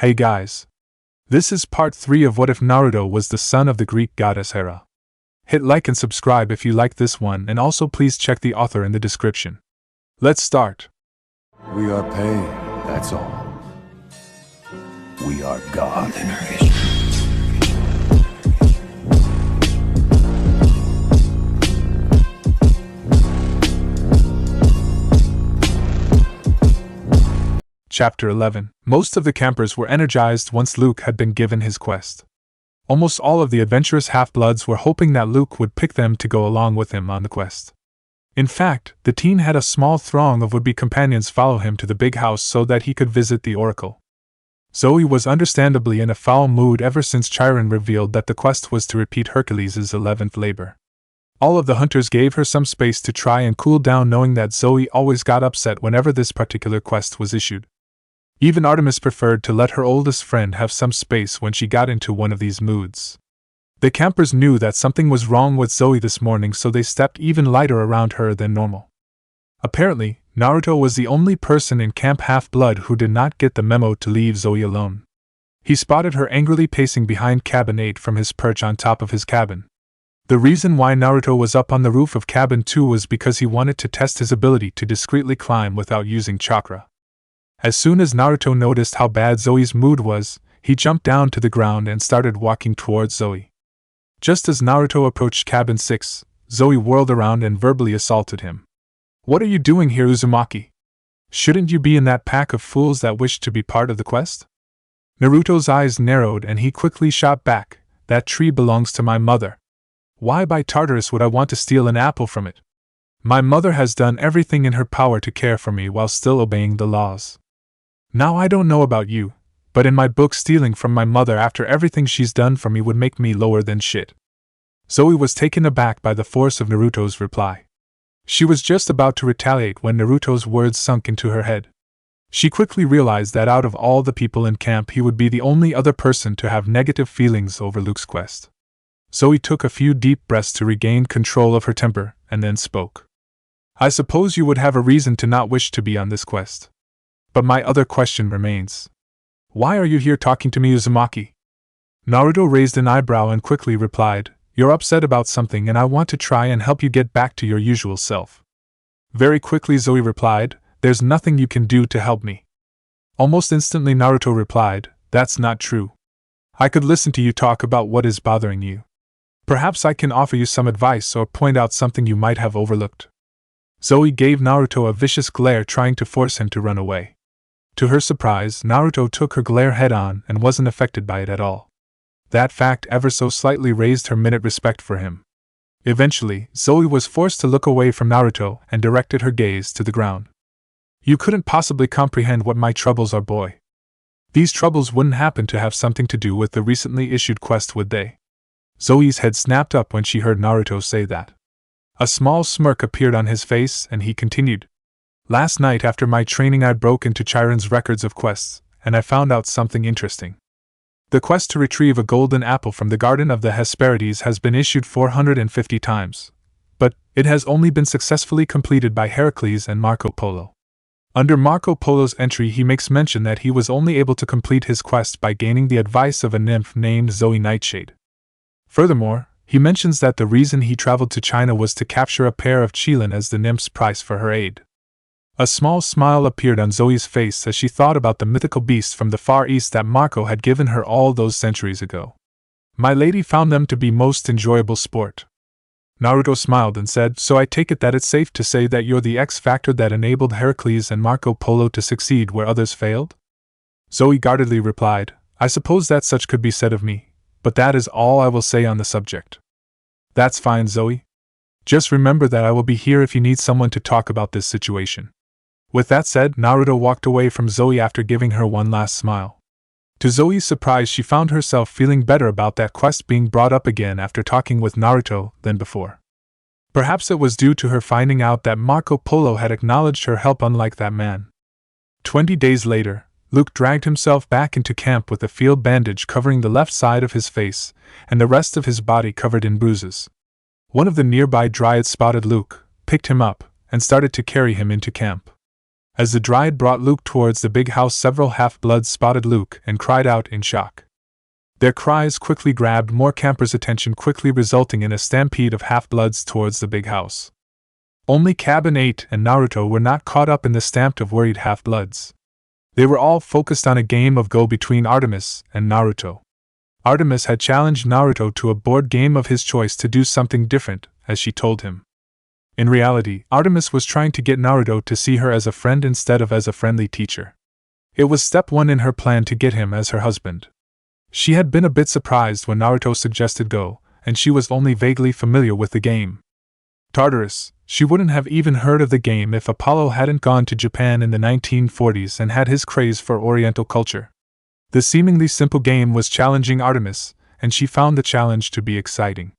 Hey guys! This is part 3 of What If Naruto Was the Son of the Greek Goddess Hera. Hit like and subscribe if you like this one, and also please check the author in the description. Let's start. We are pain, that's all. We are God. Chapter 11. Most of the campers were energized once Luke had been given his quest. Almost all of the adventurous half-bloods were hoping that Luke would pick them to go along with him on the quest. In fact, the teen had a small throng of would-be companions follow him to the big house so that he could visit the oracle. Zoe was understandably in a foul mood ever since Chiron revealed that the quest was to repeat Hercules' 11th labor. All of the hunters gave her some space to try and cool down, knowing that Zoe always got upset whenever this particular quest was issued. Even Artemis preferred to let her oldest friend have some space when she got into one of these moods. The campers knew that something was wrong with Zoe this morning, so they stepped even lighter around her than normal. Apparently, Naruto was the only person in Camp Half-Blood who did not get the memo to leave Zoe alone. He spotted her angrily pacing behind Cabin 8 from his perch on top of his cabin. The reason why Naruto was up on the roof of Cabin 2 was because he wanted to test his ability to discreetly climb without using chakra. As soon as Naruto noticed how bad Zoe's mood was, he jumped down to the ground and started walking towards Zoe. Just as Naruto approached Cabin 6, Zoe whirled around and verbally assaulted him. "What are you doing here, Uzumaki? Shouldn't you be in that pack of fools that wish to be part of the quest?" Naruto's eyes narrowed and he quickly shot back, "That tree belongs to my mother. Why by Tartarus would I want to steal an apple from it? My mother has done everything in her power to care for me while still obeying the laws. Now I don't know about you, but in my book stealing from my mother after everything she's done for me would make me lower than shit." Zoe was taken aback by the force of Naruto's reply. She was just about to retaliate when Naruto's words sunk into her head. She quickly realized that out of all the people in camp he would be the only other person to have negative feelings over Luke's quest. Zoe took a few deep breaths to regain control of her temper, and then spoke. "I suppose you would have a reason to not wish to be on this quest. But my other question remains. Why are you here talking to me, Uzumaki?" Naruto raised an eyebrow and quickly replied, "You're upset about something and I want to try and help you get back to your usual self." Very quickly Zoe replied, "There's nothing you can do to help me." Almost instantly Naruto replied, "That's not true. I could listen to you talk about what is bothering you. Perhaps I can offer you some advice or point out something you might have overlooked." Zoe gave Naruto a vicious glare, trying to force him to run away. To her surprise, Naruto took her glare head-on and wasn't affected by it at all. That fact ever so slightly raised her minute respect for him. Eventually, Zoe was forced to look away from Naruto and directed her gaze to the ground. "You couldn't possibly comprehend what my troubles are, boy. These troubles wouldn't happen to have something to do with the recently issued quest, would they?" Zoe's head snapped up when she heard Naruto say that. A small smirk appeared on his face and he continued. "Last night after my training I broke into Chiron's records of quests, and I found out something interesting. The quest to retrieve a golden apple from the Garden of the Hesperides has been issued 450 times, but it has only been successfully completed by Heracles and Marco Polo. Under Marco Polo's entry he makes mention that he was only able to complete his quest by gaining the advice of a nymph named Zoe Nightshade. Furthermore, he mentions that the reason he traveled to China was to capture a pair of Qilin as the nymph's price for her aid." A small smile appeared on Zoe's face as she thought about the mythical beasts from the Far East that Marco had given her all those centuries ago. "My lady found them to be most enjoyable sport." Naruto smiled and said, "So I take it that it's safe to say that you're the X factor that enabled Heracles and Marco Polo to succeed where others failed?" Zoe guardedly replied, "I suppose that such could be said of me, but that is all I will say on the subject." "That's fine, Zoe. Just remember that I will be here if you need someone to talk about this situation." With that said, Naruto walked away from Zoe after giving her one last smile. To Zoe's surprise, she found herself feeling better about that quest being brought up again after talking with Naruto than before. Perhaps it was due to her finding out that Marco Polo had acknowledged her help, unlike that man. 20 days later, Luke dragged himself back into camp with a field bandage covering the left side of his face and the rest of his body covered in bruises. One of the nearby dryads spotted Luke, picked him up, and started to carry him into camp. As the Dryad brought Luke towards the big house, several half-bloods spotted Luke and cried out in shock. Their cries quickly grabbed more campers' attention, quickly resulting in a stampede of half-bloods towards the big house. Only Cabin 8 and Naruto were not caught up in the stamp of worried half-bloods. They were all focused on a game of Go between Artemis and Naruto. Artemis had challenged Naruto to a board game of his choice to do something different, as she told him. In reality, Artemis was trying to get Naruto to see her as a friend instead of as a friendly teacher. It was step one in her plan to get him as her husband. She had been a bit surprised when Naruto suggested Go, and she was only vaguely familiar with the game. Tartarus, she wouldn't have even heard of the game if Apollo hadn't gone to Japan in the 1940s and had his craze for Oriental culture. The seemingly simple game was challenging Artemis, and she found the challenge to be exciting.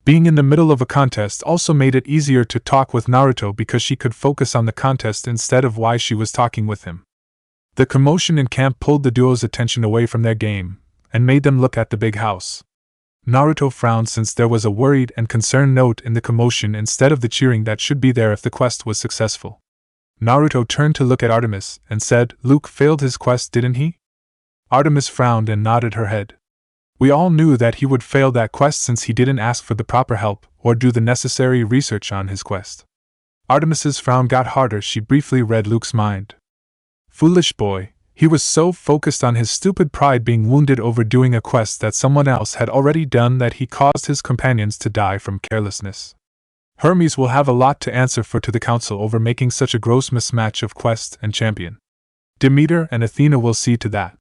Being in the middle of a contest also made it easier to talk with Naruto because she could focus on the contest instead of why she was talking with him. The commotion in camp pulled the duo's attention away from their game, and made them look at the big house. Naruto frowned since there was a worried and concerned note in the commotion instead of the cheering that should be there if the quest was successful. Naruto turned to look at Artemis and said, "Luke failed his quest, didn't he?" Artemis frowned and nodded her head. "We all knew that he would fail that quest since he didn't ask for the proper help or do the necessary research on his quest." Artemis's frown got harder. She briefly read Luke's mind. Foolish boy, he was so focused on his stupid pride being wounded over doing a quest that someone else had already done that he caused his companions to die from carelessness. Hermes will have a lot to answer for to the council over making such a gross mismatch of quest and champion. Demeter and Athena will see to that.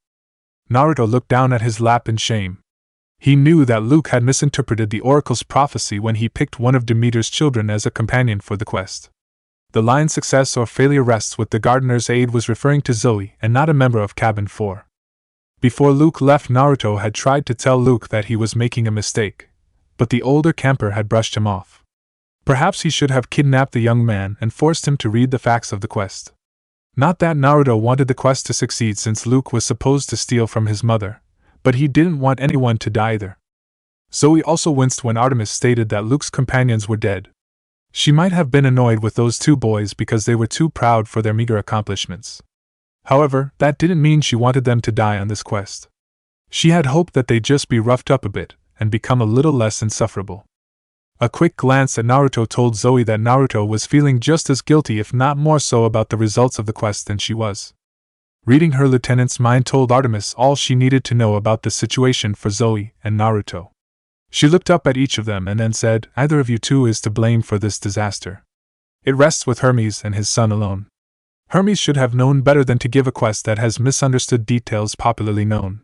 Naruto looked down at his lap in shame. He knew that Luke had misinterpreted the oracle's prophecy when he picked one of Demeter's children as a companion for the quest. The line "success or failure rests with the gardener's aid" was referring to Zoe and not a member of Cabin 4. Before Luke left, Naruto had tried to tell Luke that he was making a mistake, but the older camper had brushed him off. Perhaps he should have kidnapped the young man and forced him to read the facts of the quest. Not that Naruto wanted the quest to succeed since Luke was supposed to steal from his mother, but he didn't want anyone to die either. Zoe also winced when Artemis stated that Luke's companions were dead. She might have been annoyed with those two boys because they were too proud for their meager accomplishments. However, that didn't mean she wanted them to die on this quest. She had hoped that they'd just be roughed up a bit and become a little less insufferable. A quick glance at Naruto told Zoe that Naruto was feeling just as guilty, if not more so, about the results of the quest than she was. Reading her lieutenant's mind told Artemis all she needed to know about the situation for Zoe and Naruto. She looked up at each of them and then said, "Either of you two is to blame for this disaster. It rests with Hermes and his son alone. Hermes should have known better than to give a quest that has misunderstood details popularly known.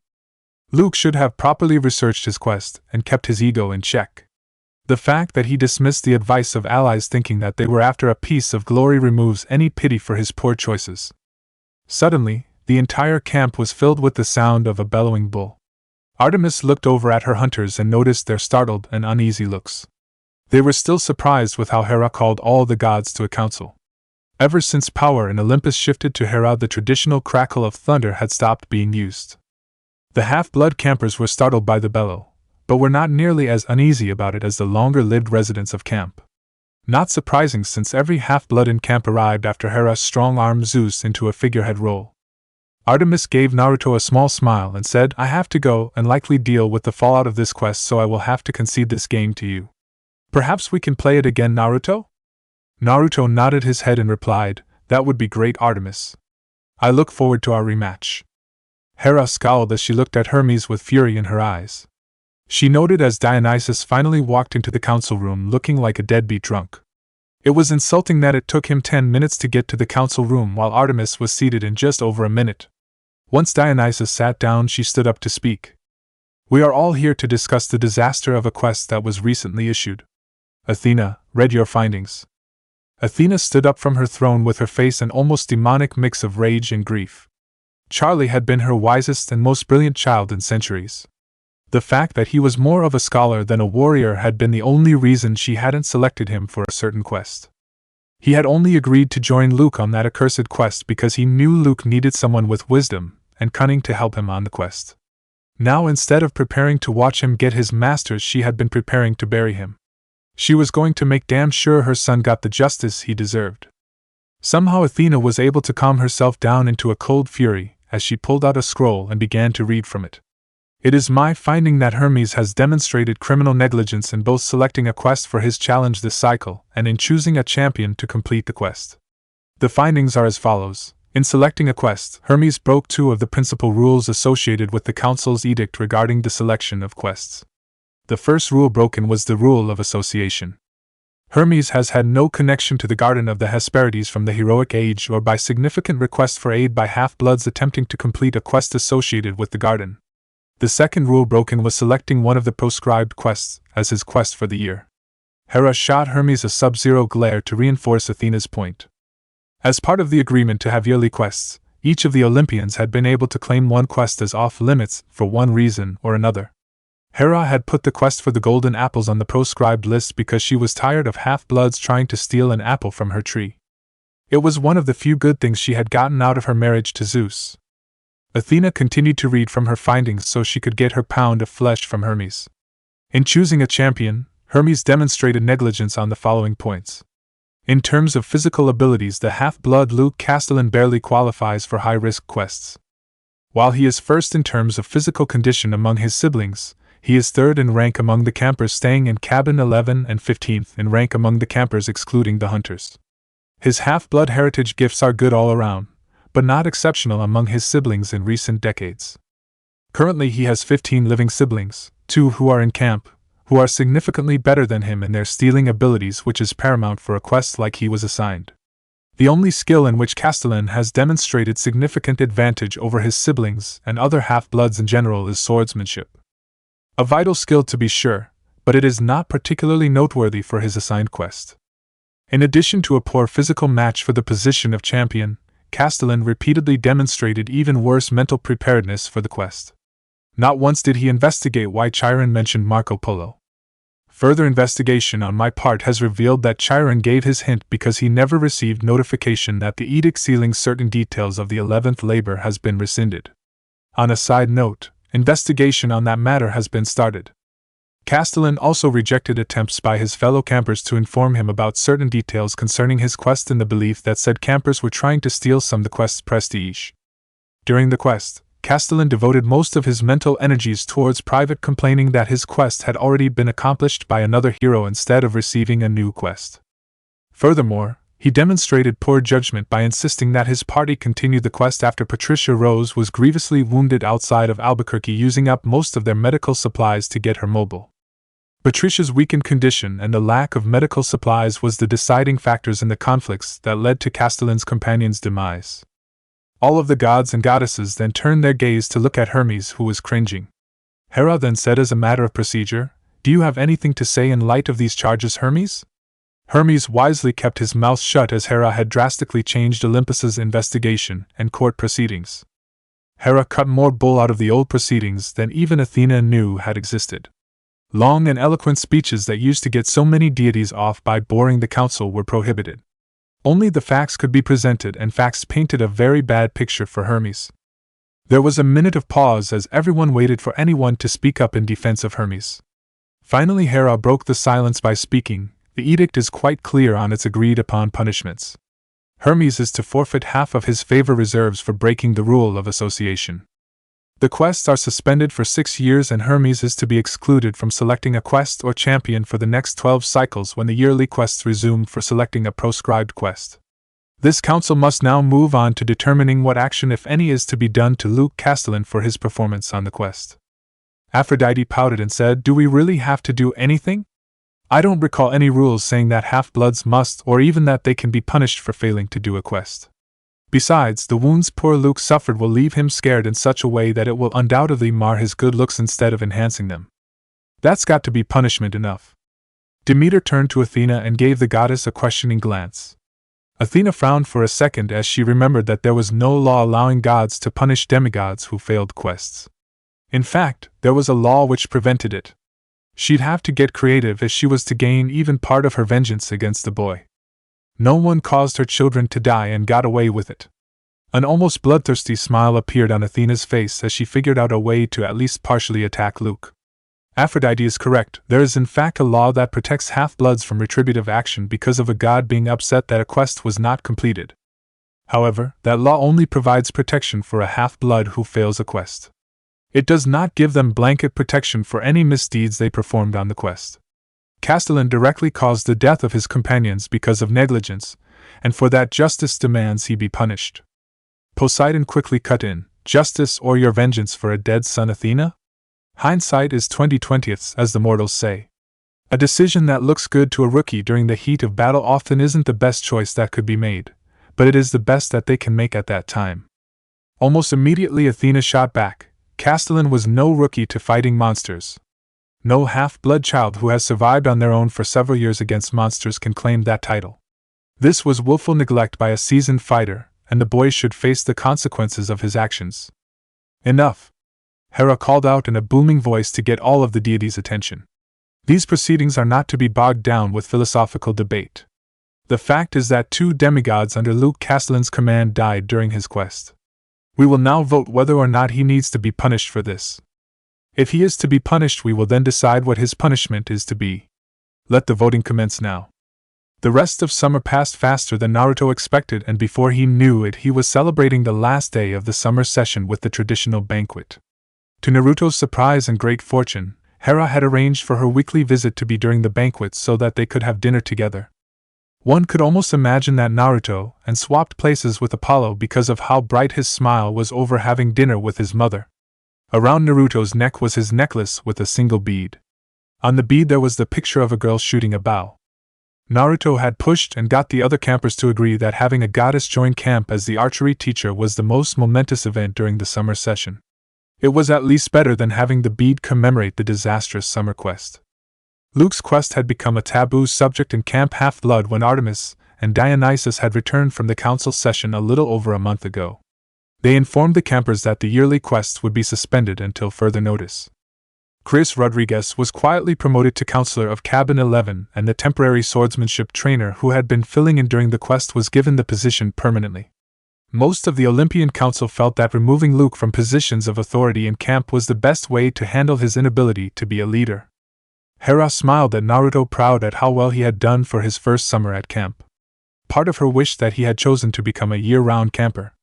Luke should have properly researched his quest and kept his ego in check. The fact that he dismissed the advice of allies thinking that they were after a piece of glory removes any pity for his poor choices." Suddenly, the entire camp was filled with the sound of a bellowing bull. Artemis looked over at her hunters and noticed their startled and uneasy looks. They were still surprised with how Hera called all the gods to a council. Ever since power in Olympus shifted to Hera, the traditional crackle of thunder had stopped being used. The half-blood campers were startled by the bellow, but were not nearly as uneasy about it as the longer-lived residents of camp. Not surprising, since every half-blood in camp arrived after Hera strong-armed Zeus into a figurehead role. Artemis gave Naruto a small smile and said, "I have to go and likely deal with the fallout of this quest, so I will have to concede this game to you. Perhaps we can play it again, Naruto?" Naruto nodded his head and replied, "That would be great, Artemis. I look forward to our rematch." Hera scowled as she looked at Hermes with fury in her eyes. She noted as Dionysus finally walked into the council room looking like a deadbeat drunk. It was insulting that it took him 10 minutes to get to the council room while Artemis was seated in just over a minute. Once Dionysus sat down, she stood up to speak. "We are all here to discuss the disaster of a quest that was recently issued. Athena, read your findings." Athena stood up from her throne with her face an almost demonic mix of rage and grief. Charlie had been her wisest and most brilliant child in centuries. The fact that he was more of a scholar than a warrior had been the only reason she hadn't selected him for a certain quest. He had only agreed to join Luke on that accursed quest because he knew Luke needed someone with wisdom and cunning to help him on the quest. Now, instead of preparing to watch him get his masters, she had been preparing to bury him. She was going to make damn sure her son got the justice he deserved. Somehow Athena was able to calm herself down into a cold fury as she pulled out a scroll and began to read from it. It is my finding that Hermes has demonstrated criminal negligence in both selecting a quest for his challenge this cycle and in choosing a champion to complete the quest. The findings are as follows. In selecting a quest, Hermes broke 2 of the principal rules associated with the Council's edict regarding the selection of quests. The first rule broken was the rule of association. Hermes has had no connection to the Garden of the Hesperides from the heroic age or by significant request for aid by half-bloods attempting to complete a quest associated with the garden. The second rule broken was selecting one of the proscribed quests as his quest for the year. Hera shot Hermes a sub-zero glare to reinforce Athena's point. As part of the agreement to have yearly quests, each of the Olympians had been able to claim one quest as off-limits for one reason or another. Hera had put the quest for the golden apples on the proscribed list because she was tired of half-bloods trying to steal an apple from her tree. It was one of the few good things she had gotten out of her marriage to Zeus. Athena continued to read from her findings so she could get her pound of flesh from Hermes. In choosing a champion, Hermes demonstrated negligence on the following points. In terms of physical abilities, the half-blood Luke Castellan barely qualifies for high-risk quests. While he is first in terms of physical condition among his siblings, he is third in rank among the campers staying in cabin 11 and 15th in rank among the campers excluding the hunters. His half-blood heritage gifts are good all around, but not exceptional among his siblings in recent decades. Currently he has 15 living siblings, 2 who are in camp, who are significantly better than him in their stealing abilities, which is paramount for a quest like he was assigned. The only skill in which Castellan has demonstrated significant advantage over his siblings and other half-bloods in general is swordsmanship. A vital skill to be sure, but it is not particularly noteworthy for his assigned quest. In addition to a poor physical match for the position of champion, Castellan repeatedly demonstrated even worse mental preparedness for the quest. Not once did he investigate why Chiron mentioned Marco Polo. Further investigation on my part has revealed that Chiron gave his hint because he never received notification that the edict sealing certain details of the 11th labor has been rescinded. On a side note, investigation on that matter has been started. Castellan also rejected attempts by his fellow campers to inform him about certain details concerning his quest in the belief that said campers were trying to steal some of the quest's prestige. During the quest, Castellan devoted most of his mental energies towards private complaining that his quest had already been accomplished by another hero instead of receiving a new quest. Furthermore, he demonstrated poor judgment by insisting that his party continue the quest after Patricia Rose was grievously wounded outside of Albuquerque, using up most of their medical supplies to get her mobile. Patricia's weakened condition and the lack of medical supplies was the deciding factors in the conflicts that led to Castellan's companion's demise. All of the gods and goddesses then turned their gaze to look at Hermes, who was cringing. Hera then said as a matter of procedure, "Do you have anything to say in light of these charges, Hermes?" Hermes wisely kept his mouth shut as Hera had drastically changed Olympus's investigation and court proceedings. Hera cut more bull out of the old proceedings than even Athena knew had existed. Long and eloquent speeches that used to get so many deities off by boring the council were prohibited. Only the facts could be presented, and facts painted a very bad picture for Hermes. There was a minute of pause as everyone waited for anyone to speak up in defense of Hermes. Finally Hera broke the silence by speaking. The edict is quite clear on its agreed-upon punishments. Hermes is to forfeit half of his favor reserves for breaking the rule of association. The quests are suspended for 6 years, and Hermes is to be excluded from selecting a quest or champion for the next 12 cycles when the yearly quests resume for selecting a proscribed quest. This council must now move on to determining what action, if any, is to be done to Luke Castellan for his performance on the quest. Aphrodite pouted and said, "Do we really have to do anything? I don't recall any rules saying that half-bloods must, or even that they can be punished for failing to do a quest. Besides, the wounds poor Luke suffered will leave him scared in such a way that it will undoubtedly mar his good looks instead of enhancing them. That's got to be punishment enough." Demeter turned to Athena and gave the goddess a questioning glance. Athena frowned for a second as she remembered that there was no law allowing gods to punish demigods who failed quests. In fact, there was a law which prevented it. She'd have to get creative if she was to gain even part of her vengeance against the boy. No one caused her children to die and got away with it. An almost bloodthirsty smile appeared on Athena's face as she figured out a way to at least partially attack Luke. Aphrodite is correct, there is in fact a law that protects half-bloods from retributive action because of a god being upset that a quest was not completed. However, that law only provides protection for a half-blood who fails a quest. It does not give them blanket protection for any misdeeds they performed on the quest. Castellan directly caused the death of his companions because of negligence, and for that justice demands he be punished. Poseidon quickly cut in, "Justice or your vengeance for a dead son, Athena?" Hindsight is 20/20, as the mortals say. A decision that looks good to a rookie during the heat of battle often isn't the best choice that could be made, but it is the best that they can make at that time. Almost immediately Athena shot back, "Castellan was no rookie to fighting monsters. No half-blood child who has survived on their own for several years against monsters can claim that title. This was willful neglect by a seasoned fighter, and the boy should face the consequences of his actions." "Enough!" Hera called out in a booming voice to get all of the deities' attention. "These proceedings are not to be bogged down with philosophical debate. The fact is that 2 demigods under Luke Castellan's command died during his quest. We will now vote whether or not he needs to be punished for this. If he is to be punished, we will then decide what his punishment is to be. Let the voting commence now." The rest of summer passed faster than Naruto expected, and before he knew it, he was celebrating the last day of the summer session with the traditional banquet. To Naruto's surprise and great fortune, Hera had arranged for her weekly visit to be during the banquet so that they could have dinner together. One could almost imagine that Naruto and swapped places with Apollo because of how bright his smile was over having dinner with his mother. Around Naruto's neck was his necklace with a single bead. On the bead there was the picture of a girl shooting a bow. Naruto had pushed and got the other campers to agree that having a goddess join camp as the archery teacher was the most momentous event during the summer session. It was at least better than having the bead commemorate the disastrous summer quest. Luke's quest had become a taboo subject in Camp Half-Blood when Artemis and Dionysus had returned from the council session a little over a month ago. They informed the campers that the yearly quests would be suspended until further notice. Chris Rodriguez was quietly promoted to counselor of Cabin 11, and the temporary swordsmanship trainer who had been filling in during the quest was given the position permanently. Most of the Olympian Council felt that removing Luke from positions of authority in camp was the best way to handle his inability to be a leader. Hera smiled at Naruto, proud at how well he had done for his first summer at camp. Part of her wished that he had chosen to become a year-round camper.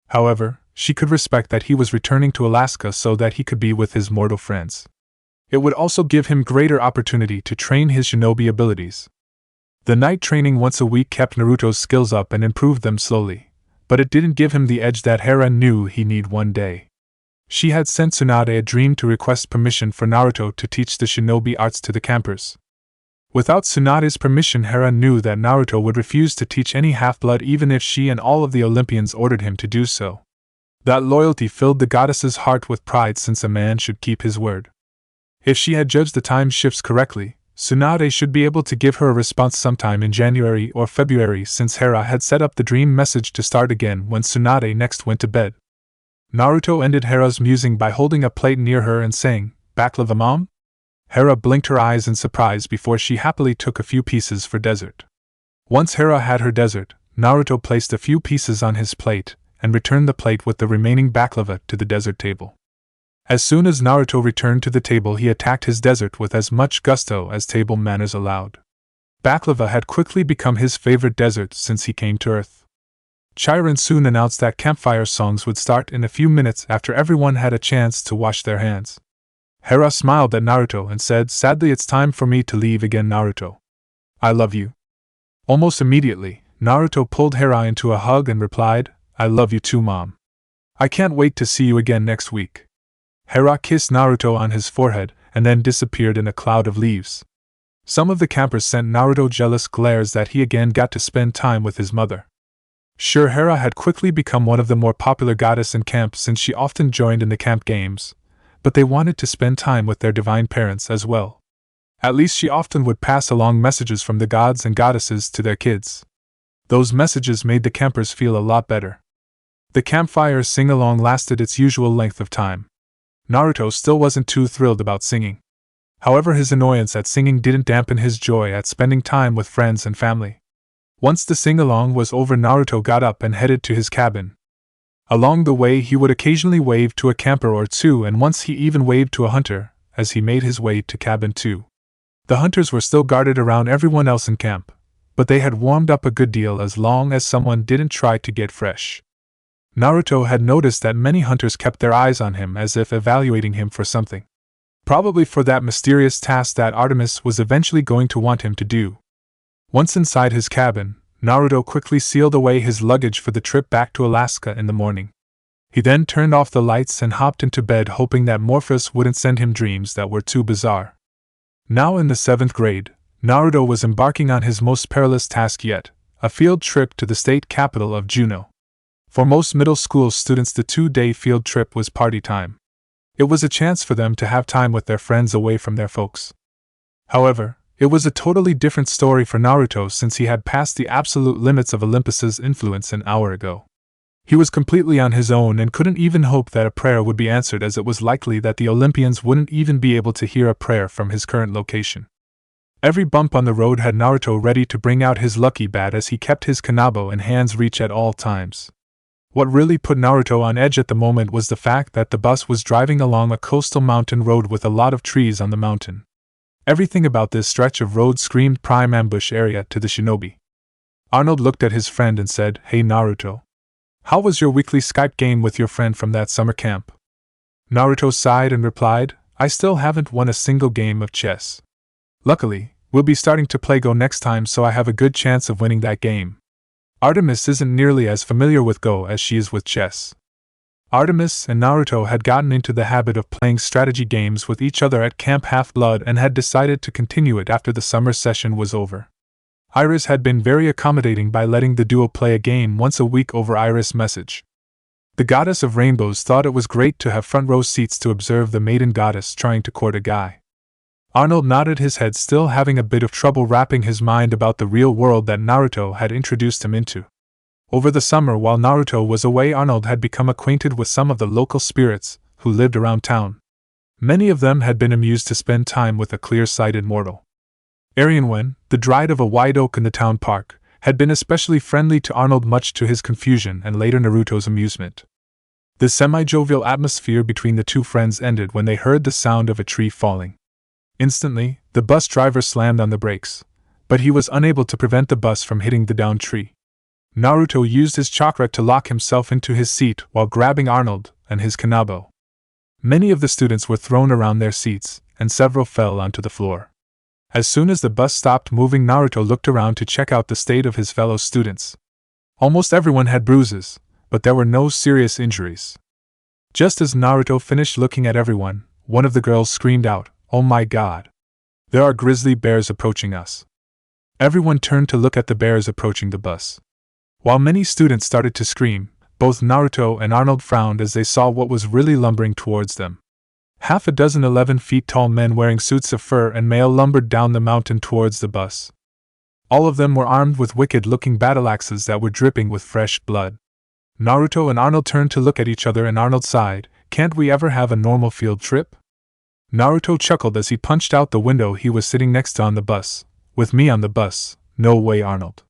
However, she could respect that he was returning to Alaska so that he could be with his mortal friends. It would also give him greater opportunity to train his shinobi abilities. The night training once a week kept Naruto's skills up and improved them slowly, but it didn't give him the edge that Hera knew he need one day. She had sent Tsunade a dream to request permission for Naruto to teach the shinobi arts to the campers. Without Tsunade's permission, Hera knew that Naruto would refuse to teach any half-blood even if she and all of the Olympians ordered him to do so. That loyalty filled the goddess's heart with pride, since a man should keep his word. If she had judged the time shifts correctly, Tsunade should be able to give her a response sometime in January or February, since Hera had set up the dream message to start again when Tsunade next went to bed. Naruto ended Hera's musing by holding a plate near her and saying, "Baklava, Mom?" Hera blinked her eyes in surprise before she happily took a few pieces for dessert. Once Hera had her dessert, Naruto placed a few pieces on his plate and returned the plate with the remaining baklava to the dessert table. As soon as Naruto returned to the table, he attacked his dessert with as much gusto as table manners allowed. Baklava had quickly become his favorite dessert since he came to Earth. Chiron soon announced that campfire songs would start in a few minutes after everyone had a chance to wash their hands. Hera smiled at Naruto and said, "Sadly, it's time for me to leave again, Naruto. I love you." Almost immediately, Naruto pulled Hera into a hug and replied, "I love you too, Mom. I can't wait to see you again next week." Hera kissed Naruto on his forehead and then disappeared in a cloud of leaves. Some of the campers sent Naruto jealous glares that he again got to spend time with his mother. Sure, Hera had quickly become one of the more popular goddesses in camp since she often joined in the camp games, but they wanted to spend time with their divine parents as well. At least she often would pass along messages from the gods and goddesses to their kids. Those messages made the campers feel a lot better. The campfire sing-along lasted its usual length of time. Naruto still wasn't too thrilled about singing. However, his annoyance at singing didn't dampen his joy at spending time with friends and family. Once the sing-along was over, Naruto got up and headed to his cabin. Along the way, he would occasionally wave to a camper or two, and once he even waved to a hunter, as he made his way to cabin 2. The hunters were still guarded around everyone else in camp, but they had warmed up a good deal as long as someone didn't try to get fresh. Naruto had noticed that many hunters kept their eyes on him as if evaluating him for something. Probably for that mysterious task that Artemis was eventually going to want him to do. Once inside his cabin, Naruto quickly sealed away his luggage for the trip back to Alaska in the morning. He then turned off the lights and hopped into bed, hoping that Morpheus wouldn't send him dreams that were too bizarre. Now in the 7th grade, Naruto was embarking on his most perilous task yet, a field trip to the state capital of Juneau. For most middle school students, the 2-day field trip was party time. It was a chance for them to have time with their friends away from their folks. However, it was a totally different story for Naruto since he had passed the absolute limits of Olympus's influence an hour ago. He was completely on his own and couldn't even hope that a prayer would be answered, as it was likely that the Olympians wouldn't even be able to hear a prayer from his current location. Every bump on the road had Naruto ready to bring out his lucky bat as he kept his kanabo in hand's reach at all times. What really put Naruto on edge at the moment was the fact that the bus was driving along a coastal mountain road with a lot of trees on the mountain. Everything about this stretch of road screamed prime ambush area to the shinobi. Arnold looked at his friend and said, "Hey Naruto. How was your weekly Skype game with your friend from that summer camp?" Naruto sighed and replied, "I still haven't won a single game of chess. Luckily, we'll be starting to play Go next time, so I have a good chance of winning that game. Artemis isn't nearly as familiar with Go as she is with chess." Artemis and Naruto had gotten into the habit of playing strategy games with each other at Camp Half-Blood and had decided to continue it after the summer session was over. Iris had been very accommodating by letting the duo play a game once a week over Iris Message. The goddess of rainbows thought it was great to have front row seats to observe the maiden goddess trying to court a guy. Arnold nodded his head, still having a bit of trouble wrapping his mind about the real world that Naruto had introduced him into. Over the summer, while Naruto was away, Arnold had become acquainted with some of the local spirits who lived around town. Many of them had been amused to spend time with a clear-sighted mortal. Arianwen, the dryad of a wide oak in the town park, had been especially friendly to Arnold, much to his confusion and later Naruto's amusement. The semi-jovial atmosphere between the two friends ended when they heard the sound of a tree falling. Instantly, the bus driver slammed on the brakes, but he was unable to prevent the bus from hitting the downed tree. Naruto used his chakra to lock himself into his seat while grabbing Arnold and his kanabo. Many of the students were thrown around their seats, and several fell onto the floor. As soon as the bus stopped moving, Naruto looked around to check out the state of his fellow students. Almost everyone had bruises, but there were no serious injuries. Just as Naruto finished looking at everyone, one of the girls screamed out, "Oh my God! There are grizzly bears approaching us." Everyone turned to look at the bears approaching the bus. While many students started to scream, both Naruto and Arnold frowned as they saw what was really lumbering towards them. Half a dozen 11-feet-tall men wearing suits of fur and mail lumbered down the mountain towards the bus. All of them were armed with wicked-looking battle axes that were dripping with fresh blood. Naruto and Arnold turned to look at each other, and Arnold sighed, "Can't we ever have a normal field trip?" Naruto chuckled as he punched out the window he was sitting next to on the bus. "With me on the bus, no way, Arnold."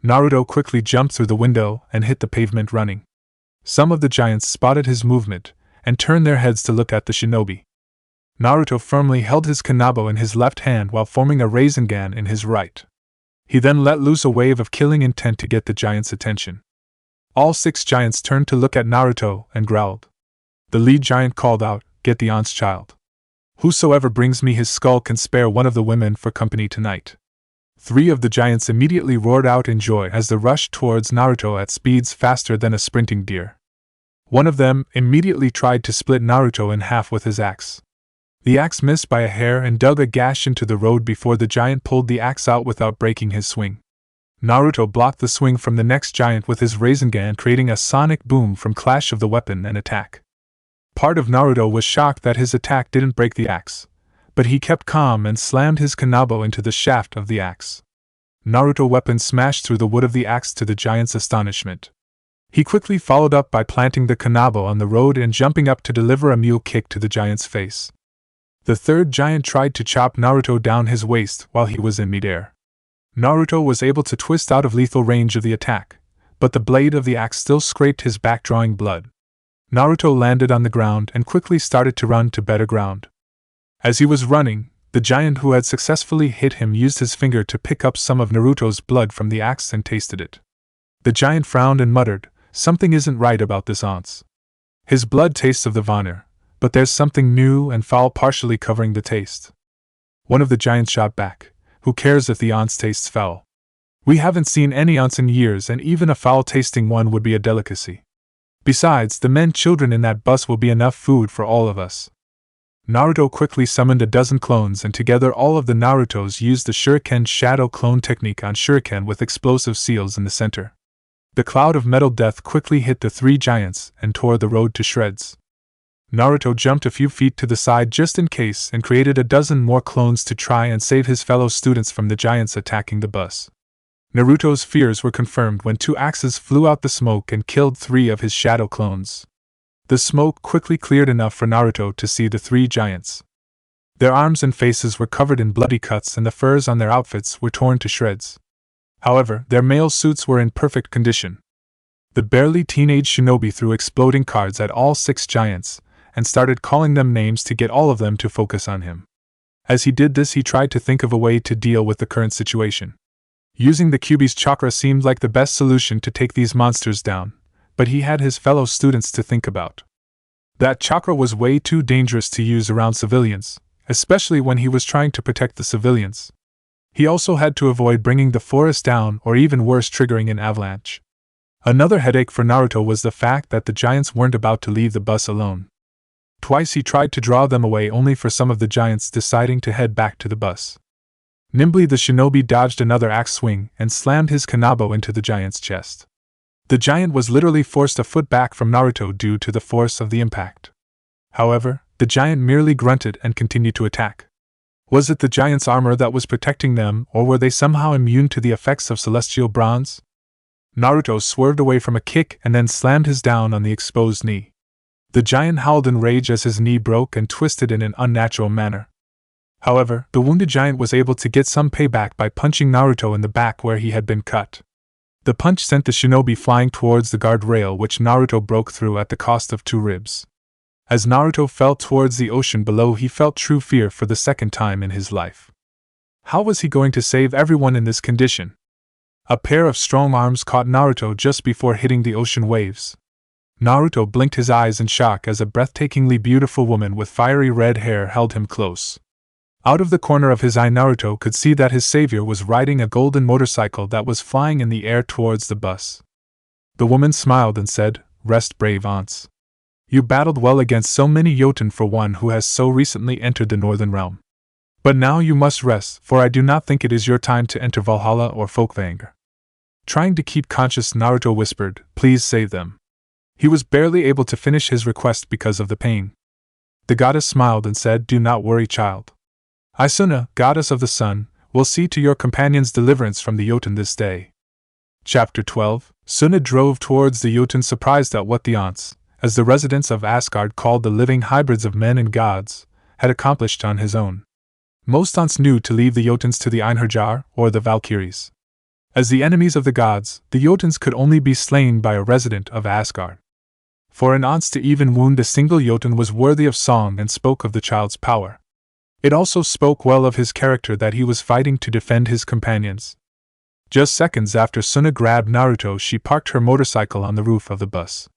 Naruto quickly jumped through the window and hit the pavement running. Some of the giants spotted his movement and turned their heads to look at the shinobi. Naruto firmly held his kanabo in his left hand while forming a Rasengan in his right. He then let loose a wave of killing intent to get the giants' attention. All 6 giants turned to look at Naruto and growled. The lead giant called out, "Get the aunt's child. Whosoever brings me his skull can spare one of the women for company tonight." 3 of the giants immediately roared out in joy as they rushed towards Naruto at speeds faster than a sprinting deer. One of them immediately tried to split Naruto in half with his axe. The axe missed by a hair and dug a gash into the road before the giant pulled the axe out without breaking his swing. Naruto blocked the swing from the next giant with his Rasengan, creating a sonic boom from clash of the weapon and attack. Part of Naruto was shocked that his attack didn't break the axe, but he kept calm and slammed his kanabo into the shaft of the axe. Naruto's weapon smashed through the wood of the axe to the giant's astonishment. He quickly followed up by planting the kanabo on the road and jumping up to deliver a mule kick to the giant's face. The 3rd giant tried to chop Naruto down his waist while he was in midair. Naruto was able to twist out of lethal range of the attack, but the blade of the axe still scraped his back, drawing blood. Naruto landed on the ground and quickly started to run to better ground. As he was running, the giant who had successfully hit him used his finger to pick up some of Naruto's blood from the axe and tasted it. The giant frowned and muttered, "Something isn't right about this once. His blood tastes of the Vanir, but there's something new and foul partially covering the taste." One of the giants shot back, "Who cares if the once tastes foul? We haven't seen any once in years, and even a foul-tasting one would be a delicacy. Besides, the men children in that bus will be enough food for all of us." Naruto quickly summoned a dozen clones, and together all of the Narutos used the Shuriken Shadow Clone technique on Shuriken with explosive seals in the center. The cloud of metal death quickly hit the three giants and tore the road to shreds. Naruto jumped a few feet to the side just in case and created a dozen more clones to try and save his fellow students from the giants attacking the bus. Naruto's fears were confirmed when two axes flew out the smoke and killed three of his shadow clones. The smoke quickly cleared enough for Naruto to see the three giants. Their arms and faces were covered in bloody cuts and the furs on their outfits were torn to shreds. However, their male suits were in perfect condition. The barely teenage shinobi threw exploding cards at all six giants and started calling them names to get all of them to focus on him. As he did this, he tried to think of a way to deal with the current situation. Using the Kyuubi's chakra seemed like the best solution to take these monsters down, but he had his fellow students to think about. That chakra was way too dangerous to use around civilians, especially when he was trying to protect the civilians. He also had to avoid bringing the forest down or even worse triggering an avalanche. Another headache for Naruto was the fact that the giants weren't about to leave the bus alone. Twice he tried to draw them away only for some of the giants deciding to head back to the bus. Nimbly the shinobi dodged another axe swing and slammed his kanabo into the giant's chest. The giant was literally forced a foot back from Naruto due to the force of the impact. However, the giant merely grunted and continued to attack. Was it the giant's armor that was protecting them, or were they somehow immune to the effects of celestial bronze? Naruto swerved away from a kick and then slammed his down on the exposed knee. The giant howled in rage as his knee broke and twisted in an unnatural manner. However, the wounded giant was able to get some payback by punching Naruto in the back where he had been cut. The punch sent the shinobi flying towards the guardrail, which Naruto broke through at the cost of 2 ribs. As Naruto fell towards the ocean below, he felt true fear for the second time in his life. How was he going to save everyone in this condition? A pair of strong arms caught Naruto just before hitting the ocean waves. Naruto blinked his eyes in shock as a breathtakingly beautiful woman with fiery red hair held him close. Out of the corner of his eye, Naruto could see that his savior was riding a golden motorcycle that was flying in the air towards the bus. The woman smiled and said, "Rest, brave aunts. You battled well against so many Jotun for one who has so recently entered the Northern Realm. But now you must rest, for I do not think it is your time to enter Valhalla or Folkvanger." Trying to keep conscious, Naruto whispered, "Please save them." He was barely able to finish his request because of the pain. The goddess smiled and said, "Do not worry, child. Isuna, goddess of the sun, will see to your companion's deliverance from the Jotun this day." Chapter 12. Suna drove towards the Jotun, surprised at what the aunts, as the residents of Asgard called the living hybrids of men and gods, had accomplished on his own. Most aunts knew to leave the Jotuns to the Einherjar, or the Valkyries. As the enemies of the gods, the Jotuns could only be slain by a resident of Asgard. For an aunts to even wound a single Jotun was worthy of song and spoke of the child's power. It also spoke well of his character that he was fighting to defend his companions. Just seconds after Suna grabbed Naruto, she parked her motorcycle on the roof of the bus.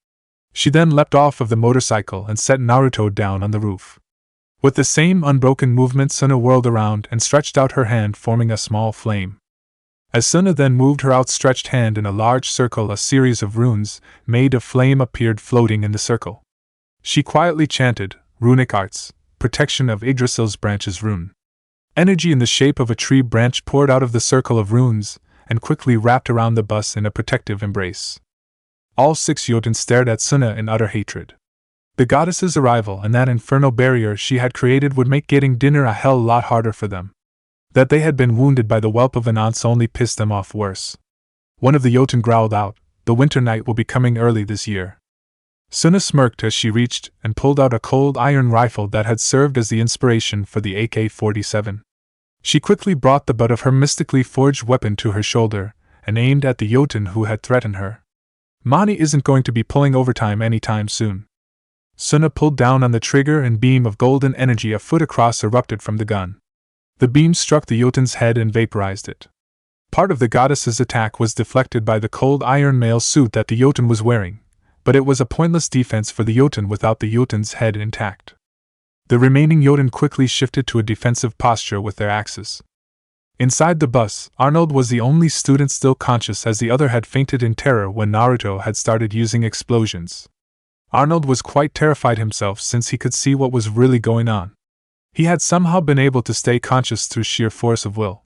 She then leapt off of the motorcycle and set Naruto down on the roof. With the same unbroken movement, Suna whirled around and stretched out her hand, forming a small flame. As Suna then moved her outstretched hand in a large circle, a series of runes made of flame appeared floating in the circle. She quietly chanted, "Runic arts, protection of Yggdrasil's branches rune." Energy in the shape of a tree branch poured out of the circle of runes and quickly wrapped around the bus in a protective embrace. All 6 Jotun stared at Suna in utter hatred. The goddess's arrival and that infernal barrier she had created would make getting dinner a hell lot harder for them. That they had been wounded by the whelp of an aunts only pissed them off worse. One of the Jotun growled out, "The winter night will be coming early this year." Suna smirked as she reached and pulled out a cold iron rifle that had served as the inspiration for the AK-47. She quickly brought the butt of her mystically forged weapon to her shoulder and aimed at the Jotun who had threatened her. Mani isn't going to be pulling overtime anytime soon. Tsunade pulled down on the trigger and beam of golden energy a foot across erupted from the gun. The beam struck the Jotun's head and vaporized it. Part of the goddess's attack was deflected by the cold iron mail suit that the Jotun was wearing, but it was a pointless defense for the Jotun without the Jotun's head intact. The remaining Jotun quickly shifted to a defensive posture with their axes. Inside the bus, Arnold was the only student still conscious, as the other had fainted in terror when Naruto had started using explosions. Arnold was quite terrified himself since he could see what was really going on. He had somehow been able to stay conscious through sheer force of will.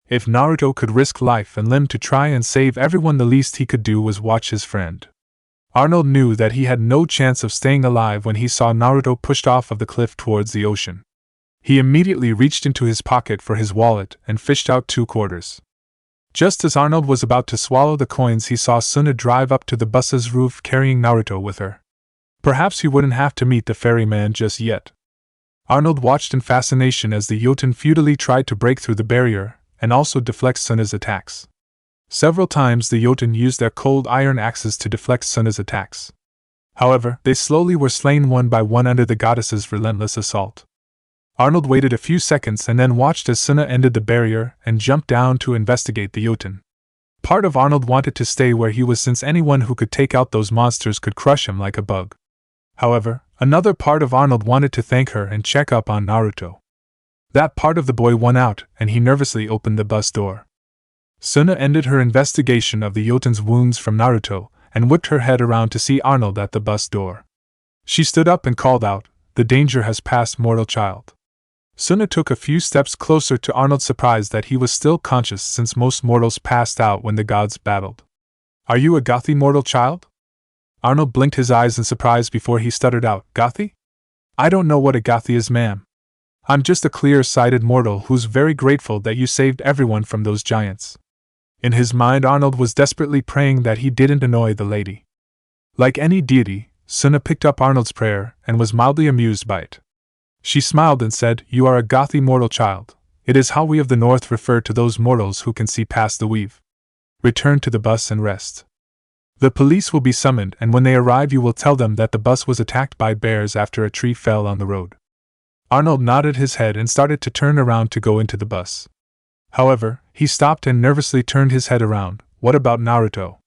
If Naruto could risk life and limb to try and save everyone, the least he could do was watch his friend. Arnold knew that he had no chance of staying alive when he saw Naruto pushed off of the cliff towards the ocean. He immediately reached into his pocket for his wallet and fished out 2 quarters. Just as Arnold was about to swallow the coins, he saw Tsunade drive up to the bus's roof carrying Naruto with her. Perhaps he wouldn't have to meet the ferryman just yet. Arnold watched in fascination as the Jotun futilely tried to break through the barrier and also deflect Tsunade's attacks. Several times the Jotun used their cold iron axes to deflect Tsunade's attacks. However, they slowly were slain one by one under the goddess's relentless assault. Arnold waited a few seconds and then watched as Tsunade ended the barrier and jumped down to investigate the Jotun. Part of Arnold wanted to stay where he was, since anyone who could take out those monsters could crush him like a bug. However, another part of Arnold wanted to thank her and check up on Naruto. That part of the boy won out, and he nervously opened the bus door. Tsunade ended her investigation of the Jotun's wounds from Naruto and whipped her head around to see Arnold at the bus door. She stood up and called out, "The danger has passed, mortal child." Tsunade took a few steps closer to Arnold, surprised that he was still conscious, since most mortals passed out when the gods battled. "Are you a Gothi, mortal child?" Arnold blinked his eyes in surprise before he stuttered out, "Gothi? I don't know what a Gothi is, ma'am. I'm just a clear-sighted mortal who's very grateful that you saved everyone from those giants." In his mind, Arnold was desperately praying that he didn't annoy the lady. Like any deity, Tsunade picked up Arnold's prayer and was mildly amused by it. She smiled and said, "You are a Gothi, mortal child. It is how we of the North refer to those mortals who can see past the weave. Return to the bus and rest. The police will be summoned, and when they arrive you will tell them that the bus was attacked by bears after a tree fell on the road." Arnold nodded his head and started to turn around to go into the bus. However, he stopped and nervously turned his head around. What about Naruto?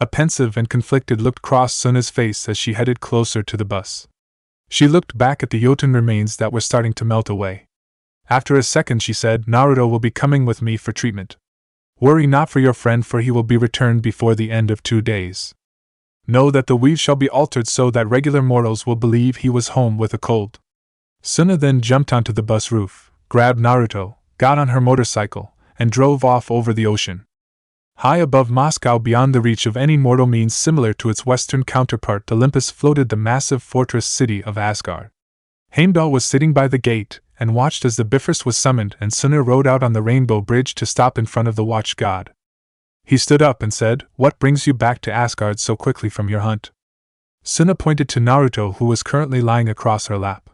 A pensive and conflicted look crossed Tsunade's face as she headed closer to the bus. She looked back at the Jotun remains that were starting to melt away. After a second she said, "Naruto will be coming with me for treatment. Worry not for your friend, for he will be returned before the end of 2 days. Know that the weave shall be altered so that regular mortals will believe he was home with a cold." Tsunade then jumped onto the bus roof, grabbed Naruto, got on her motorcycle, and drove off over the ocean. High above Moscow, beyond the reach of any mortal means, similar to its western counterpart Olympus, floated the massive fortress city of Asgard. Heimdall was sitting by the gate and watched as the Bifrost was summoned and Tsunade rode out on the rainbow bridge to stop in front of the watch god. He stood up and said, "What brings you back to Asgard so quickly from your hunt?" Tsunade pointed to Naruto, who was currently lying across her lap.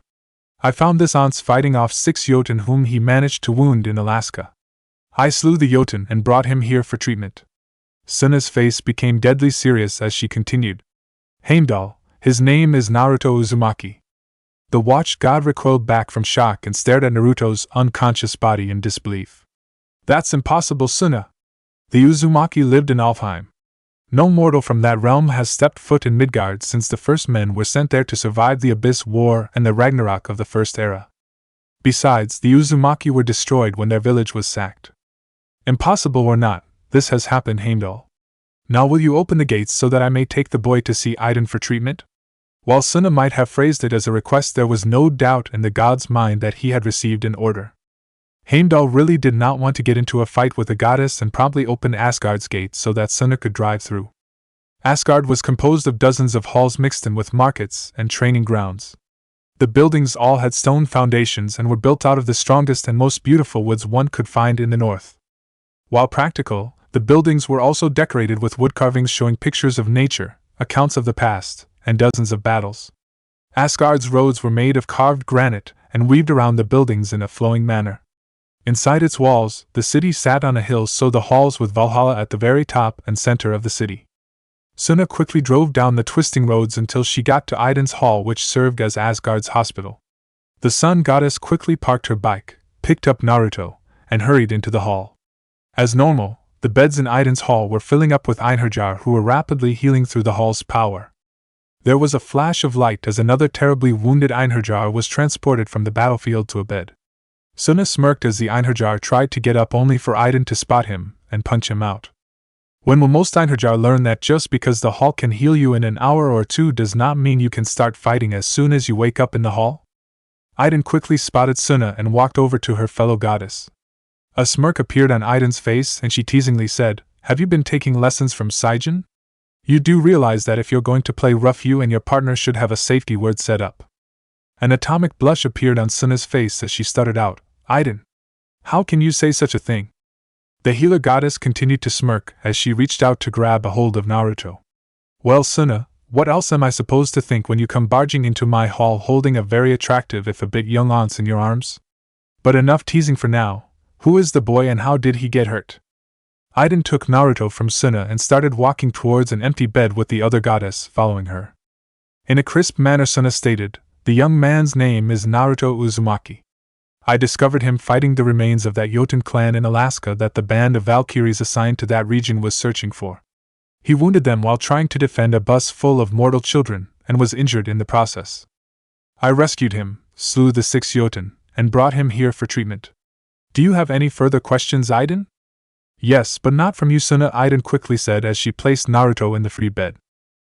"I found this Ants fighting off 6 Jotun whom he managed to wound in Alaska. I slew the Jotun and brought him here for treatment." Tsunade's face became deadly serious as she continued. "Heimdall, his name is Naruto Uzumaki." The watch god recoiled back from shock and stared at Naruto's unconscious body in disbelief. "That's impossible, Tsunade. The Uzumaki lived in Alfheim. No mortal from that realm has stepped foot in Midgard since the first men were sent there to survive the Abyss War and the Ragnarok of the First Era. Besides, the Uzumaki were destroyed when their village was sacked. Impossible or not, this has happened, Heimdall. Now will you open the gates so that I may take the boy to see Idun for treatment?" While Tsunade might have phrased it as a request, there was no doubt in the god's mind that he had received an order. Heimdall really did not want to get into a fight with the goddess and promptly opened Asgard's gate so that Tsunade could drive through. Asgard was composed of dozens of halls mixed in with markets and training grounds. The buildings all had stone foundations and were built out of the strongest and most beautiful woods one could find in the north. While practical, the buildings were also decorated with wood carvings showing pictures of nature, accounts of the past, and dozens of battles. Asgard's roads were made of carved granite and weaved around the buildings in a flowing manner. Inside its walls, the city sat on a hill, so the halls with Valhalla at the very top and center of the city. Suna quickly drove down the twisting roads until she got to Idun's hall, which served as Asgard's hospital. The sun goddess quickly parked her bike, picked up Naruto, and hurried into the hall. As normal, the beds in Idun's hall were filling up with Einherjar who were rapidly healing through the hall's power. There was a flash of light as another terribly wounded Einherjar was transported from the battlefield to a bed. Suna smirked as the Einherjar tried to get up only for Idun to spot him and punch him out. When will most Einherjar learn that just because the hall can heal you in an hour or two does not mean you can start fighting as soon as you wake up in the hall? Idun quickly spotted Suna and walked over to her fellow goddess. A smirk appeared on Idun's face and she teasingly said, "Have you been taking lessons from Saijin? You do realize that if you're going to play rough, you and your partner should have a safety word set up." An atomic blush appeared on Suna's face as she stuttered out, "Idun, how can you say such a thing?" The healer goddess continued to smirk as she reached out to grab a hold of Naruto. "Well, Suna, what else am I supposed to think when you come barging into my hall holding a very attractive if a bit young aunt in your arms? But enough teasing for now. Who is the boy and how did he get hurt?" Idun took Naruto from Suna and started walking towards an empty bed with the other goddess following her. In a crisp manner, Suna stated, "The young man's name is Naruto Uzumaki. I discovered him fighting the remains of that Jotun clan in Alaska that the band of Valkyries assigned to that region was searching for. He wounded them while trying to defend a bus full of mortal children, and was injured in the process. I rescued him, slew the 6 Jotun, and brought him here for treatment. Do you have any further questions, Idun?" "Yes, but not from you, Suna," Idun quickly said as she placed Naruto in the free bed.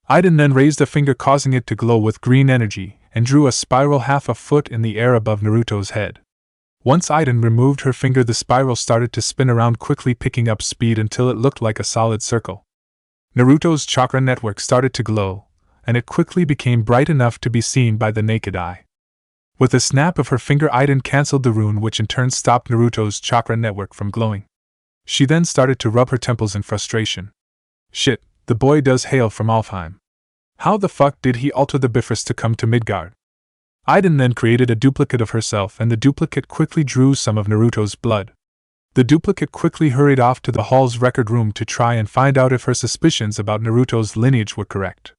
Idun then raised a finger causing it to glow with green energy, and drew a spiral half a foot in the air above Naruto's head. Once Idun removed her finger, the spiral started to spin around quickly, picking up speed until it looked like a solid circle. Naruto's chakra network started to glow, and it quickly became bright enough to be seen by the naked eye. With a snap of her finger, Idun cancelled the rune, which in turn stopped Naruto's chakra network from glowing. She then started to rub her temples in frustration. Shit, the boy does hail from Alfheim. How the fuck did he alter the Bifrost to come to Midgard? Idun then created a duplicate of herself, and the duplicate quickly drew some of Naruto's blood. The duplicate quickly hurried off to the hall's record room to try and find out if her suspicions about Naruto's lineage were correct.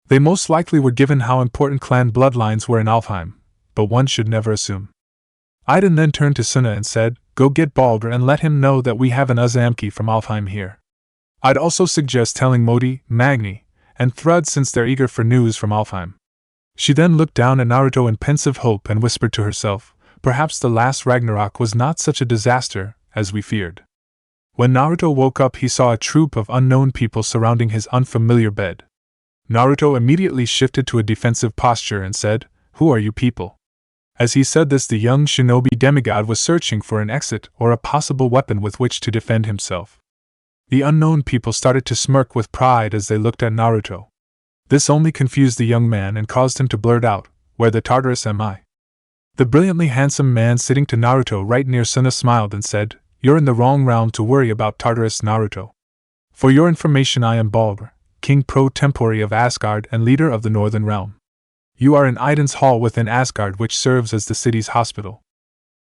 They most likely were, given how important clan bloodlines were in Alfheim, but one should never assume. Idun then turned to Suna and said, "Go get Baldur and let him know that we have an Uzumaki from Alfheim here. I'd also suggest telling Modi, Magni, and Thrud since they're eager for news from Alfheim." She then looked down at Naruto in pensive hope and whispered to herself, "Perhaps the last Ragnarok was not such a disaster as we feared." When Naruto woke up, he saw a troop of unknown people surrounding his unfamiliar bed. Naruto immediately shifted to a defensive posture and said, "Who are you people?" As he said this, the young shinobi demigod was searching for an exit or a possible weapon with which to defend himself. The unknown people started to smirk with pride as they looked at Naruto. This only confused the young man and caused him to blurt out, "Where the Tartarus am I?" The brilliantly handsome man sitting to Naruto right near Suna smiled and said, "You're in the wrong realm to worry about Tartarus, Naruto. For your information, I am Baldur, king pro tempore of Asgard and leader of the Northern Realm. You are in Idun's hall within Asgard, which serves as the city's hospital.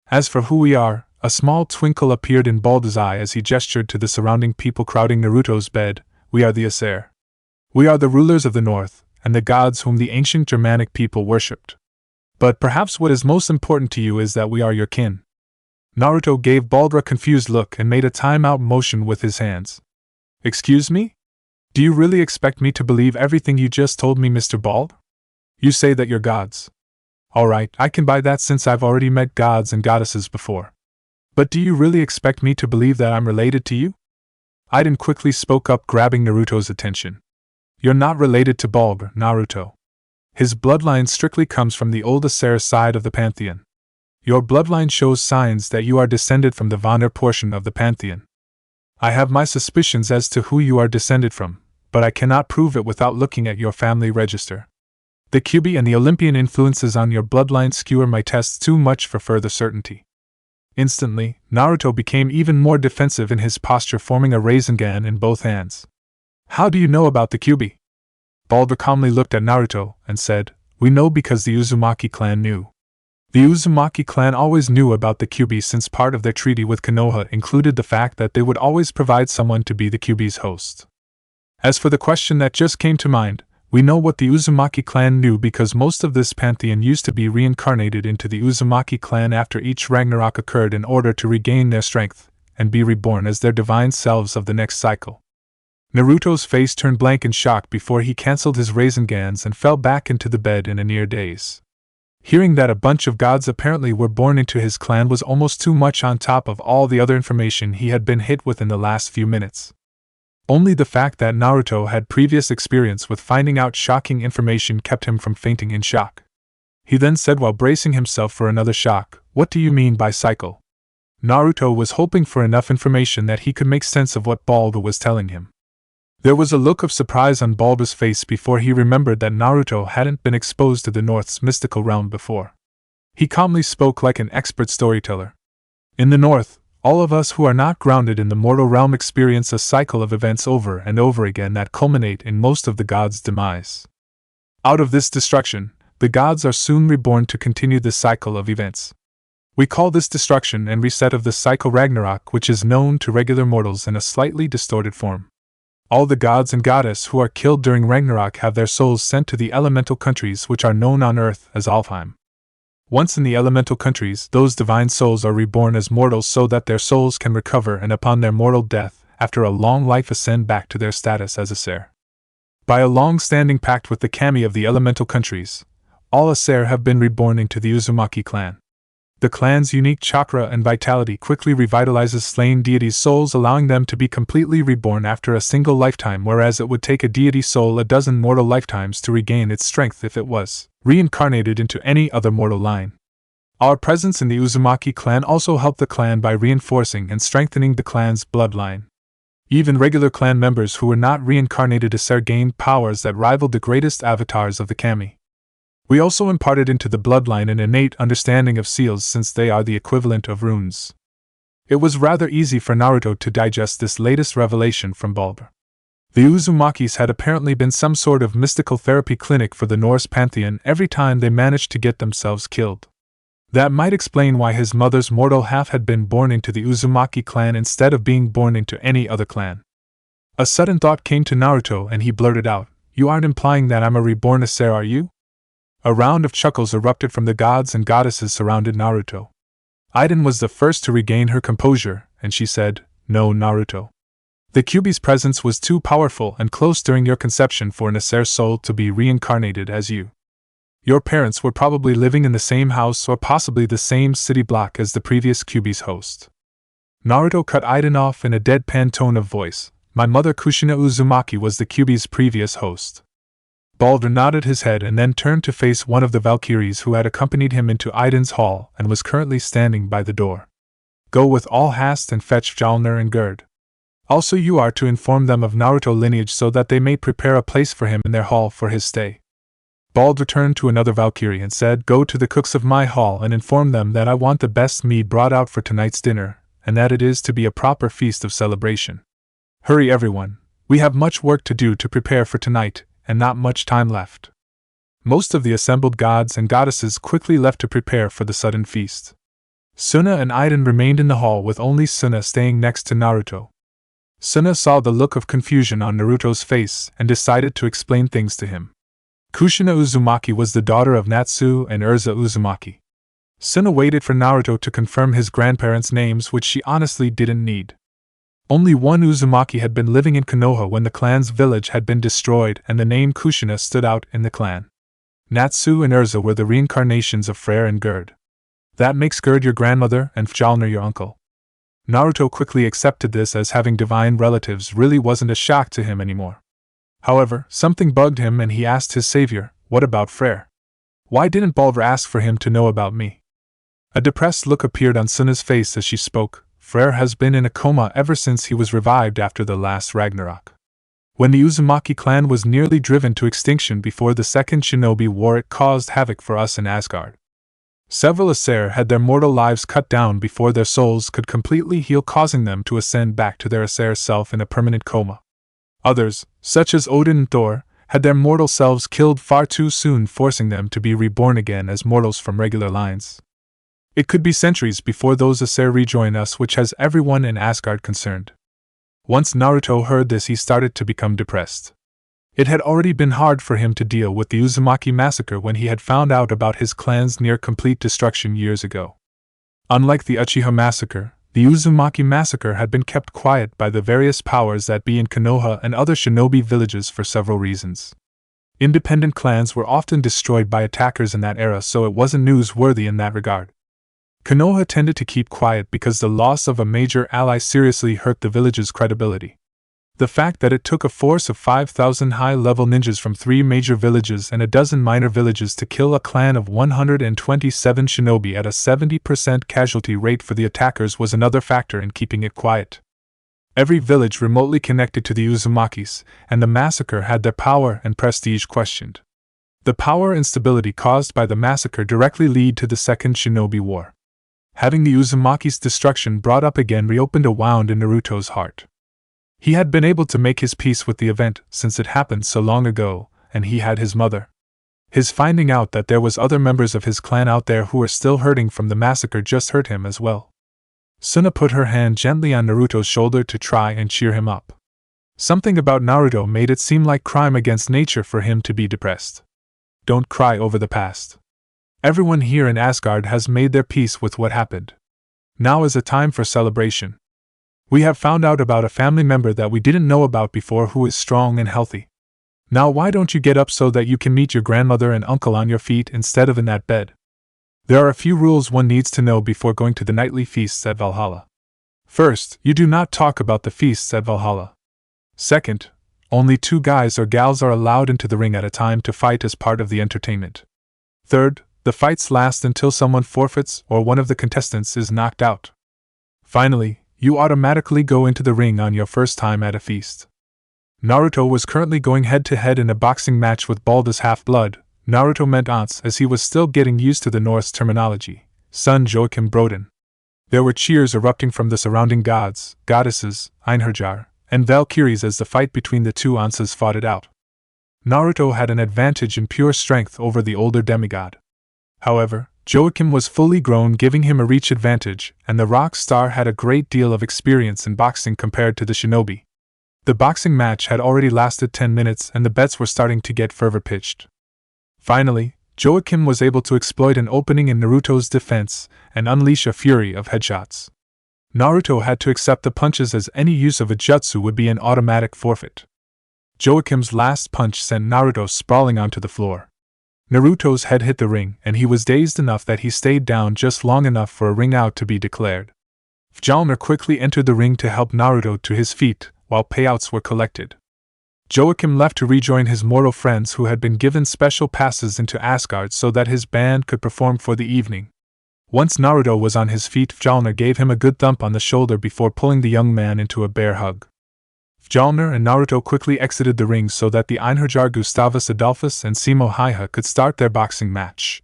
As for who we are," a small twinkle appeared in Baldur's eye as he gestured to the surrounding people crowding Naruto's bed, "we are the Aesir. We are the rulers of the North, and the gods whom the ancient Germanic people worshipped. But perhaps what is most important to you is that we are your kin." Naruto gave Baldur a confused look and made a time-out motion with his hands. "Excuse me? Do you really expect me to believe everything you just told me, Mr. Bald? You say that you're gods. Alright, I can buy that since I've already met gods and goddesses before. But do you really expect me to believe that I'm related to you?" Idun quickly spoke up, grabbing Naruto's attention. "You're not related to Baldur, Naruto. His bloodline strictly comes from the old Aesir side of the pantheon. Your bloodline shows signs that you are descended from the Vanir portion of the pantheon. I have my suspicions as to who you are descended from, but I cannot prove it without looking at your family register. The Kyubi and the Olympian influences on your bloodline skewer my tests too much for further certainty." Instantly, Naruto became even more defensive in his posture, forming a Rasengan in both hands. "How do you know about the Kyubi?" Baldur calmly looked at Naruto and said, "We know because the Uzumaki clan knew. The Uzumaki clan always knew about the Kyubi since part of their treaty with Konoha included the fact that they would always provide someone to be the Kyubi's host. As for the question that just came to mind, we know what the Uzumaki clan knew because most of this pantheon used to be reincarnated into the Uzumaki clan after each Ragnarok occurred in order to regain their strength and be reborn as their divine selves of the next cycle. Naruto's face turned blank in shock before he cancelled his Raisengans and fell back into the bed in a near daze. Hearing that a bunch of gods apparently were born into his clan was almost too much on top of all the other information he had been hit with in the last few minutes. Only the fact that Naruto had previous experience with finding out shocking information kept him from fainting in shock. He then said while bracing himself for another shock, "What do you mean by cycle?" Naruto was hoping for enough information that he could make sense of what Balder was telling him. There was a look of surprise on Balder's face before he remembered that Naruto hadn't been exposed to the North's mystical realm before. He calmly spoke like an expert storyteller. In the North, all of us who are not grounded in the mortal realm experience a cycle of events over and over again that culminate in most of the gods' demise. Out of this destruction, the gods are soon reborn to continue the cycle of events. We call this destruction and reset of the cycle Ragnarok, which is known to regular mortals in a slightly distorted form. All the gods and goddess who are killed during Ragnarok have their souls sent to the elemental countries which are known on Earth as Alfheim. Once in the elemental countries, those divine souls are reborn as mortals so that their souls can recover and upon their mortal death, after a long life ascend back to their status as Aesir. By a long-standing pact with the kami of the elemental countries, all Aesir have been reborn into the Uzumaki clan. The clan's unique chakra and vitality quickly revitalizes slain deities' souls, allowing them to be completely reborn after a single lifetime, whereas it would take a deity soul a dozen mortal lifetimes to regain its strength if it was reincarnated into any other mortal line. Our presence in the Uzumaki clan also helped the clan by reinforcing and strengthening the clan's bloodline. Even regular clan members who were not reincarnated Aesir gained powers that rivaled the greatest avatars of the kami. We also imparted into the bloodline an innate understanding of seals since they are the equivalent of runes. It was rather easy for Naruto to digest this latest revelation from Balder. The Uzumakis had apparently been some sort of mystical therapy clinic for the Norse pantheon every time they managed to get themselves killed. That might explain why his mother's mortal half had been born into the Uzumaki clan instead of being born into any other clan. A sudden thought came to Naruto and he blurted out, "You aren't implying that I'm a reborn Aesir, are you?" A round of chuckles erupted from the gods and goddesses surrounded Naruto. Iden was the first to regain her composure, and she said, "No, Naruto. The Kyuubi's presence was too powerful and close during your conception for an Aesir soul to be reincarnated as you. Your parents were probably living in the same house or possibly the same city block as the previous Kyuubi's host." Naruto cut Iden off in a deadpan tone of voice. "My mother Kushina Uzumaki was the Kyuubi's previous host." Balder nodded his head and then turned to face one of the Valkyries who had accompanied him into Iden's hall and was currently standing by the door. "Go with all haste and fetch Mjolnir and Gerd. Also you are to inform them of Naruto lineage so that they may prepare a place for him in their hall for his stay." Balder turned to another Valkyrie and said, "Go to the cooks of my hall and inform them that I want the best mead brought out for tonight's dinner, and that it is to be a proper feast of celebration. Hurry everyone, we have much work to do to prepare for tonight, and not much time left." Most of the assembled gods and goddesses quickly left to prepare for the sudden feast. Suna and Iden remained in the hall with only Suna staying next to Naruto. Suna saw the look of confusion on Naruto's face and decided to explain things to him. Kushina Uzumaki was the daughter of Natsu and Urza Uzumaki. Suna waited for Naruto to confirm his grandparents' names, which she honestly didn't need. Only one Uzumaki had been living in Konoha when the clan's village had been destroyed, and the name Kushina stood out in the clan. Natsu and Urza were the reincarnations of Freyr and Gerd. That makes Gerd your grandmother and Mjolnir your uncle. Naruto quickly accepted this, as having divine relatives really wasn't a shock to him anymore. However, something bugged him and he asked his savior, "What about Freyr? Why didn't Balder ask for him to know about me?" A depressed look appeared on Suna's face as she spoke. "Freyr has been in a coma ever since he was revived after the last Ragnarok. When the Uzumaki clan was nearly driven to extinction before the Second Shinobi War, it caused havoc for us in Asgard. Several Aesir had their mortal lives cut down before their souls could completely heal, causing them to ascend back to their Aesir self in a permanent coma. Others, such as Odin and Thor, had their mortal selves killed far too soon, forcing them to be reborn again as mortals from regular lines. It could be centuries before those Aesir rejoin us, which has everyone in Asgard concerned. Once Naruto heard this, he started to become depressed. It had already been hard for him to deal with the Uzumaki massacre when he had found out about his clan's near-complete destruction years ago. Unlike the Uchiha massacre, the Uzumaki massacre had been kept quiet by the various powers that be in Konoha and other shinobi villages for several reasons. Independent clans were often destroyed by attackers in that era, so it wasn't newsworthy in that regard. Konoha tended to keep quiet because the loss of a major ally seriously hurt the village's credibility. The fact that it took a force of 5,000 high-level ninjas from 3 major villages and a dozen minor villages to kill a clan of 127 shinobi at a 70% casualty rate for the attackers was another factor in keeping it quiet. Every village remotely connected to the Uzumakis, and the massacre had their power and prestige questioned. The power instability caused by the massacre directly led to the Second Shinobi War. Having the Uzumaki's destruction brought up again reopened a wound in Naruto's heart. He had been able to make his peace with the event since it happened so long ago, and he had his mother. His finding out that there was other members of his clan out there who were still hurting from the massacre just hurt him as well. Suna put her hand gently on Naruto's shoulder to try and cheer him up. Something about Naruto made it seem like crime against nature for him to be depressed. Don't cry over the past. Everyone here in Asgard has made their peace with what happened. Now is a time for celebration. We have found out about a family member that we didn't know about before who is strong and healthy. Now why don't you get up so that you can meet your grandmother and uncle on your feet instead of in that bed? There are a few rules one needs to know before going to the nightly feasts at Valhalla. First, you do not talk about the feasts at Valhalla. Second, only 2 guys or gals are allowed into the ring at a time to fight as part of the entertainment. Third, the fights last until someone forfeits or one of the contestants is knocked out. Finally, you automatically go into the ring on your first time at a feast. Naruto was currently going head-to-head in a boxing match with Baldur's half-blood. Naruto meant aunts as he was still getting used to the Norse terminology, son Joachim Broden. There were cheers erupting from the surrounding gods, goddesses, Einherjar, and Valkyries as the fight between the 2 aunts fought it out. Naruto had an advantage in pure strength over the older demigod. However, Joachim was fully grown, giving him a reach advantage, and the rock star had a great deal of experience in boxing compared to the shinobi. The boxing match had already lasted 10 minutes and the bets were starting to get fervor pitched. Finally, Joachim was able to exploit an opening in Naruto's defense and unleash a fury of headshots. Naruto had to accept the punches as any use of a jutsu would be an automatic forfeit. Joachim's last punch sent Naruto sprawling onto the floor. Naruto's head hit the ring, and he was dazed enough that he stayed down just long enough for a ring out to be declared. Mjolnir quickly entered the ring to help Naruto to his feet, while payouts were collected. Joachim left to rejoin his mortal friends who had been given special passes into Asgard so that his band could perform for the evening. Once Naruto was on his feet, Mjolnir gave him a good thump on the shoulder before pulling the young man into a bear hug. Mjolnir and Naruto quickly exited the ring so that the Einherjar Gustavus Adolphus and Simo Hyha could start their boxing match.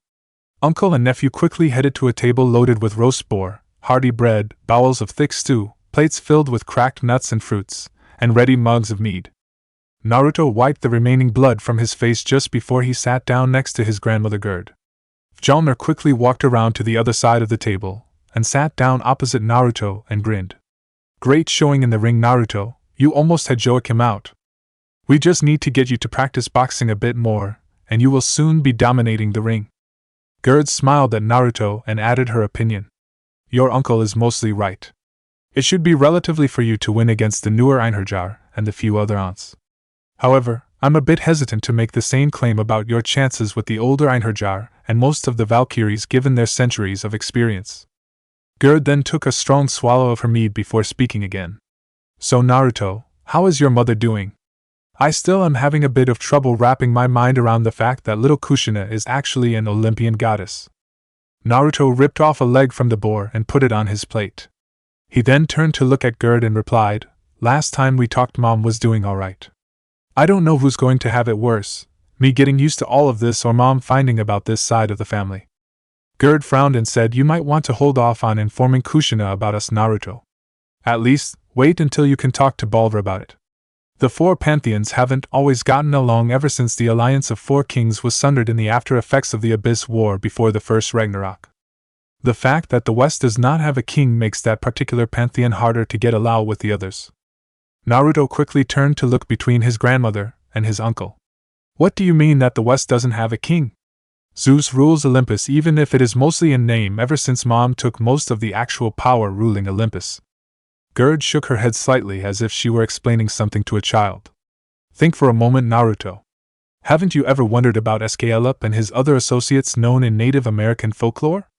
Uncle and nephew quickly headed to a table loaded with roast boar, hearty bread, bowls of thick stew, plates filled with cracked nuts and fruits, and ready mugs of mead. Naruto wiped the remaining blood from his face just before he sat down next to his grandmother Gerd. Mjolnir quickly walked around to the other side of the table, and sat down opposite Naruto and grinned. Great showing in the ring, Naruto. You almost had Joachim out. We just need to get you to practice boxing a bit more, and you will soon be dominating the ring. Gerd smiled at Naruto and added her opinion. Your uncle is mostly right. It should be relatively for you to win against the newer Einherjar and the few other aunts. However, I'm a bit hesitant to make the same claim about your chances with the older Einherjar and most of the Valkyries given their centuries of experience. Gerd then took a strong swallow of her mead before speaking again. So Naruto, how is your mother doing? I still am having a bit of trouble wrapping my mind around the fact that little Kushina is actually an Olympian goddess. Naruto ripped off a leg from the boar and put it on his plate. He then turned to look at Gerd and replied, Last time we talked, Mom was doing alright. I don't know who's going to have it worse, me getting used to all of this or Mom finding about this side of the family. Gerd frowned and said, You might want to hold off on informing Kushina about us, Naruto. At least, wait until you can talk to Balder about it. The 4 pantheons haven't always gotten along ever since the alliance of 4 kings was sundered in the after effects of the Abyss War before the first Ragnarok. The fact that the West does not have a king makes that particular pantheon harder to get along with the others. Naruto quickly turned to look between his grandmother and his uncle. What do you mean that the West doesn't have a king? Zeus rules Olympus even if it is mostly in name ever since Mom took most of the actual power ruling Olympus. Gerd shook her head slightly as if she were explaining something to a child. Think for a moment, Naruto. Haven't you ever wondered about Escalip and his other associates known in Native American folklore?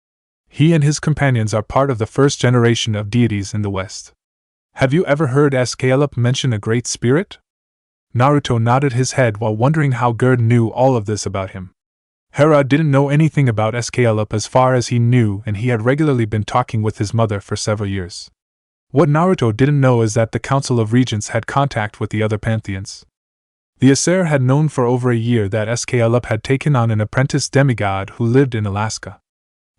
He and his companions are part of the first generation of deities in the West. Have you ever heard Escalip mention a great spirit? Naruto nodded his head while wondering how Gerd knew all of this about him. Hera didn't know anything about Escalip as far as he knew, and he had regularly been talking with his mother for several years. What Naruto didn't know is that the Council of Regents had contact with the other pantheons. The Aesir had known for over a year that Escalip had taken on an apprentice demigod who lived in Alaska.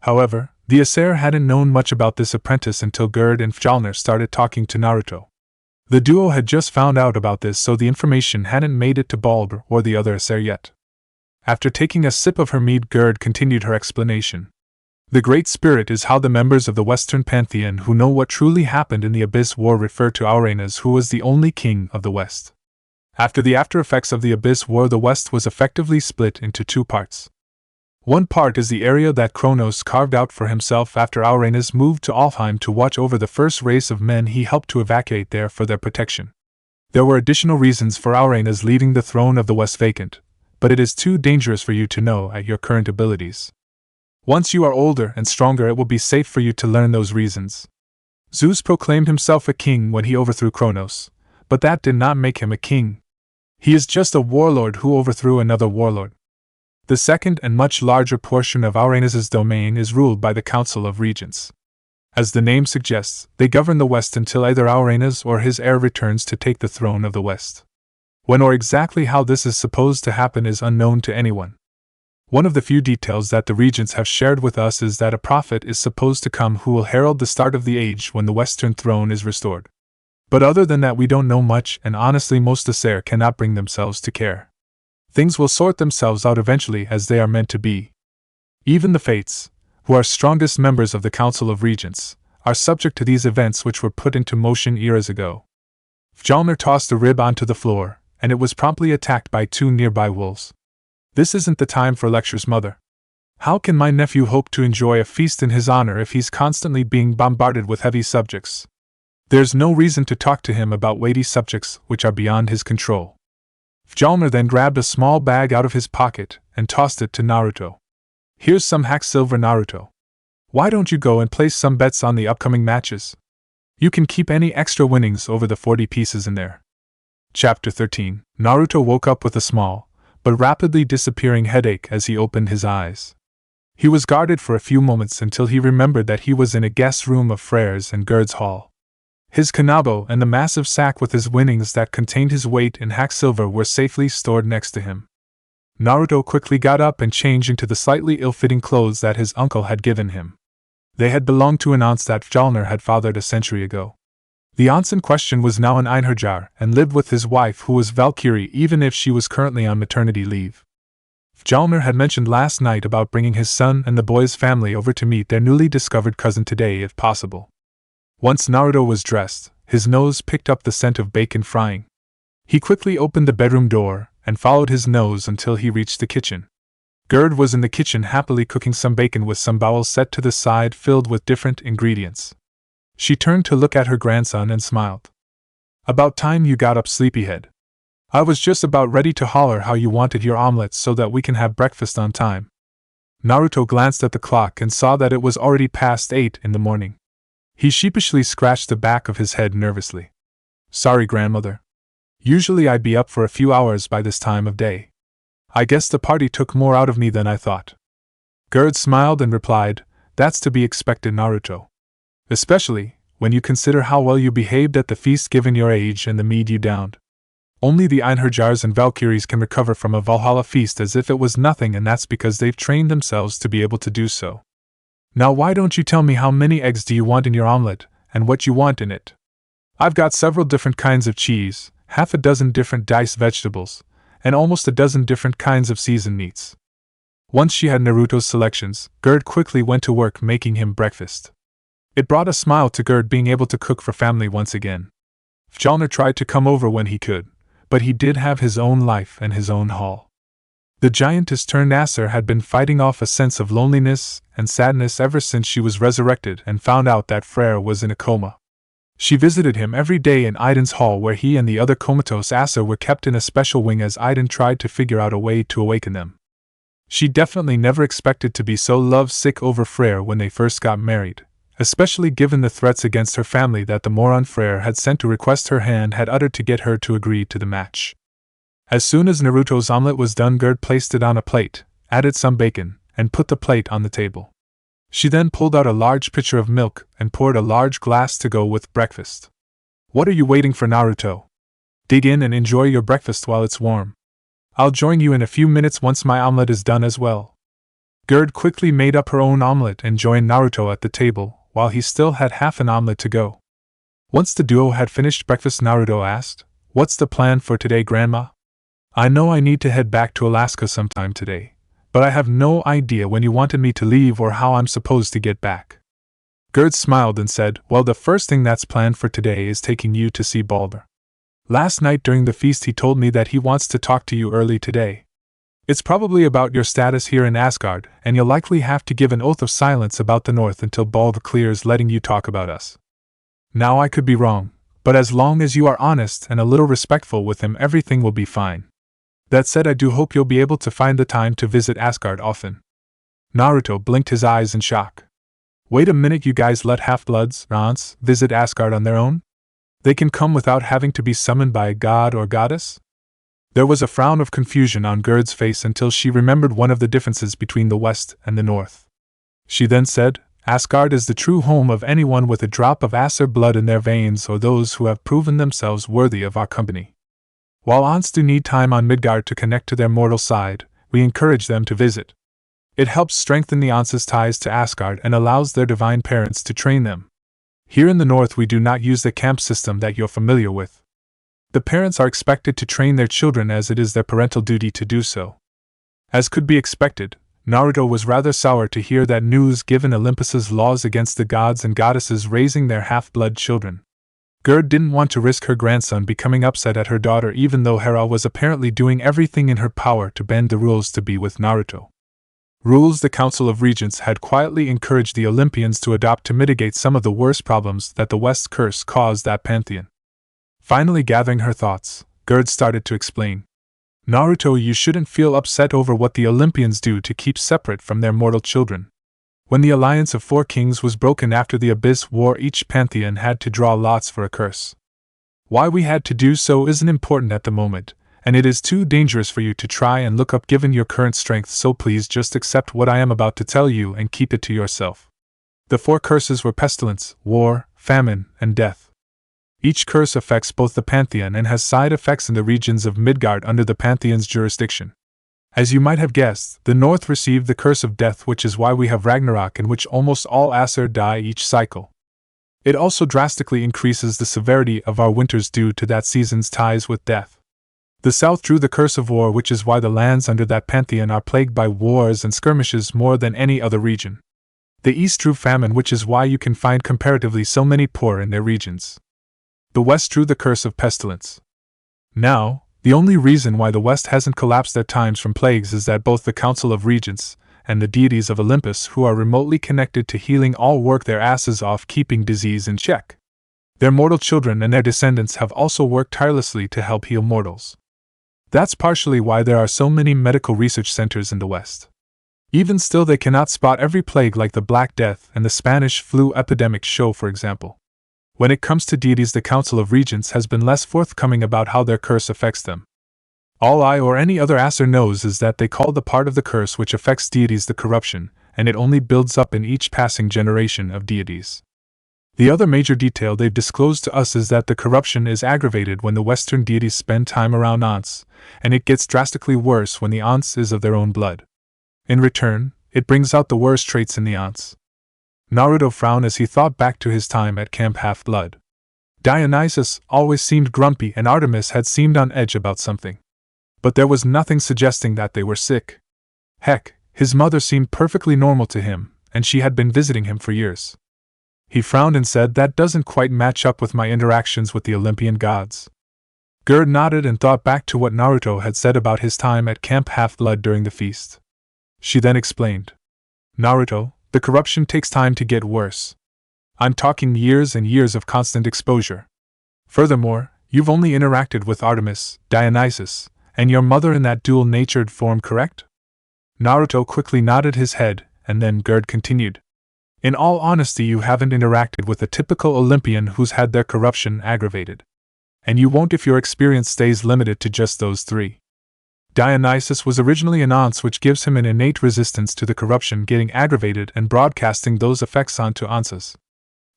However, the Aesir hadn't known much about this apprentice until Gerd and Fjallner started talking to Naruto. The duo had just found out about this, so the information hadn't made it to Baldur or the other Aesir yet. After taking a sip of her mead, Gerd continued her explanation. The Great Spirit is how the members of the Western Pantheon who know what truly happened in the Abyss War refer to Auranes, who was the only king of the West. After the after-effects of the Abyss War, the West was effectively split into two parts. One part is the area that Kronos carved out for himself after Auranes moved to Alfheim to watch over the first race of men he helped to evacuate there for their protection. There were additional reasons for Auranes leaving the throne of the West vacant, but it is too dangerous for you to know at your current abilities. Once you are older and stronger, it will be safe for you to learn those reasons. Zeus proclaimed himself a king when he overthrew Kronos, but that did not make him a king. He is just a warlord who overthrew another warlord. The second and much larger portion of Auranes' domain is ruled by the Council of Regents. As the name suggests, they govern the West until either Auranes or his heir returns to take the throne of the West. When or exactly how this is supposed to happen is unknown to anyone. One of the few details that the Regents have shared with us is that a prophet is supposed to come who will herald the start of the age when the Western throne is restored. But other than that, we don't know much, and honestly most Aesir cannot bring themselves to care. Things will sort themselves out eventually as they are meant to be. Even the Fates, who are strongest members of the Council of Regents, are subject to these events which were put into motion eras ago. Fjallner tossed a rib onto the floor, and it was promptly attacked by two nearby wolves. This isn't the time for lectures, Mother. How can my nephew hope to enjoy a feast in his honor if he's constantly being bombarded with heavy subjects? There's no reason to talk to him about weighty subjects which are beyond his control. Fjallner then grabbed a small bag out of his pocket and tossed it to Naruto. Here's some hack silver, Naruto. Why don't you go and place some bets on the upcoming matches? You can keep any extra winnings over the 40 pieces in there. Chapter 13. Naruto woke up with a small, but rapidly disappearing headache as he opened his eyes. He was guarded for a few moments until he remembered that he was in a guest room of Frere's and Gerd's hall. His kanabo and the massive sack with his winnings that contained his weight in hack silver were safely stored next to him. Naruto quickly got up and changed into the slightly ill-fitting clothes that his uncle had given him. They had belonged to an once that Fjallner had fathered a century ago. The once in question was now an Einherjar and lived with his wife, who was Valkyrie, even if she was currently on maternity leave. Fjallner had mentioned last night about bringing his son and the boy's family over to meet their newly discovered cousin today if possible. Once Naruto was dressed, his nose picked up the scent of bacon frying. He quickly opened the bedroom door and followed his nose until he reached the kitchen. Gerd was in the kitchen happily cooking some bacon with some bowls set to the side filled with different ingredients. She turned to look at her grandson and smiled. About time you got up, sleepyhead. I was just about ready to holler how you wanted your omelets so that we can have breakfast on time. Naruto glanced at the clock and saw that it was already past 8 in the morning. He sheepishly scratched the back of his head nervously. Sorry, grandmother. Usually I'd be up for a few hours by this time of day. I guess the party took more out of me than I thought. Gerd smiled and replied, That's to be expected, Naruto. Especially when you consider how well you behaved at the feast given your age and the mead you downed. Only the Einherjars and Valkyries can recover from a Valhalla feast as if it was nothing, and that's because they've trained themselves to be able to do so. Now why don't you tell me how many eggs do you want in your omelet, and what you want in it? I've got several different kinds of cheese, half a dozen different diced vegetables, and almost a dozen different kinds of seasoned meats. Once she had Naruto's selections, Gerd quickly went to work making him breakfast. It brought a smile to Gerd being able to cook for family once again. Fjolnir tried to come over when he could, but he did have his own life and his own hall. The giantess turned Aesir had been fighting off a sense of loneliness and sadness ever since she was resurrected and found out that Freyr was in a coma. She visited him every day in Idun's hall, where he and the other comatose Aesir were kept in a special wing as Idun tried to figure out a way to awaken them. She definitely never expected to be so love-sick over Freyr when they first got married, especially given the threats against her family that the moron Freyr had sent to request her hand had uttered to get her to agree to the match. As soon as Naruto's omelet was done, Gerd placed it on a plate, added some bacon, and put the plate on the table. She then pulled out a large pitcher of milk and poured a large glass to go with breakfast. "What are you waiting for, Naruto? Dig in and enjoy your breakfast while it's warm. I'll join you in a few minutes once my omelet is done as well." Gerd quickly made up her own omelet and joined Naruto at the table, while he still had half an omelet to go. Once the duo had finished breakfast, Naruto asked, "What's the plan for today, Grandma? I know I need to head back to Alaska sometime today, but I have no idea when you wanted me to leave or how I'm supposed to get back." Gerd smiled and said, "Well, the first thing that's planned for today is taking you to see Balder. Last night during the feast he told me that he wants to talk to you early today. It's probably about your status here in Asgard, and you'll likely have to give an oath of silence about the North until Balder clears letting you talk about us. Now I could be wrong, but as long as you are honest and a little respectful with him, everything will be fine. That said, I do hope you'll be able to find the time to visit Asgard often." Naruto blinked his eyes in shock. "Wait a minute, you guys let half-bloods, aunts, visit Asgard on their own? They can come without having to be summoned by a god or goddess?" There was a frown of confusion on Gerd's face until she remembered one of the differences between the West and the North. She then said, "Asgard is the true home of anyone with a drop of Aesir blood in their veins or those who have proven themselves worthy of our company. While aunts do need time on Midgard to connect to their mortal side, we encourage them to visit. It helps strengthen the aunts' ties to Asgard and allows their divine parents to train them. Here in the North we do not use the camp system that you're familiar with. The parents are expected to train their children as it is their parental duty to do so." As could be expected, Naruto was rather sour to hear that news given Olympus's laws against the gods and goddesses raising their half-blood children. Gerd didn't want to risk her grandson becoming upset at her daughter, even though Hera was apparently doing everything in her power to bend the rules to be with Naruto. Rules the Council of Regents had quietly encouraged the Olympians to adopt to mitigate some of the worst problems that the West curse caused that pantheon. Finally gathering her thoughts, Gerd started to explain. "Naruto, you shouldn't feel upset over what the Olympians do to keep separate from their mortal children. When the alliance of 4 kings was broken after the Abyss War, each pantheon had to draw lots for a curse. Why we had to do so isn't important at the moment, and it is too dangerous for you to try and look up given your current strength, so please just accept what I am about to tell you and keep it to yourself. The 4 curses were pestilence, war, famine, and death. Each curse affects both the pantheon and has side effects in the regions of Midgard under the pantheon's jurisdiction. As you might have guessed, the North received the curse of death, which is why we have Ragnarok, in which almost all Aesir die each cycle. It also drastically increases the severity of our winters due to that season's ties with death. The South drew the curse of war, which is why the lands under that pantheon are plagued by wars and skirmishes more than any other region. The East drew famine, which is why you can find comparatively so many poor in their regions. The West drew the curse of pestilence. Now, the only reason why the West hasn't collapsed at times from plagues is that both the Council of Regents and the deities of Olympus, who are remotely connected to healing, all work their asses off keeping disease in check. Their mortal children and their descendants have also worked tirelessly to help heal mortals. That's partially why there are so many medical research centers in the West. Even still, they cannot spot every plague like the Black Death and the Spanish flu epidemic show, for example. When it comes to deities, the Council of Regents has been less forthcoming about how their curse affects them. All I or any other Aesir knows is that they call the part of the curse which affects deities the corruption, and it only builds up in each passing generation of deities. The other major detail they've disclosed to us is that the corruption is aggravated when the Western deities spend time around aunts, and it gets drastically worse when the aunts is of their own blood. In return, it brings out the worst traits in the aunts." Naruto frowned as he thought back to his time at Camp Half-Blood. Dionysus always seemed grumpy and Artemis had seemed on edge about something. But there was nothing suggesting that they were sick. Heck, his mother seemed perfectly normal to him, and she had been visiting him for years. He frowned and said, "That doesn't quite match up with my interactions with the Olympian gods." Gerd nodded and thought back to what Naruto had said about his time at Camp Half-Blood during the feast. She then explained, "Naruto, the corruption takes time to get worse. I'm talking years and years of constant exposure. Furthermore, you've only interacted with Artemis, Dionysus, and your mother in that dual-natured form, correct?" Naruto quickly nodded his head, and then Gerd continued, "In all honesty, you haven't interacted with a typical Olympian who's had their corruption aggravated. And you won't if your experience stays limited to just those three. Dionysus was originally an Once, which gives him an innate resistance to the corruption getting aggravated and broadcasting those effects onto Onces.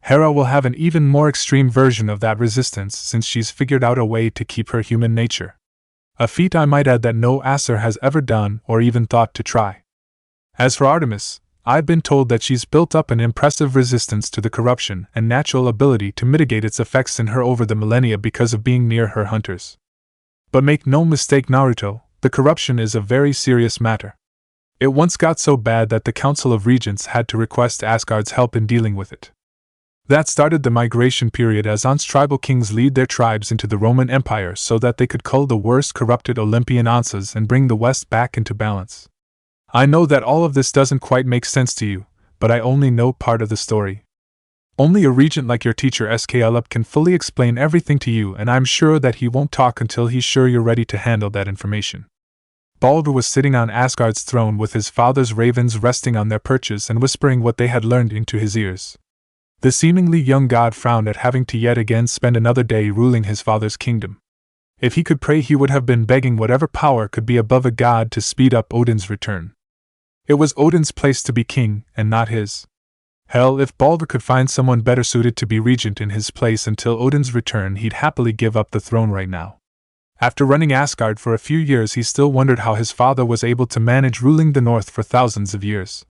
Hera will have an even more extreme version of that resistance since she's figured out a way to keep her human nature. A feat, I might add, that no Aesir has ever done or even thought to try. As for Artemis, I've been told that she's built up an impressive resistance to the corruption and natural ability to mitigate its effects in her over the millennia because of being near her hunters. But make no mistake, Naruto, the corruption is a very serious matter. It once got so bad that the Council of Regents had to request Asgard's help in dealing with it. That started the migration period as Once tribal kings lead their tribes into the Roman Empire so that they could cull the worst corrupted Olympian Onces and bring the West back into balance. I know that all of this doesn't quite make sense to you, but I only know part of the story. Only a regent like your teacher Sklup can fully explain everything to you, and I'm sure that he won't talk until he's sure you're ready to handle that information." Baldur was sitting on Asgard's throne with his father's ravens resting on their perches and whispering what they had learned into his ears. The seemingly young god frowned at having to yet again spend another day ruling his father's kingdom. If he could pray, he would have been begging whatever power could be above a god to speed up Odin's return. It was Odin's place to be king, and not his. Hell, if Baldur could find someone better suited to be regent in his place until Odin's return, he'd happily give up the throne right now. After running Asgard for a few years, he still wondered how his father was able to manage ruling the north for thousands of years.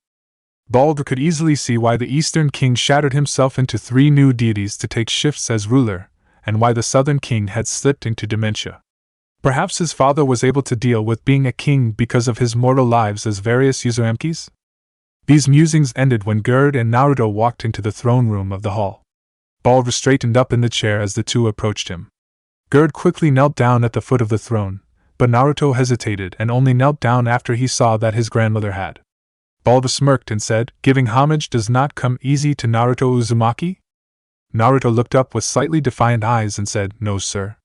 Baldur could easily see why the Eastern king shattered himself into 3 new deities to take shifts as ruler, and why the Southern king had slipped into dementia. Perhaps his father was able to deal with being a king because of his mortal lives as various Uzumakis? These musings ended when Gerd and Naruto walked into the throne room of the hall. Baldur straightened up in the chair as the two approached him. Gerd quickly knelt down at the foot of the throne, but Naruto hesitated and only knelt down after he saw that his grandmother had. Baldur smirked and said, "Giving homage does not come easy to Naruto Uzumaki?" Naruto looked up with slightly defiant eyes and said, "No, sir."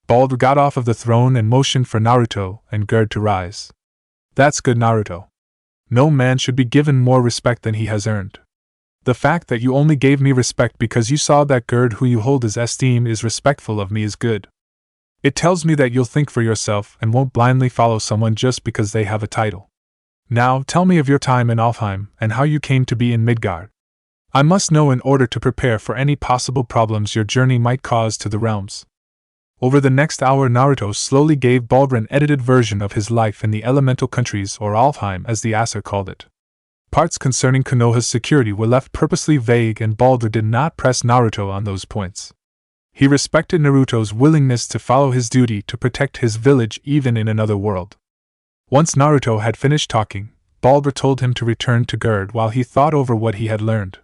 Baldur got off of the throne and motioned for Naruto and Gerd to rise. "That's good, Naruto. No man should be given more respect than he has earned. The fact that you only gave me respect because you saw that Gerd, who you hold as esteem, is respectful of me, is good. It tells me that you'll think for yourself and won't blindly follow someone just because they have a title. Now, tell me of your time in Alfheim and how you came to be in Midgard. I must know in order to prepare for any possible problems your journey might cause to the realms." Over the next hour, Naruto slowly gave Baldur an edited version of his life in the elemental countries, or Alfheim as the Aesir called it. Parts concerning Konoha's security were left purposely vague, and Baldur did not press Naruto on those points. He respected Naruto's willingness to follow his duty to protect his village even in another world. Once Naruto had finished talking, Baldur told him to return to Gerd while he thought over what he had learned.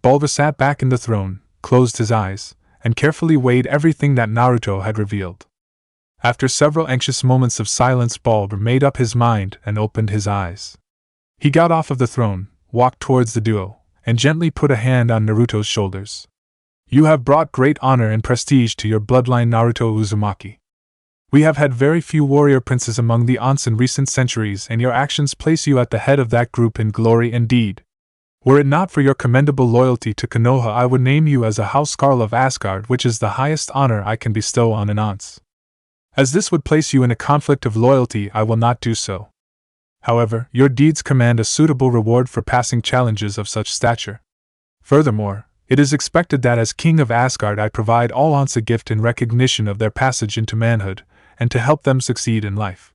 Baldur sat back in the throne, closed his eyes, and carefully weighed everything that Naruto had revealed. After several anxious moments of silence, Baldur made up his mind and opened his eyes. He got off of the throne, walked towards the duo, and gently put a hand on Naruto's shoulders. "You have brought great honor and prestige to your bloodline, Naruto Uzumaki. We have had very few warrior princes among the Once in recent centuries, and your actions place you at the head of that group in glory and deed. Were it not for your commendable loyalty to Konoha, I would name you as a House Carl of Asgard, which is the highest honor I can bestow on an Once. As this would place you in a conflict of loyalty, I will not do so. However, your deeds command a suitable reward for passing challenges of such stature. Furthermore, it is expected that as King of Asgard I provide all Once a gift in recognition of their passage into manhood, and to help them succeed in life.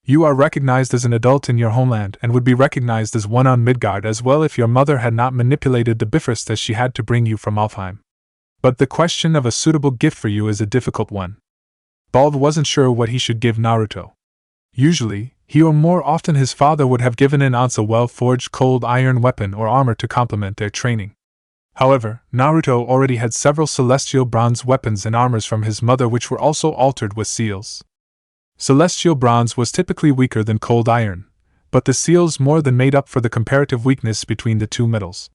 You are recognized as an adult in your homeland and would be recognized as one on Midgard as well if your mother had not manipulated the Bifrost as she had to bring you from Alfheim. But the question of a suitable gift for you is a difficult one." Baldur wasn't sure what he should give Naruto. Usually, he or more often his father would have given an Once a well-forged cold iron weapon or armor to complement their training. However, Naruto already had several celestial bronze weapons and armors from his mother which were also altered with seals. Celestial bronze was typically weaker than cold iron, but the seals more than made up for the comparative weakness between the two metals.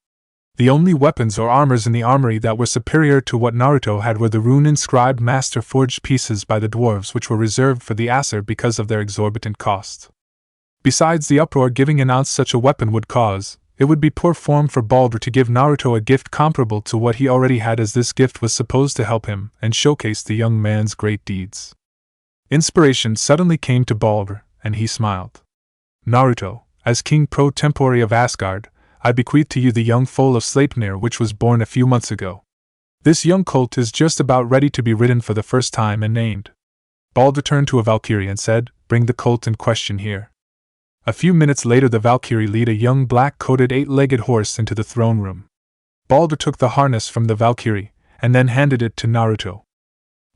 The only weapons or armors in the armory that were superior to what Naruto had were the rune-inscribed master-forged pieces by the dwarves which were reserved for the Aesir because of their exorbitant cost. Besides the uproar giving an ounce such a weapon would cause, it would be poor form for Baldur to give Naruto a gift comparable to what he already had, as this gift was supposed to help him and showcase the young man's great deeds. Inspiration suddenly came to Baldur, and he smiled. Naruto, as king pro tempore of Asgard, I bequeath to you the young foal of Sleipnir which was born a few months ago. This young colt is just about ready to be ridden for the first time and named. Baldur turned to a Valkyrie and said, "Bring the colt in question here." A few minutes later the Valkyrie led a young black-coated 8-legged horse into the throne room. Baldur took the harness from the Valkyrie, and then handed it to Naruto.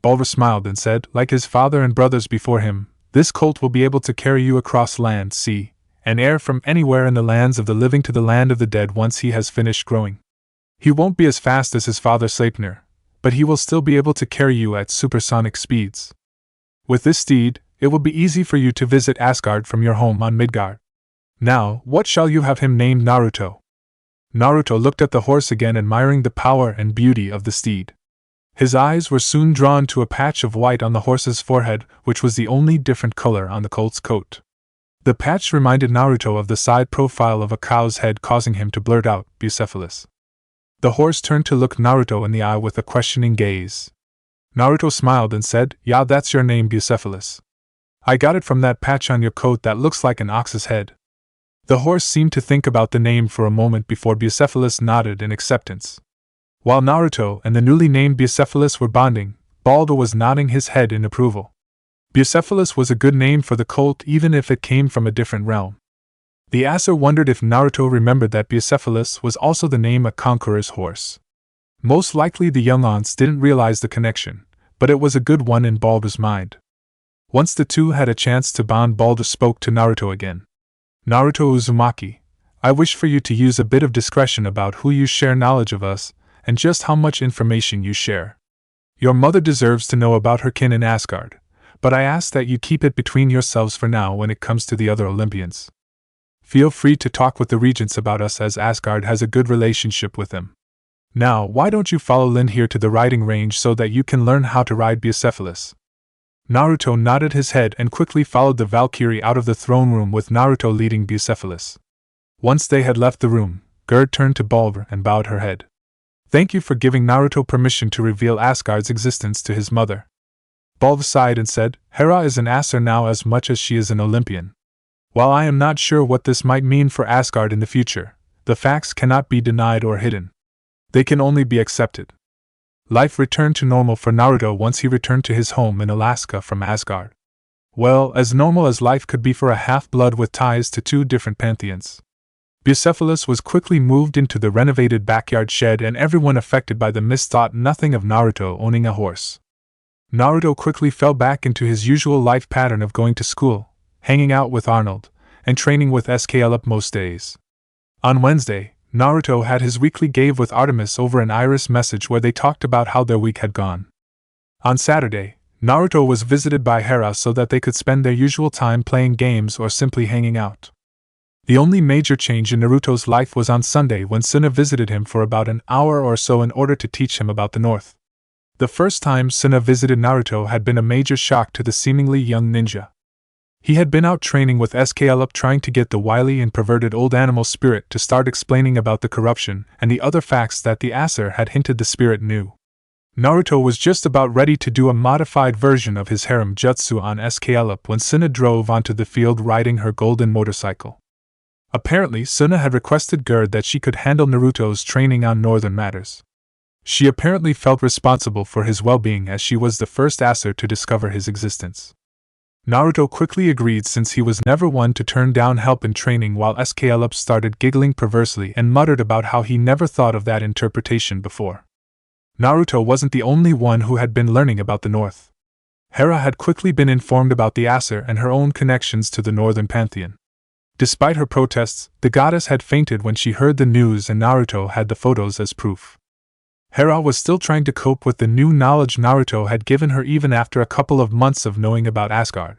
Baldur smiled and said, "Like his father and brothers before him, this colt will be able to carry you across land, sea, and air from anywhere in the lands of the living to the land of the dead once he has finished growing. He won't be as fast as his father Sleipnir, but he will still be able to carry you at supersonic speeds. With this steed, it will be easy for you to visit Asgard from your home on Midgard. Now, what shall you have him named Naruto?" Naruto looked at the horse again, admiring the power and beauty of the steed. His eyes were soon drawn to a patch of white on the horse's forehead, which was the only different color on the colt's coat. The patch reminded Naruto of the side profile of a cow's head, causing him to blurt out, "Bucephalus." The horse turned to look Naruto in the eye with a questioning gaze. Naruto smiled and said, "Yeah, that's your name, Bucephalus. I got it from that patch on your coat that looks like an ox's head." The horse seemed to think about the name for a moment before Bucephalus nodded in acceptance. While Naruto and the newly named Bucephalus were bonding, Baldur was nodding his head in approval. Bucephalus was a good name for the colt even if it came from a different realm. The Aesir wondered if Naruto remembered that Bucephalus was also the name a conqueror's horse. Most likely the young aunts didn't realize the connection, but it was a good one in Baldur's mind. Once the two had a chance to bond, Baldur spoke to Naruto again. "Naruto Uzumaki, I wish for you to use a bit of discretion about who you share knowledge of us, and just how much information you share. Your mother deserves to know about her kin in Asgard, but I ask that you keep it between yourselves for now when it comes to the other Olympians. Feel free to talk with the regents about us, as Asgard has a good relationship with them. Now, why don't you follow Lin here to the riding range so that you can learn how to ride Bucephalus?" Naruto nodded his head and quickly followed the Valkyrie out of the throne room with Naruto leading Bucephalus. Once they had left the room, Gerd turned to Baldur and bowed her head. "Thank you for giving Naruto permission to reveal Asgard's existence to his mother." Baldur sighed and said, "Hera is an Aesir now as much as she is an Olympian. While I am not sure what this might mean for Asgard in the future, the facts cannot be denied or hidden. They can only be accepted." Life returned to normal for Naruto once he returned to his home in Alaska from Asgard. Well, as normal as life could be for a half-blood with ties to two different pantheons. Bucephalus was quickly moved into the renovated backyard shed, and everyone affected by the mist thought nothing of Naruto owning a horse. Naruto quickly fell back into his usual life pattern of going to school, hanging out with Arnold, and training with SKL most days. On Wednesday, Naruto had his weekly gave with Artemis over an iris message where they talked about how their week had gone. On Saturday, Naruto was visited by Hera so that they could spend their usual time playing games or simply hanging out. The only major change in Naruto's life was on Sunday when Suna visited him for about an hour or so in order to teach him about the North. The first time Suna visited Naruto had been a major shock to the seemingly young ninja. He had been out training with SKL trying to get the wily and perverted old animal spirit to start explaining about the corruption and the other facts that the Aesir had hinted the spirit knew. Naruto was just about ready to do a modified version of his harem jutsu on SKL when Suna drove onto the field riding her golden motorcycle. Apparently, Suna had requested Gerd that she could handle Naruto's training on northern matters. She apparently felt responsible for his well-being as she was the first Aesir to discover his existence. Naruto quickly agreed since he was never one to turn down help in training, while SKL started giggling perversely and muttered about how he never thought of that interpretation before. Naruto wasn't the only one who had been learning about the North. Hera had quickly been informed about the Aesir and her own connections to the Northern Pantheon. Despite her protests, the goddess had fainted when she heard the news, and Naruto had the photos as proof. Hera was still trying to cope with the new knowledge Naruto had given her even after a couple of months of knowing about Asgard.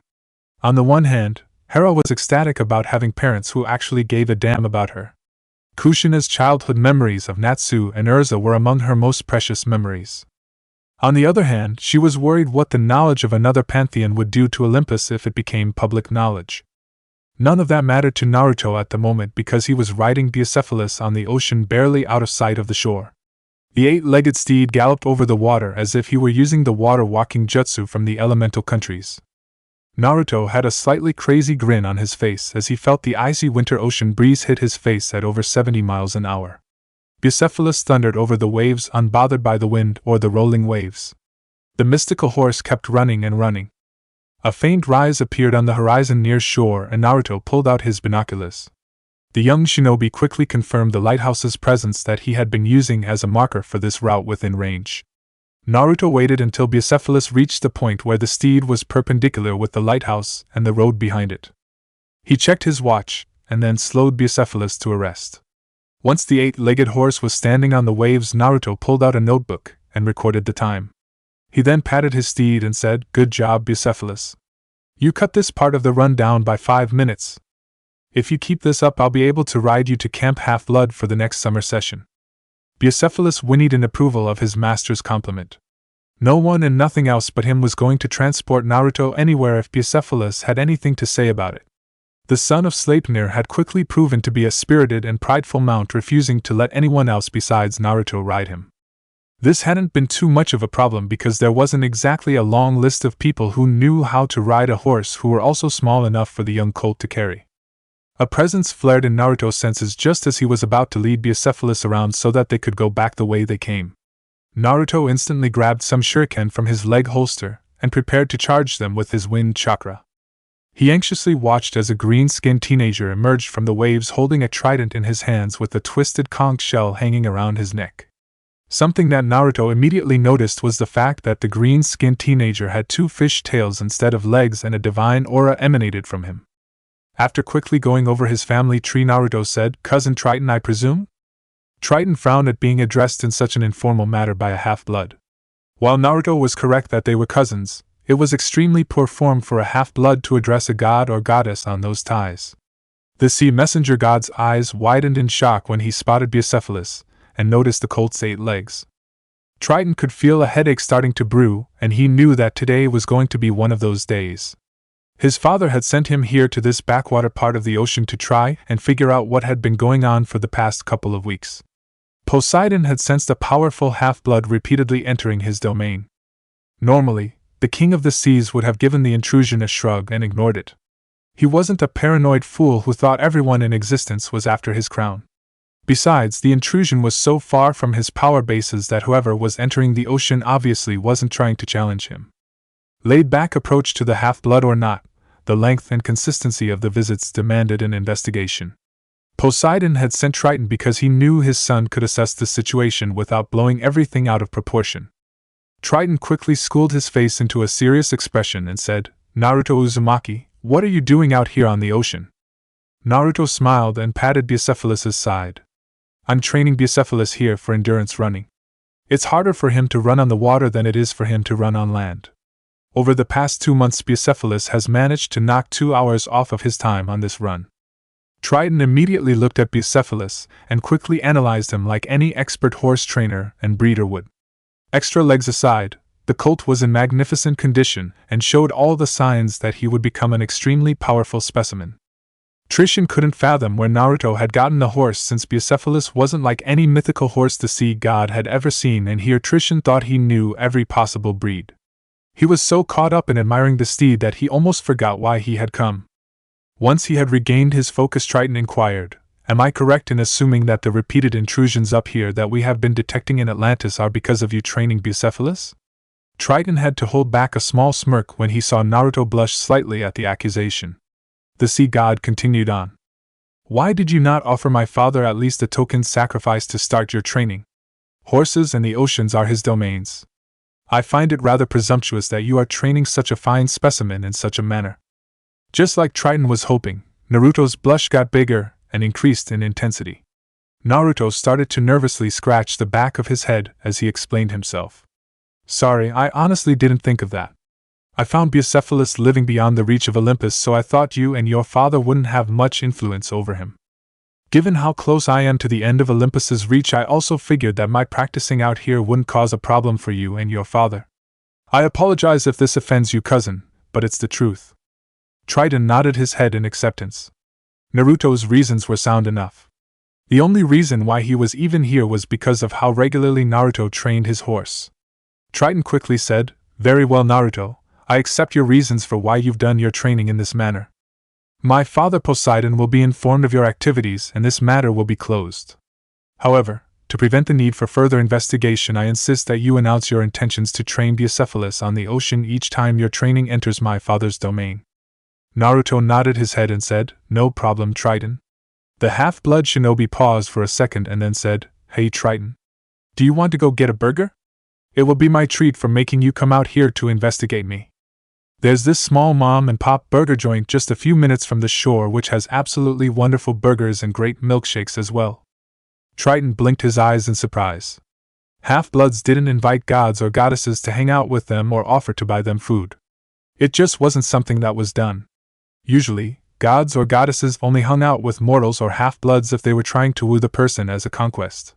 On the one hand, Hera was ecstatic about having parents who actually gave a damn about her. Kushina's childhood memories of Natsu and Urza were among her most precious memories. On the other hand, she was worried what the knowledge of another pantheon would do to Olympus if it became public knowledge. None of that mattered to Naruto at the moment because he was riding Bucephalus on the ocean barely out of sight of the shore. The eight-legged steed galloped over the water as if he were using the water-walking jutsu from the elemental countries. Naruto had a slightly crazy grin on his face as he felt the icy winter ocean breeze hit his face at over 70 miles an hour. Bucephalus thundered over the waves unbothered by the wind or the rolling waves. The mystical horse kept running and running. A faint rise appeared on the horizon near shore, and Naruto pulled out his binoculars. The young shinobi quickly confirmed the lighthouse's presence that he had been using as a marker for this route within range. Naruto waited until Bucephalus reached the point where the steed was perpendicular with the lighthouse and the road behind it. He checked his watch, and then slowed Bucephalus to a rest. Once the eight-legged horse was standing on the waves, Naruto pulled out a notebook and recorded the time. He then patted his steed and said, "Good job, Bucephalus. You cut this part of the run down by 5 minutes. If you keep this up, I'll be able to ride you to Camp Half-Blood for the next summer session." Bucephalus whinnied in approval of his master's compliment. No one and nothing else but him was going to transport Naruto anywhere if Bucephalus had anything to say about it. The son of Sleipnir had quickly proven to be a spirited and prideful mount, refusing to let anyone else besides Naruto ride him. This hadn't been too much of a problem because there wasn't exactly a long list of people who knew how to ride a horse who were also small enough for the young colt to carry. A presence flared in Naruto's senses just as he was about to lead Bucephalus around so that they could go back the way they came. Naruto instantly grabbed some shuriken from his leg holster and prepared to charge them with his wind chakra. He anxiously watched as a green-skinned teenager emerged from the waves holding a trident in his hands with a twisted conch shell hanging around his neck. Something that Naruto immediately noticed was the fact that the green-skinned teenager had 2 fish tails instead of legs, and a divine aura emanated from him. After quickly going over his family tree, Naruto said, "Cousin Triton, I presume?" Triton frowned at being addressed in such an informal manner by a half-blood. While Naruto was correct that they were cousins, it was extremely poor form for a half-blood to address a god or goddess on those ties. The sea messenger god's eyes widened in shock when he spotted Bucephalus and noticed the colt's 8 legs. Triton could feel a headache starting to brew, and he knew that today was going to be one of those days. His father had sent him here to this backwater part of the ocean to try and figure out what had been going on for the past couple of weeks. Poseidon had sensed a powerful half-blood repeatedly entering his domain. Normally, the king of the seas would have given the intrusion a shrug and ignored it. He wasn't a paranoid fool who thought everyone in existence was after his crown. Besides, the intrusion was so far from his power bases that whoever was entering the ocean obviously wasn't trying to challenge him. Laid-back approach to the half-blood or not, the length and consistency of the visits demanded an investigation. Poseidon had sent Triton because he knew his son could assess the situation without blowing everything out of proportion. Triton quickly schooled his face into a serious expression and said, "Naruto Uzumaki, what are you doing out here on the ocean?" Naruto smiled and patted Bucephalus's side. "I'm training Bucephalus here for endurance running. It's harder for him to run on the water than it is for him to run on land. Over the past 2 months, Bucephalus has managed to knock 2 hours off of his time on this run." Triton immediately looked at Bucephalus and quickly analyzed him like any expert horse trainer and breeder would. Extra legs aside, the colt was in magnificent condition and showed all the signs that he would become an extremely powerful specimen. Trishan couldn't fathom where Naruto had gotten the horse, since Bucephalus wasn't like any mythical horse the sea god had ever seen, and here Trishan thought he knew every possible breed. He was so caught up in admiring the steed that he almost forgot why he had come. Once he had regained his focus, Triton inquired, "Am I correct in assuming that the repeated intrusions up here that we have been detecting in Atlantis are because of you training Bucephalus?" Triton had to hold back a small smirk when he saw Naruto blush slightly at the accusation. The sea god continued on. "Why did you not offer my father at least a token sacrifice to start your training? Horses and the oceans are his domains. I find it rather presumptuous that you are training such a fine specimen in such a manner." Just like Triton was hoping, Naruto's blush got bigger and increased in intensity. Naruto started to nervously scratch the back of his head as he explained himself. Sorry, I honestly didn't think of that. I found Bucephalus living beyond the reach of Olympus, so I thought you and your father wouldn't have much influence over him. Given how close I am to the end of Olympus's reach, I also figured that my practicing out here wouldn't cause a problem for you and your father. I apologize if this offends you, cousin, but it's the truth. Triton nodded his head in acceptance. Naruto's reasons were sound enough. The only reason why he was even here was because of how regularly Naruto trained his horse. Triton quickly said, "Very well, Naruto, I accept your reasons for why you've done your training in this manner. My father Poseidon will be informed of your activities and this matter will be closed. However, to prevent the need for further investigation, I insist that you announce your intentions to train Bucephalus on the ocean each time your training enters my father's domain." Naruto nodded his head and said, "No problem, Triton." The half-blood shinobi paused for a second and then said, "Hey Triton, do you want to go get a burger? It will be my treat for making you come out here to investigate me. There's this small mom and pop burger joint just a few minutes from the shore which has absolutely wonderful burgers and great milkshakes as well." Triton blinked his eyes in surprise. Half-bloods didn't invite gods or goddesses to hang out with them or offer to buy them food. It just wasn't something that was done. Usually, gods or goddesses only hung out with mortals or half-bloods if they were trying to woo the person as a conquest.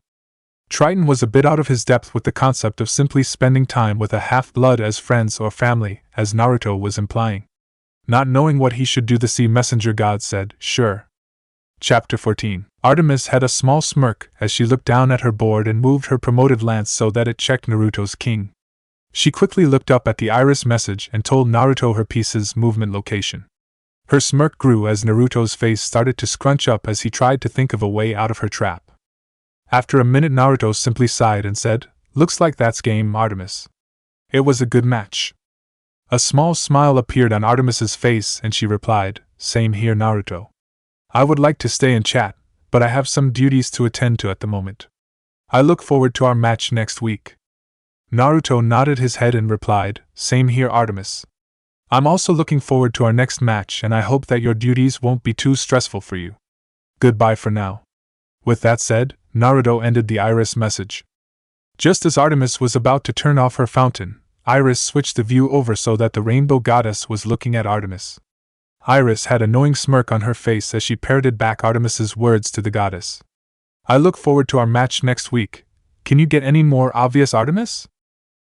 Triton was a bit out of his depth with the concept of simply spending time with a half-blood as friends or family, as Naruto was implying. Not knowing what he should do, the sea messenger god said, "Sure." Chapter 14. Artemis had a small smirk as she looked down at her board and moved her promoted lance so that it checked Naruto's king. She quickly looked up at the iris message and told Naruto her piece's movement location. Her smirk grew as Naruto's face started to scrunch up as he tried to think of a way out of her trap. After a minute, Naruto simply sighed and said, "Looks like that's game, Artemis. It was a good match." A small smile appeared on Artemis's face and she replied, "Same here, Naruto. I would like to stay and chat, but I have some duties to attend to at the moment. I look forward to our match next week." Naruto nodded his head and replied, "Same here, Artemis. I'm also looking forward to our next match and I hope that your duties won't be too stressful for you. Goodbye for now." With that said, Naruto ended the iris message. Just as Artemis was about to turn off her fountain, Iris switched the view over so that the rainbow goddess was looking at Artemis. Iris had a knowing smirk on her face as she parroted back Artemis's words to the goddess. "I look forward to our match next week. Can you get any more obvious, Artemis?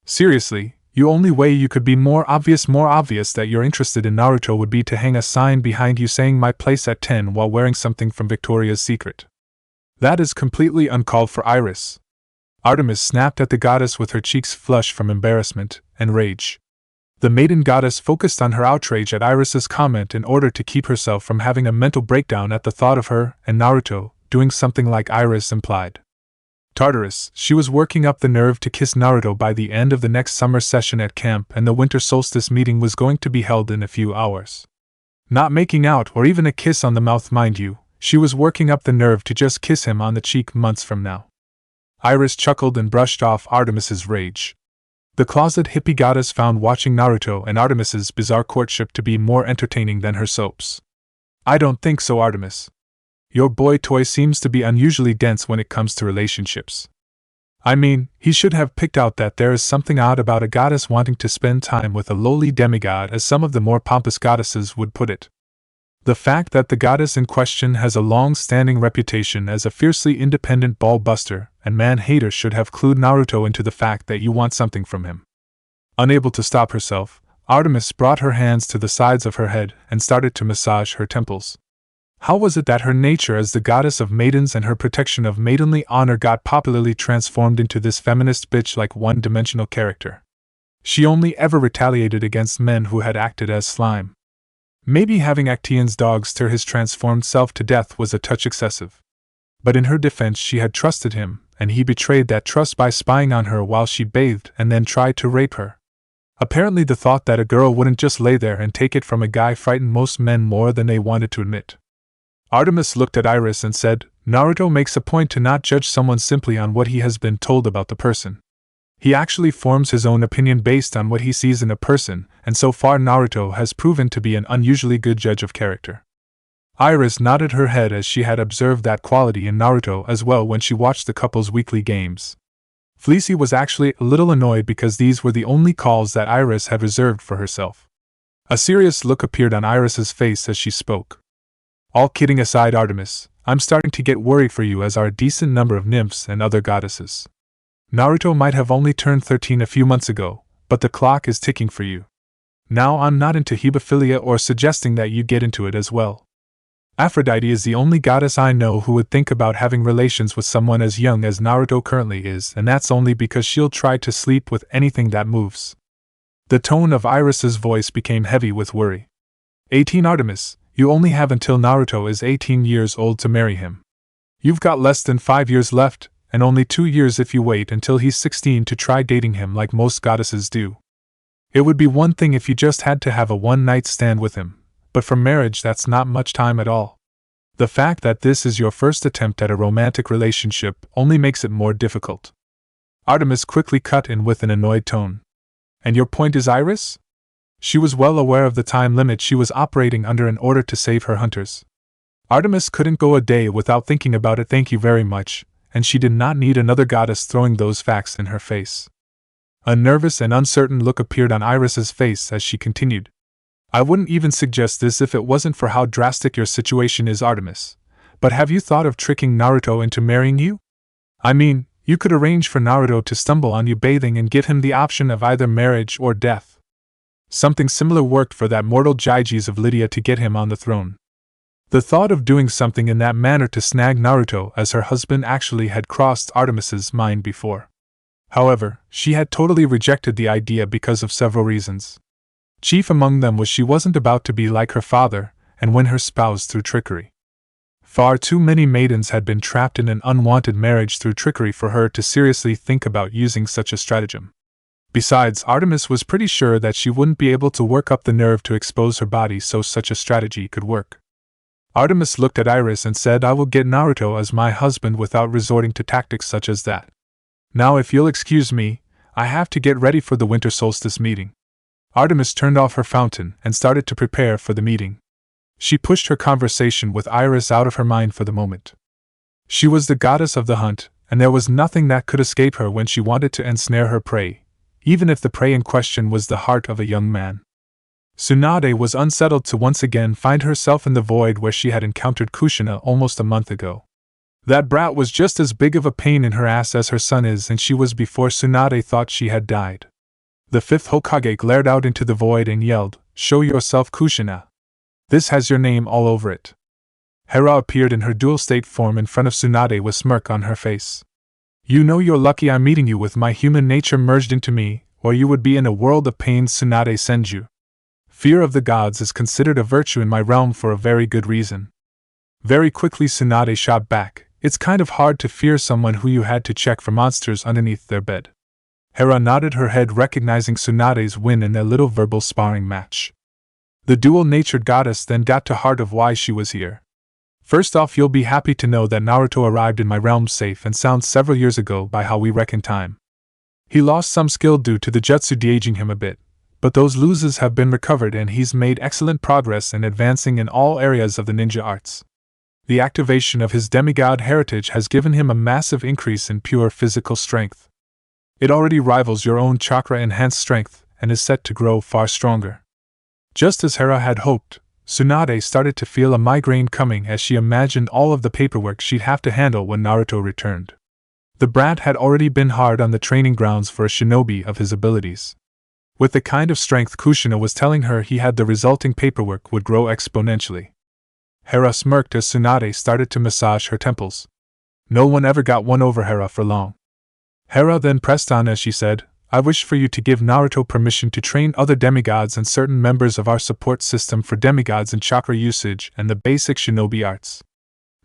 Seriously, the only way you could be more obvious that you're interested in Naruto would be to hang a sign behind you saying 'My place at 10' while wearing something from Victoria's Secret. That is completely uncalled for, Iris." Artemis snapped at the goddess with her cheeks flushed from embarrassment and rage. The maiden goddess focused on her outrage at Iris's comment in order to keep herself from having a mental breakdown at the thought of her and Naruto doing something like Iris implied. Tartarus, she was working up the nerve to kiss Naruto by the end of the next summer session at camp, and the winter solstice meeting was going to be held in a few hours. Not making out or even a kiss on the mouth, mind you, she was working up the nerve to just kiss him on the cheek months from now. Iris chuckled and brushed off Artemis's rage. The closet hippie goddess found watching Naruto and Artemis's bizarre courtship to be more entertaining than her soaps. "I don't think so, Artemis. Your boy toy seems to be unusually dense when it comes to relationships. I mean, he should have picked out that there is something odd about a goddess wanting to spend time with a lowly demigod, as some of the more pompous goddesses would put it. The fact that the goddess in question has a long-standing reputation as a fiercely independent ball-buster and man-hater should have clued Naruto into the fact that you want something from him." Unable to stop herself, Artemis brought her hands to the sides of her head and started to massage her temples. How was it that her nature as the goddess of maidens and her protection of maidenly honor got popularly transformed into this feminist bitch-like one-dimensional character? She only ever retaliated against men who had acted as slime. Maybe having Actaeon's dog stir his transformed self to death was a touch excessive. But in her defense, she had trusted him, and he betrayed that trust by spying on her while she bathed and then tried to rape her. Apparently the thought that a girl wouldn't just lay there and take it from a guy frightened most men more than they wanted to admit. Artemis looked at Iris and said, "Naruto makes a point to not judge someone simply on what he has been told about the person. He actually forms his own opinion based on what he sees in a person, and so far Naruto has proven to be an unusually good judge of character." Iris nodded her head as she had observed that quality in Naruto as well when she watched the couple's weekly games. Fleecy was actually a little annoyed because these were the only calls that Iris had reserved for herself. A serious look appeared on Iris's face as she spoke. All kidding aside, Artemis, I'm starting to get worried for you, as are a decent number of nymphs and other goddesses. Naruto might have only turned 13 a few months ago, but the clock is ticking for you. Now, I'm not into hebephilia or suggesting that you get into it as well. Aphrodite is the only goddess I know who would think about having relations with someone as young as Naruto currently is, and that's only because she'll try to sleep with anything that moves. The tone of Iris's voice became heavy with worry. 18, Artemis, you only have until Naruto is 18 years old to marry him. You've got less than 5 years left, and only 2 years if you wait until he's 16 to try dating him like most goddesses do. It would be one thing if you just had to have a one-night stand with him, but for marriage that's not much time at all. The fact that this is your first attempt at a romantic relationship only makes it more difficult. Artemis quickly cut in with an annoyed tone. And your point is, Iris? She was well aware of the time limit she was operating under in order to save her hunters. Artemis couldn't go a day without thinking about it. Thank you very much, and she did not need another goddess throwing those facts in her face. A nervous and uncertain look appeared on Iris's face as she continued. I wouldn't even suggest this if it wasn't for how drastic your situation is, Artemis. But have you thought of tricking Naruto into marrying you? I mean, you could arrange for Naruto to stumble on you bathing and give him the option of either marriage or death. Something similar worked for that mortal Gyges of Lydia to get him on the throne. The thought of doing something in that manner to snag Naruto as her husband actually had crossed Artemis's mind before. However, she had totally rejected the idea because of several reasons. Chief among them was she wasn't about to be like her father and win her spouse through trickery. Far too many maidens had been trapped in an unwanted marriage through trickery for her to seriously think about using such a stratagem. Besides, Artemis was pretty sure that she wouldn't be able to work up the nerve to expose her body so such a strategy could work. Artemis looked at Iris and said, I will get Naruto as my husband without resorting to tactics such as that. Now if you'll excuse me, I have to get ready for the winter solstice meeting. Artemis turned off her fountain and started to prepare for the meeting. She pushed her conversation with Iris out of her mind for the moment. She was the goddess of the hunt, and there was nothing that could escape her when she wanted to ensnare her prey, even if the prey in question was the heart of a young man. Tsunade was unsettled to once again find herself in the void where she had encountered Kushina almost a month ago. That brat was just as big of a pain in her ass as her son is, and she was before Tsunade thought she had died. The fifth Hokage glared out into the void and yelled, Show yourself, Kushina. This has your name all over it. Hera appeared in her dual state form in front of Tsunade with a smirk on her face. You know you're lucky I'm meeting you with my human nature merged into me, or you would be in a world of pain. Tsunade sends you. Fear of the gods is considered a virtue in my realm for a very good reason. Very quickly Tsunade shot back, It's kind of hard to fear someone who you had to check for monsters underneath their bed. Hera nodded her head, recognizing Tsunade's win in their little verbal sparring match. The dual-natured goddess then got to heart of why she was here. First off, you'll be happy to know that Naruto arrived in my realm safe and sound several years ago by how we reckon time. He lost some skill due to the jutsu de-aging him a bit, but those losses have been recovered and he's made excellent progress in advancing in all areas of the ninja arts. The activation of his demigod heritage has given him a massive increase in pure physical strength. It already rivals your own chakra-enhanced strength and is set to grow far stronger. Just as Hera had hoped, Tsunade started to feel a migraine coming as she imagined all of the paperwork she'd have to handle when Naruto returned. The brat had already been hard on the training grounds for a shinobi of his abilities. With the kind of strength Kushina was telling her he had, the resulting paperwork would grow exponentially. Hera smirked as Tsunade started to massage her temples. No one ever got one over Hera for long. Hera then pressed on as she said, I wish for you to give Naruto permission to train other demigods and certain members of our support system for demigods in chakra usage and the basic shinobi arts.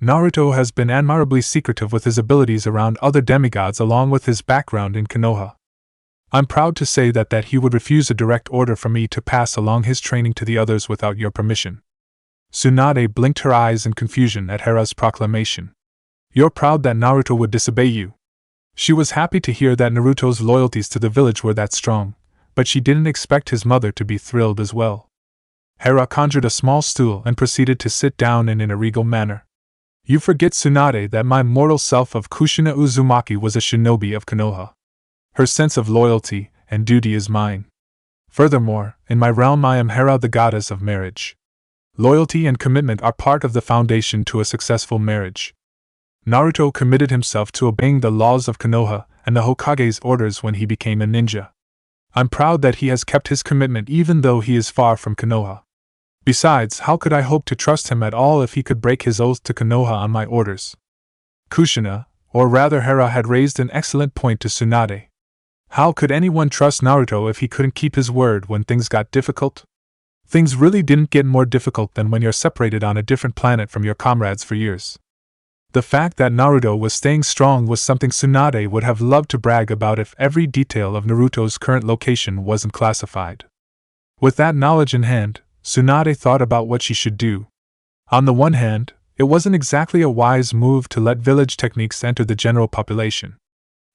Naruto has been admirably secretive with his abilities around other demigods along with his background in Konoha. I'm proud to say that he would refuse a direct order from me to pass along his training to the others without your permission. Tsunade blinked her eyes in confusion at Hera's proclamation. You're proud that Naruto would disobey you? She was happy to hear that Naruto's loyalties to the village were that strong, but she didn't expect his mother to be thrilled as well. Hera conjured a small stool and proceeded to sit down in a regal manner. You forget, Tsunade, that my mortal self of Kushina Uzumaki was a shinobi of Konoha. Her sense of loyalty and duty is mine. Furthermore, in my realm I am Hera, the goddess of marriage. Loyalty and commitment are part of the foundation to a successful marriage. Naruto committed himself to obeying the laws of Konoha and the Hokage's orders when he became a ninja. I'm proud that he has kept his commitment even though he is far from Konoha. Besides, how could I hope to trust him at all if he could break his oath to Konoha on my orders? Kushina, or rather Hera, had raised an excellent point to Tsunade. How could anyone trust Naruto if he couldn't keep his word when things got difficult? Things really didn't get more difficult than when you're separated on a different planet from your comrades for years. The fact that Naruto was staying strong was something Tsunade would have loved to brag about if every detail of Naruto's current location wasn't classified. With that knowledge in hand, Tsunade thought about what she should do. On the one hand, it wasn't exactly a wise move to let village techniques enter the general population.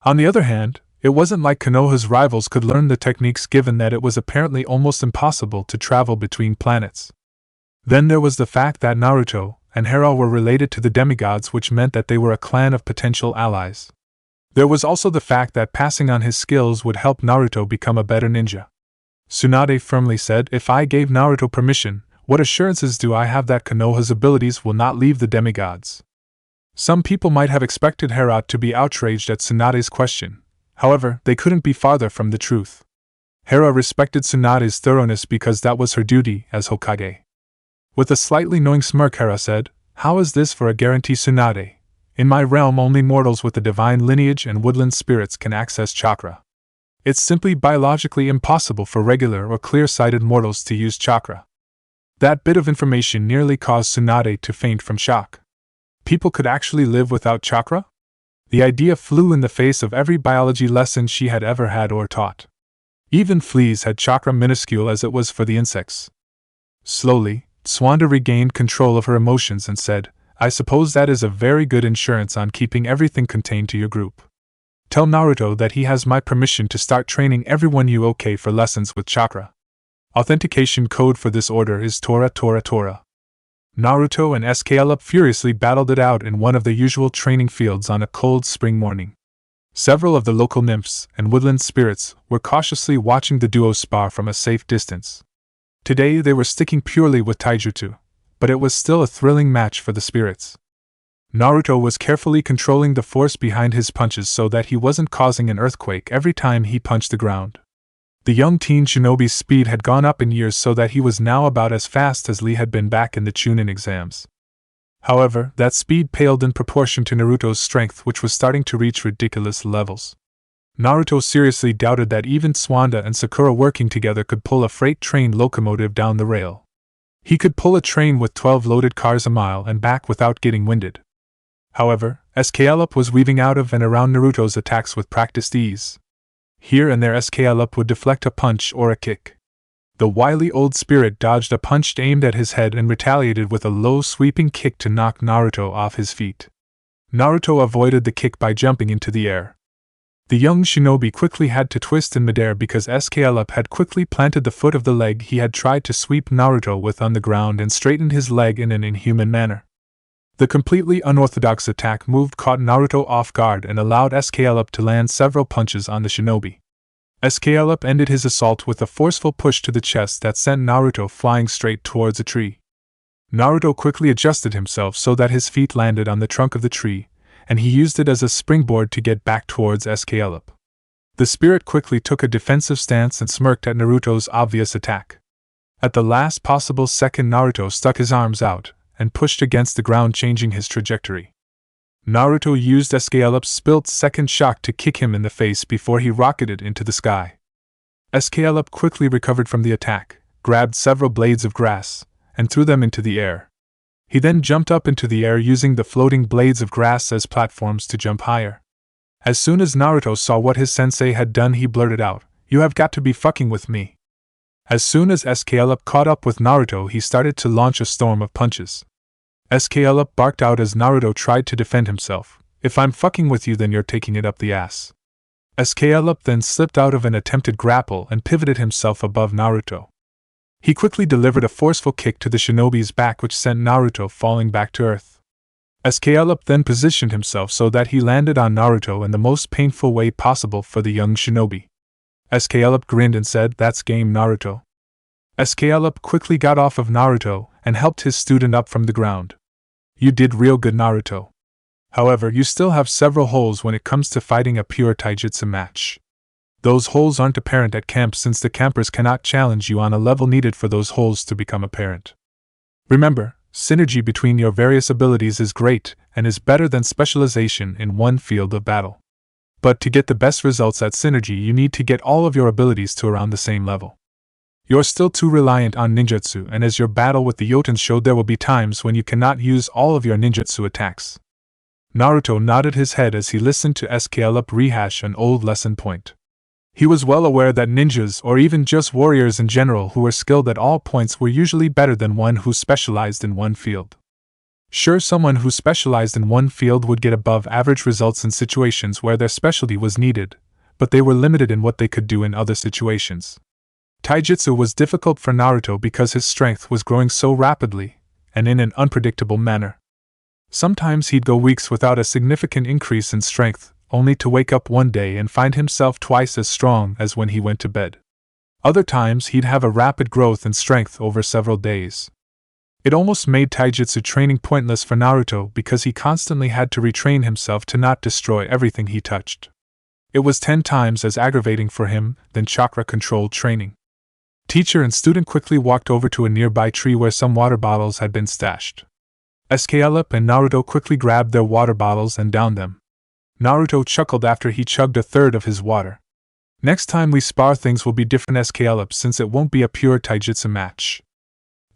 On the other hand, it wasn't like Konoha's rivals could learn the techniques given that it was apparently almost impossible to travel between planets. Then there was the fact that Naruto and Hera were related to the demigods, which meant that they were a clan of potential allies. There was also the fact that passing on his skills would help Naruto become a better ninja. Tsunade firmly said, if I gave Naruto permission, what assurances do I have that Konoha's abilities will not leave the demigods? Some people might have expected Hera to be outraged at Tsunade's question. However, they couldn't be farther from the truth. Hera respected Tsunade's thoroughness because that was her duty as Hokage. With a slightly knowing smirk, Hera said, how is this for a guarantee, Tsunade? In my realm only mortals with the divine lineage and woodland spirits can access chakra. It's simply biologically impossible for regular or clear-sighted mortals to use chakra. That bit of information nearly caused Tsunade to faint from shock. People could actually live without chakra? The idea flew in the face of every biology lesson she had ever had or taught. Even fleas had chakra, minuscule as it was for the insects. Slowly, Tsunade regained control of her emotions and said, I suppose that is a very good insurance on keeping everything contained to your group. Tell Naruto that he has my permission to start training everyone you okay for lessons with chakra. Authentication code for this order is Tora Tora Tora. Naruto and SKLUP furiously battled it out in one of the usual training fields on a cold spring morning. Several of the local nymphs and woodland spirits were cautiously watching the duo spar from a safe distance. Today they were sticking purely with taijutsu, but it was still a thrilling match for the spirits. Naruto was carefully controlling the force behind his punches so that he wasn't causing an earthquake every time he punched the ground. The young teen shinobi's speed had gone up in years so that he was now about as fast as Lee had been back in the Chunin exams. However, that speed paled in proportion to Naruto's strength, which was starting to reach ridiculous levels. Naruto seriously doubted that even Tsunade and Sakura working together could pull a freight train locomotive down the rail. He could pull a train with 12 loaded cars a mile and back without getting winded. However, SKLUP was weaving out of and around Naruto's attacks with practiced ease. Here and there SKLUP would deflect a punch or a kick. The wily old spirit dodged a punch aimed at his head and retaliated with a low sweeping kick to knock Naruto off his feet. Naruto avoided the kick by jumping into the air. The young shinobi quickly had to twist in midair because SKLUP had quickly planted the foot of the leg he had tried to sweep Naruto with on the ground and straightened his leg in an inhuman manner. The completely unorthodox attack move caught Naruto off guard and allowed SKLUP to land several punches on the shinobi. SKLUP ended his assault with a forceful push to the chest that sent Naruto flying straight towards a tree. Naruto quickly adjusted himself so that his feet landed on the trunk of the tree, and he used it as a springboard to get back towards SKLUP. The spirit quickly took a defensive stance and smirked at Naruto's obvious attack. At the last possible second, Naruto stuck his arms out and pushed against the ground, changing his trajectory. Naruto used SKLUP's spilt second shock to kick him in the face before he rocketed into the sky. SKLUP quickly recovered from the attack, grabbed several blades of grass, and threw them into the air. He then jumped up into the air using the floating blades of grass as platforms to jump higher. As soon as Naruto saw what his sensei had done, he blurted out, "You have got to be fucking with me." As soon as SKLUP caught up with Naruto, he started to launch a storm of punches. SKLUP barked out as Naruto tried to defend himself, "If I'm fucking with you, then you're taking it up the ass." SKLUP then slipped out of an attempted grapple and pivoted himself above Naruto. He quickly delivered a forceful kick to the shinobi's back which sent Naruto falling back to earth. Escalip then positioned himself so that he landed on Naruto in the most painful way possible for the young shinobi. Escalip grinned and said, "That's game, Naruto." Escalip quickly got off of Naruto and helped his student up from the ground. "You did real good, Naruto. However, you still have several holes when it comes to fighting a pure taijutsu match. Those holes aren't apparent at camp since the campers cannot challenge you on a level needed for those holes to become apparent. Remember, synergy between your various abilities is great and is better than specialization in one field of battle. But to get the best results at synergy, you need to get all of your abilities to around the same level. You're still too reliant on ninjutsu, and as your battle with the Jotuns showed, there will be times when you cannot use all of your ninjutsu attacks." Naruto nodded his head as he listened to Escalip rehash an old lesson point. He was well aware that ninjas, or even just warriors in general who were skilled at all points, were usually better than one who specialized in one field. Sure, someone who specialized in one field would get above average results in situations where their specialty was needed, but they were limited in what they could do in other situations. Taijutsu was difficult for Naruto because his strength was growing so rapidly, and in an unpredictable manner. Sometimes he'd go weeks without a significant increase in strength, only to wake up one day and find himself twice as strong as when he went to bed. Other times he'd have a rapid growth in strength over several days. It almost made taijutsu training pointless for Naruto because he constantly had to retrain himself to not destroy everything he touched. It was 10 times as aggravating for him than chakra-controlled training. Teacher and student quickly walked over to a nearby tree where some water bottles had been stashed. Escalip and Naruto quickly grabbed their water bottles and downed them. Naruto chuckled after he chugged a third of his water. "Next time we spar, things will be different, Escalip, since it won't be a pure taijutsu match."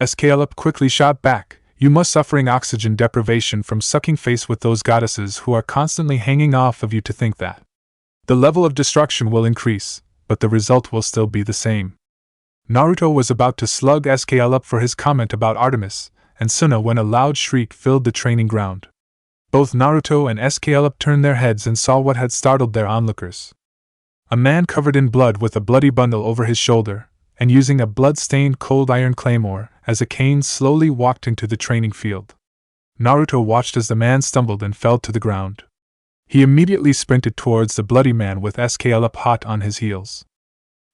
Escalip quickly shot back, "You must suffering oxygen deprivation from sucking face with those goddesses who are constantly hanging off of you to think that. The level of destruction will increase, but the result will still be the same." Naruto was about to slug Escalip for his comment about Artemis and Tsunade when a loud shriek filled the training ground. Both Naruto and Escalip turned their heads and saw what had startled their onlookers. A man covered in blood with a bloody bundle over his shoulder, and using a blood-stained cold iron claymore as a cane, slowly walked into the training field. Naruto watched as the man stumbled and fell to the ground. He immediately sprinted towards the bloody man with Escalip hot on his heels.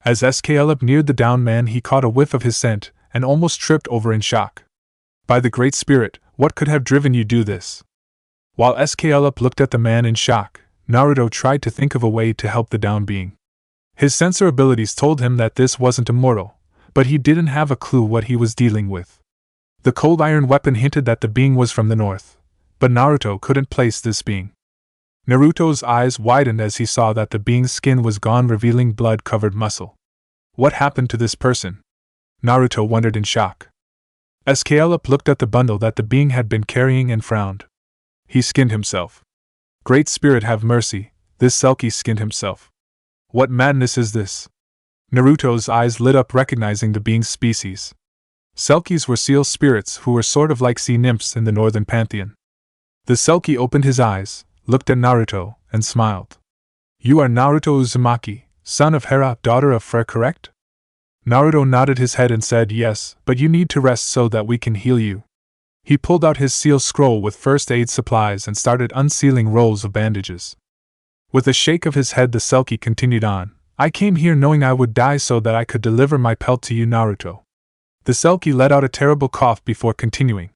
As Escalip neared the downed man, he caught a whiff of his scent and almost tripped over in shock. "By the Great Spirit, what could have driven you do this?" While Escalip looked at the man in shock, Naruto tried to think of a way to help the downed being. His sensor abilities told him that this wasn't a mortal, but he didn't have a clue what he was dealing with. The cold iron weapon hinted that the being was from the north, but Naruto couldn't place this being. Naruto's eyes widened as he saw that the being's skin was gone, revealing blood-covered muscle. What happened to this person? Naruto wondered in shock. Escalip looked at the bundle that the being had been carrying and frowned. He skinned himself. Great Spirit have mercy, this Selkie skinned himself. What madness is this? Naruto's eyes lit up, recognizing the being's species. Selkies were seal spirits who were sort of like sea nymphs in the northern pantheon. The Selkie opened his eyes, looked at Naruto, and smiled. "You are Naruto Uzumaki, son of Hera, daughter of Freyr, correct?" Naruto nodded his head and said, "Yes, but you need to rest so that we can heal you." He pulled out his seal scroll with first aid supplies and started unsealing rolls of bandages. With a shake of his head, the Selkie continued on, "I came here knowing I would die so that I could deliver my pelt to you, Naruto." The Selkie let out a terrible cough before continuing.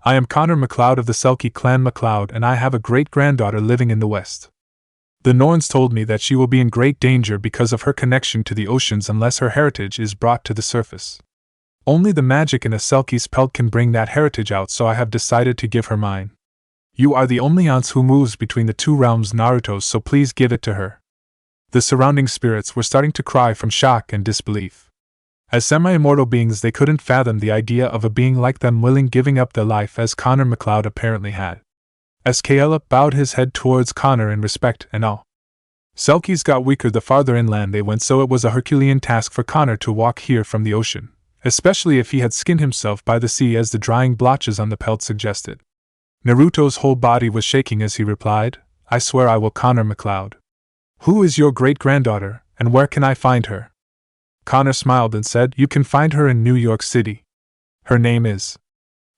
"I am Connor MacLeod of the Selkie clan MacLeod, and I have a great-granddaughter living in the west. The Norns told me that she will be in great danger because of her connection to the oceans unless her heritage is brought to the surface. Only the magic in a Selkie's pelt can bring that heritage out, so I have decided to give her mine. You are the only aunt who moves between the two realms, Naruto, so please give it to her." The surrounding spirits were starting to cry from shock and disbelief. As semi-immortal beings, they couldn't fathom the idea of a being like them willing giving up their life as Connor MacLeod apparently had. Escalip bowed his head towards Connor in respect and awe. Selkies got weaker the farther inland they went, so it was a Herculean task for Connor to walk here from the ocean, especially if he had skinned himself by the sea as the drying blotches on the pelt suggested. Naruto's whole body was shaking as he replied, "I swear I will, Connor MacLeod. Who is your great-granddaughter, and where can I find her?" Connor smiled and said, "You can find her in New York City. Her name is."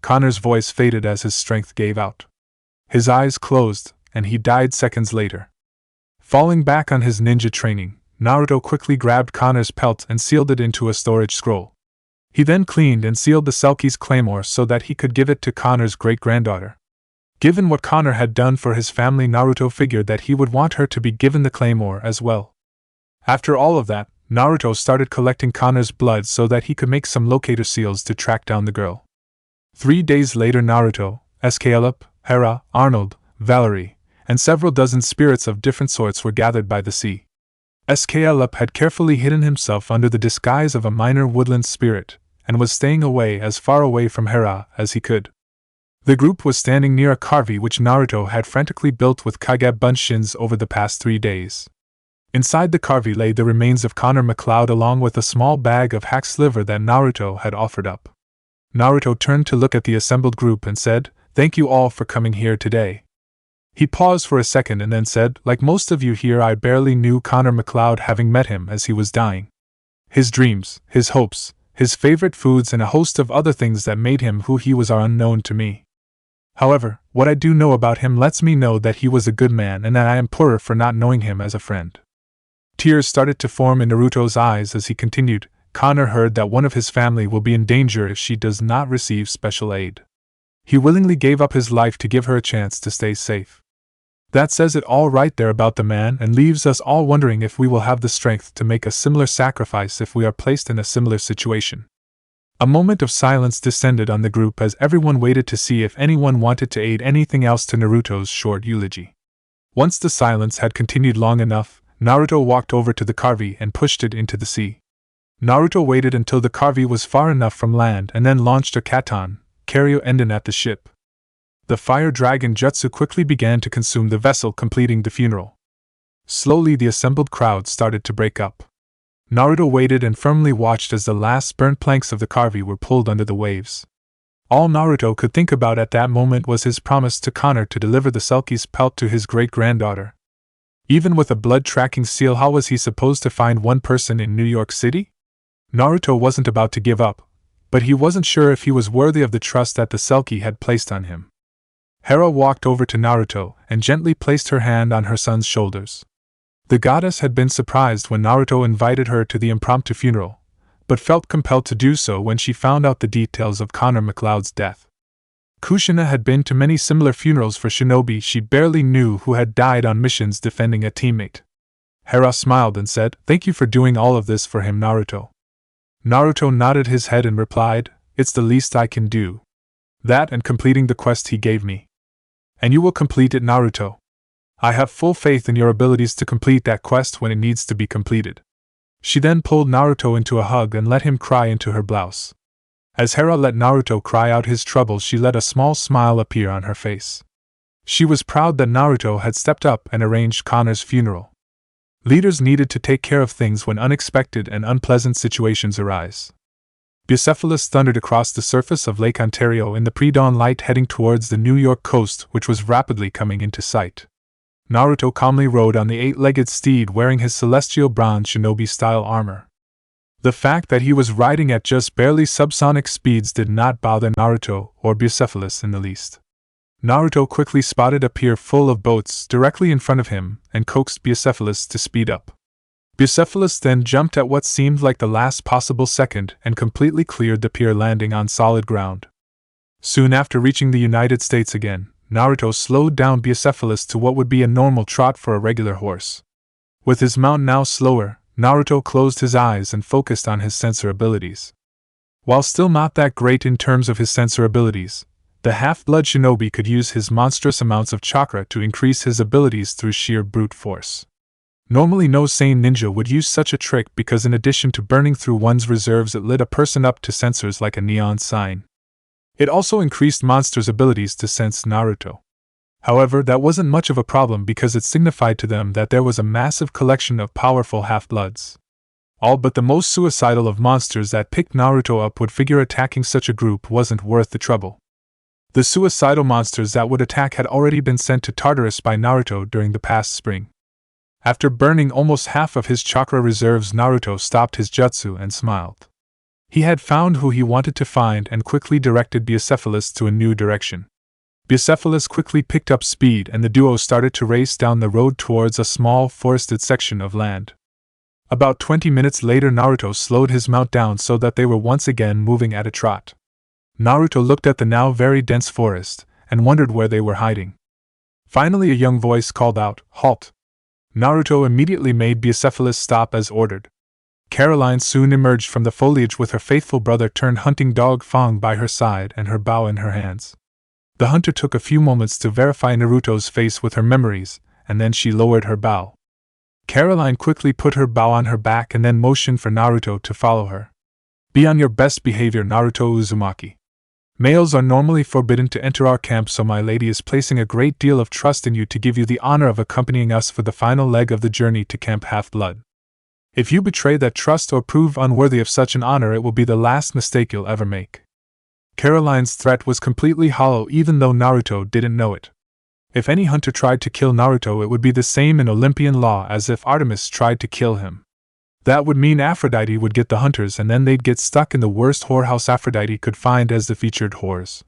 Connor's voice faded as his strength gave out. His eyes closed, and he died seconds later. Falling back on his ninja training, Naruto quickly grabbed Connor's pelt and sealed it into a storage scroll. He then cleaned and sealed the Selkie's claymore so that he could give it to Connor's great-granddaughter. Given what Connor had done for his family, Naruto figured that he would want her to be given the claymore as well. After all of that, Naruto started collecting Connor's blood so that he could make some locator seals to track down the girl. 3 days later, Naruto, Escalip, Hera, Arnold, Valerie, and several dozen spirits of different sorts were gathered by the sea. Escalip had carefully hidden himself under the disguise of a minor woodland spirit, and was staying as far away from Hera as he could. The group was standing near a carvey which Naruto had frantically built with Kage bunshins over the past 3 days. Inside the carvey lay the remains of Connor MacLeod along with a small bag of hack's liver that Naruto had offered up. Naruto turned to look at the assembled group and said, "Thank you all for coming here today." He paused for a second and then said, "Like most of you here, I barely knew Connor MacLeod, having met him as he was dying. His dreams, his hopes, his favorite foods, and a host of other things that made him who he was are unknown to me. However, what I do know about him lets me know that he was a good man and that I am poorer for not knowing him as a friend." Tears started to form in Naruto's eyes as he continued. Connor heard that one of his family will be in danger if she does not receive special aid. He willingly gave up his life to give her a chance to stay safe. That says it all right there about the man and leaves us all wondering if we will have the strength to make a similar sacrifice if we are placed in a similar situation. A moment of silence descended on the group as everyone waited to see if anyone wanted to add anything else to Naruto's short eulogy. Once the silence had continued long enough, Naruto walked over to the carvey and pushed it into the sea. Naruto waited until the carvey was far enough from land and then launched a katon, Karyo Enden, at the ship. The fire dragon jutsu quickly began to consume the vessel, completing the funeral. Slowly the assembled crowd started to break up. Naruto waited and firmly watched as the last burnt planks of the carvey were pulled under the waves. All Naruto could think about at that moment was his promise to Connor to deliver the Selkie's pelt to his great-granddaughter. Even with a blood-tracking seal, how was he supposed to find one person in New York City? Naruto wasn't about to give up, but he wasn't sure if he was worthy of the trust that the Selkie had placed on him. Hera walked over to Naruto and gently placed her hand on her son's shoulders. The goddess had been surprised when Naruto invited her to the impromptu funeral, but felt compelled to do so when she found out the details of Connor MacLeod's death. Kushina had been to many similar funerals for shinobi she barely knew who had died on missions defending a teammate. Hera smiled and said, "Thank you for doing all of this for him, Naruto." Naruto nodded his head and replied, "It's the least I can do. That and completing the quest he gave me." "And you will complete it, Naruto. I have full faith in your abilities to complete that quest when it needs to be completed." She then pulled Naruto into a hug and let him cry into her blouse. As Hera let Naruto cry out his troubles, she let a small smile appear on her face. She was proud that Naruto had stepped up and arranged Connor's funeral. Leaders needed to take care of things when unexpected and unpleasant situations arise. Bucephalus thundered across the surface of Lake Ontario in the pre-dawn light, heading towards the New York coast, which was rapidly coming into sight. Naruto calmly rode on the 8-legged steed wearing his celestial bronze shinobi-style armor. The fact that he was riding at just barely subsonic speeds did not bother Naruto or Bucephalus in the least. Naruto quickly spotted a pier full of boats directly in front of him and coaxed Bucephalus to speed up. Bucephalus then jumped at what seemed like the last possible second and completely cleared the pier, landing on solid ground. Soon after reaching the United States again, Naruto slowed down Bucephalus to what would be a normal trot for a regular horse. With his mount now slower, Naruto closed his eyes and focused on his sensor abilities. While still not that great in terms of his sensor abilities, the half-blood shinobi could use his monstrous amounts of chakra to increase his abilities through sheer brute force. Normally no sane ninja would use such a trick because in addition to burning through one's reserves, it lit a person up to sensors like a neon sign. It also increased monsters' abilities to sense Naruto. However, that wasn't much of a problem because it signified to them that there was a massive collection of powerful half-bloods. All but the most suicidal of monsters that picked Naruto up would figure attacking such a group wasn't worth the trouble. The suicidal monsters that would attack had already been sent to Tartarus by Naruto during the past spring. After burning almost half of his chakra reserves, Naruto stopped his jutsu and smiled. He had found who he wanted to find and quickly directed Bucephalus to a new direction. Bucephalus quickly picked up speed and the duo started to race down the road towards a small forested section of land. About 20 minutes later, Naruto slowed his mount down so that they were once again moving at a trot. Naruto looked at the now very dense forest and wondered where they were hiding. Finally, a young voice called out, "Halt!" Naruto immediately made Bucephalus stop as ordered. Caroline soon emerged from the foliage with her faithful brother-turned-hunting dog Fang by her side and her bow in her hands. The hunter took a few moments to verify Naruto's face with her memories, and then she lowered her bow. Caroline quickly put her bow on her back and then motioned for Naruto to follow her. "Be on your best behavior, Naruto Uzumaki. Males are normally forbidden to enter our camp, so my lady is placing a great deal of trust in you to give you the honor of accompanying us for the final leg of the journey to Camp Half-Blood. If you betray that trust or prove unworthy of such an honor, it will be the last mistake you'll ever make." Caroline's threat was completely hollow, even though Naruto didn't know it. If any hunter tried to kill Naruto, it would be the same in Olympian law as if Artemis tried to kill him. That would mean Aphrodite would get the hunters and then they'd get stuck in the worst whorehouse Aphrodite could find as the featured whores.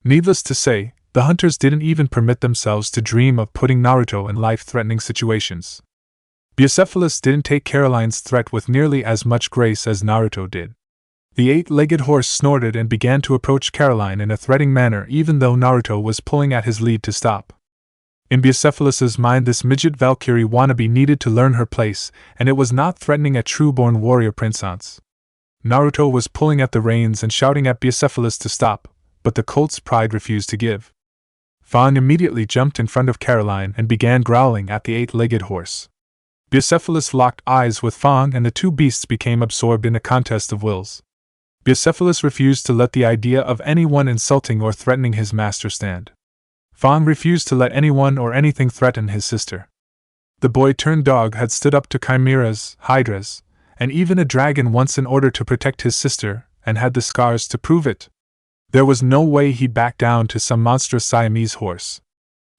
Needless to say, the hunters didn't even permit themselves to dream of putting Naruto in life-threatening situations. Bucephalus didn't take Caroline's threat with nearly as much grace as Naruto did. The eight-legged horse snorted and began to approach Caroline in a threatening manner, even though Naruto was pulling at his lead to stop. In Bucephalus's mind, this midget Valkyrie wannabe needed to learn her place, and it was not threatening a true-born warrior princess. Naruto was pulling at the reins and shouting at Bucephalus to stop, but the colt's pride refused to give. Fawn immediately jumped in front of Caroline and began growling at the eight-legged horse. Bucephalus locked eyes with Fawn and the two beasts became absorbed in a contest of wills. Bucephalus refused to let the idea of anyone insulting or threatening his master stand. Fawn refused to let anyone or anything threaten his sister. The boy-turned-dog had stood up to chimeras, hydras, and even a dragon once in order to protect his sister, and had the scars to prove it. There was no way he'd back down to some monstrous Siamese horse.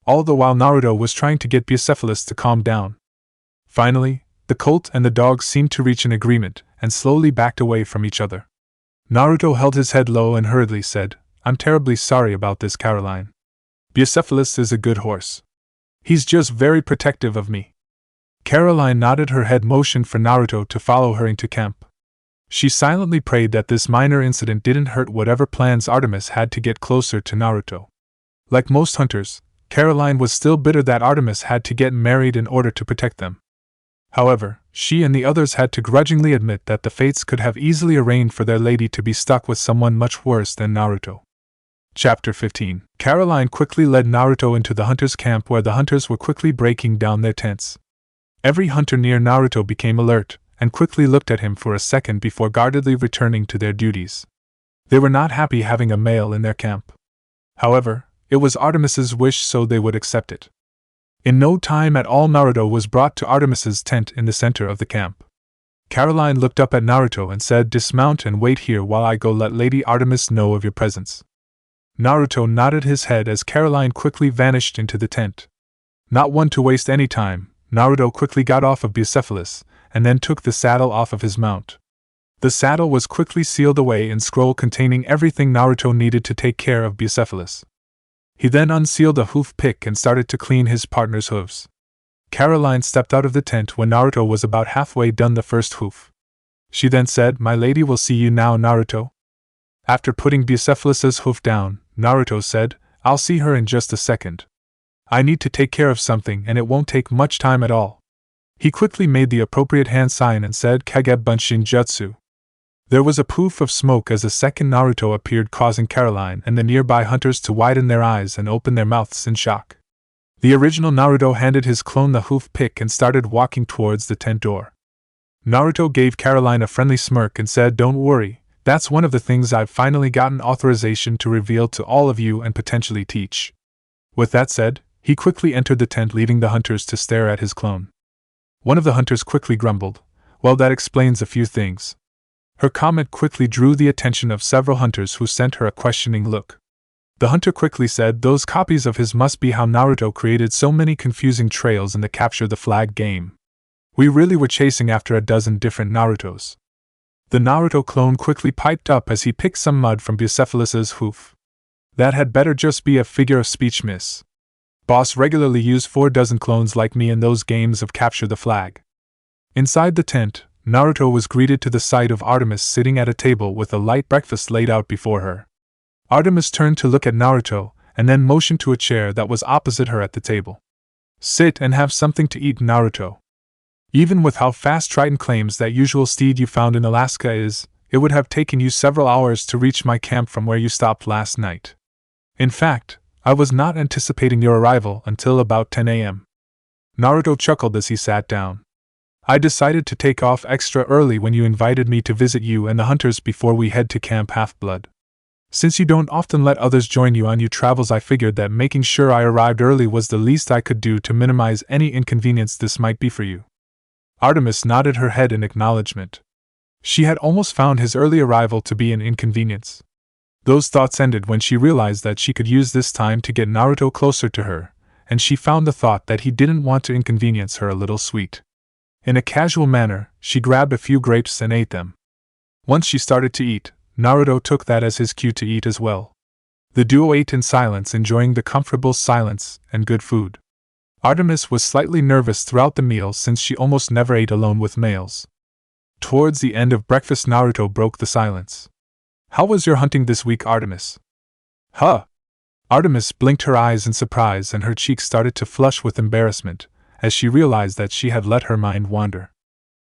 All the while Naruto was trying to get Bucephalus to calm down. Finally, the colt and the dog seemed to reach an agreement, and slowly backed away from each other. Naruto held his head low and hurriedly said, "I'm terribly sorry about this, Caroline. Bucephalus is a good horse. He's just very protective of me." Caroline nodded her head, motioned for Naruto to follow her into camp. She silently prayed that this minor incident didn't hurt whatever plans Artemis had to get closer to Naruto. Like most hunters, Caroline was still bitter that Artemis had to get married in order to protect them. However, she and the others had to grudgingly admit that the fates could have easily arranged for their lady to be stuck with someone much worse than Naruto. Chapter 15. Caroline quickly led Naruto into the hunters' camp, where the hunters were quickly breaking down their tents. Every hunter near Naruto became alert, and quickly looked at him for a second before guardedly returning to their duties. They were not happy having a male in their camp. However, it was Artemis's wish, so they would accept it. In no time at all, Naruto was brought to Artemis's tent in the center of the camp. Caroline looked up at Naruto and said, "Dismount and wait here while I go let Lady Artemis know of your presence." Naruto nodded his head as Caroline quickly vanished into the tent. Not one to waste any time, Naruto quickly got off of Bucephalus, and then took the saddle off of his mount. The saddle was quickly sealed away in a scroll containing everything Naruto needed to take care of Bucephalus. He then unsealed a hoof pick and started to clean his partner's hooves. Caroline stepped out of the tent when Naruto was about halfway done the first hoof. She then said, "My lady will see you now, Naruto." After putting Bucephalus's hoof down, Naruto said, "I'll see her in just a second. I need to take care of something and it won't take much time at all." He quickly made the appropriate hand sign and said, "Kage Bunshin Jutsu." There was a poof of smoke as a second Naruto appeared, causing Caroline and the nearby hunters to widen their eyes and open their mouths in shock. The original Naruto handed his clone the hoof pick and started walking towards the tent door. Naruto gave Caroline a friendly smirk and said, "Don't worry, that's one of the things I've finally gotten authorization to reveal to all of you and potentially teach." With that said, he quickly entered the tent, leaving the hunters to stare at his clone. One of the hunters quickly grumbled, "Well, that explains a few things." Her comment quickly drew the attention of several hunters who sent her a questioning look. The hunter quickly said those copies of his must be how Naruto created so many confusing trails in the Capture the Flag game. We really were chasing after a dozen different Narutos. The Naruto clone quickly piped up as he picked some mud from Bucephalus's hoof. That had better just be a figure of speech, miss. Boss regularly used 4 dozen clones like me in those games of Capture the Flag. Inside the tent, Naruto was greeted to the sight of Artemis sitting at a table with a light breakfast laid out before her. Artemis turned to look at Naruto, and then motioned to a chair that was opposite her at the table. Sit and have something to eat, Naruto. Even with how fast Triton claims that usual steed you found in Alaska is, it would have taken you several hours to reach my camp from where you stopped last night. In fact, I was not anticipating your arrival until about 10 a.m. Naruto chuckled as he sat down. I decided to take off extra early when you invited me to visit you and the hunters before we head to Camp Half-Blood. Since you don't often let others join you on your travels, I figured that making sure I arrived early was the least I could do to minimize any inconvenience this might be for you. Artemis nodded her head in acknowledgement. She had almost found his early arrival to be an inconvenience. Those thoughts ended when she realized that she could use this time to get Naruto closer to her, and she found the thought that he didn't want to inconvenience her a little sweet. In a casual manner, she grabbed a few grapes and ate them. Once she started to eat, Naruto took that as his cue to eat as well. The duo ate in silence, enjoying the comfortable silence and good food. Artemis was slightly nervous throughout the meal since she almost never ate alone with males. Towards the end of breakfast, Naruto broke the silence. How was your hunting this week, Artemis? Huh? Artemis blinked her eyes in surprise and her cheeks started to flush with embarrassment as she realized that she had let her mind wander.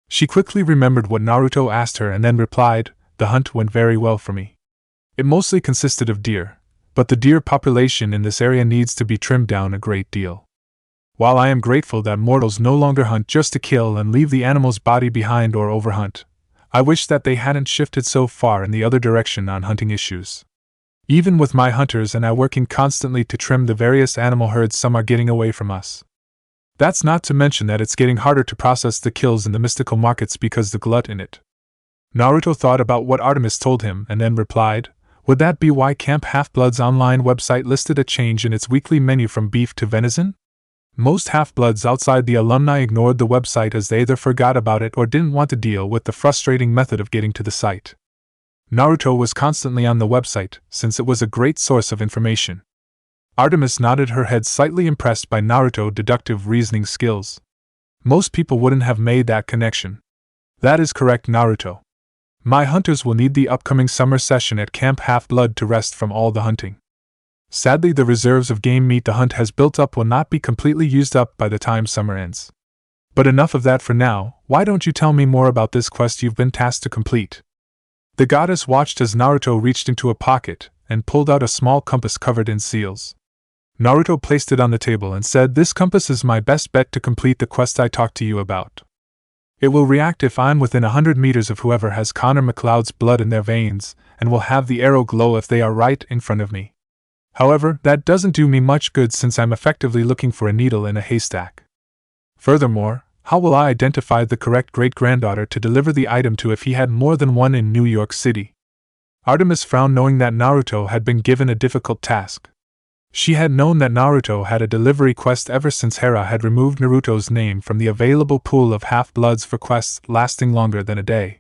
She quickly remembered what Naruto asked her and then replied, the hunt went very well for me. It mostly consisted of deer, but the deer population in this area needs to be trimmed down a great deal. While I am grateful that mortals no longer hunt just to kill and leave the animal's body behind or overhunt, I wish that they hadn't shifted so far in the other direction on hunting issues. Even with my hunters and I working constantly to trim the various animal herds, some are getting away from us. That's not to mention that it's getting harder to process the kills in the mystical markets because the glut in it. Naruto thought about what Artemis told him and then replied, would that be why Camp Half-Blood's online website listed a change in its weekly menu from beef to venison? Most Half-Bloods outside the alumni ignored the website as they either forgot about it or didn't want to deal with the frustrating method of getting to the site. Naruto was constantly on the website, since it was a great source of information. Artemis nodded her head, slightly impressed by Naruto's deductive reasoning skills. Most people wouldn't have made that connection. That is correct, Naruto. My hunters will need the upcoming summer session at Camp Half-Blood to rest from all the hunting. Sadly, the reserves of game meat the hunt has built up will not be completely used up by the time summer ends. But enough of that for now. Why don't you tell me more about this quest you've been tasked to complete? The goddess watched as Naruto reached into a pocket and pulled out a small compass covered in seals. Naruto placed it on the table and said, this compass is my best bet to complete the quest I talked to you about. It will react if I'm within 100 meters of whoever has Connor McLeod's blood in their veins, and will have the arrow glow if they are right in front of me. However, that doesn't do me much good since I'm effectively looking for a needle in a haystack. Furthermore, how will I identify the correct great-granddaughter to deliver the item to if he had more than one in New York City? Artemis frowned, knowing that Naruto had been given a difficult task. She had known that Naruto had a delivery quest ever since Hera had removed Naruto's name from the available pool of half-bloods for quests lasting longer than a day.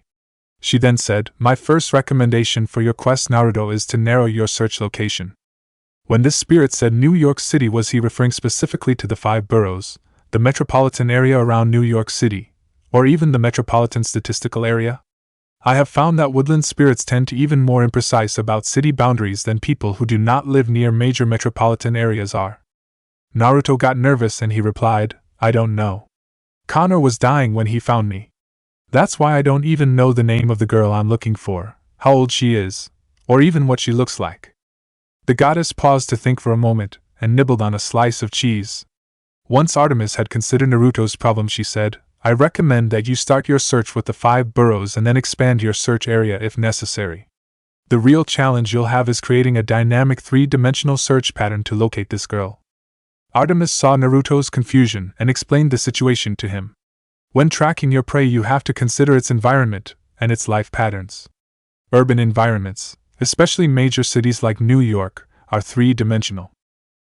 She then said, my first recommendation for your quest, Naruto, is to narrow your search location. When this spirit said New York City, was he referring specifically to the 5 boroughs, the metropolitan area around New York City, or even the metropolitan statistical area? I have found that woodland spirits tend to be even more imprecise about city boundaries than people who do not live near major metropolitan areas are. Naruto got nervous and he replied, I don't know. Connor was dying when he found me. That's why I don't even know the name of the girl I'm looking for, how old she is, or even what she looks like. The goddess paused to think for a moment, and nibbled on a slice of cheese. Once Artemis had considered Naruto's problem, she said, I recommend that you start your search with the 5 boroughs and then expand your search area if necessary. The real challenge you'll have is creating a dynamic 3-dimensional search pattern to locate this girl. Artemis saw Naruto's confusion and explained the situation to him. When tracking your prey, you have to consider its environment and its life patterns. Urban environments, especially major cities like New York, are three-dimensional.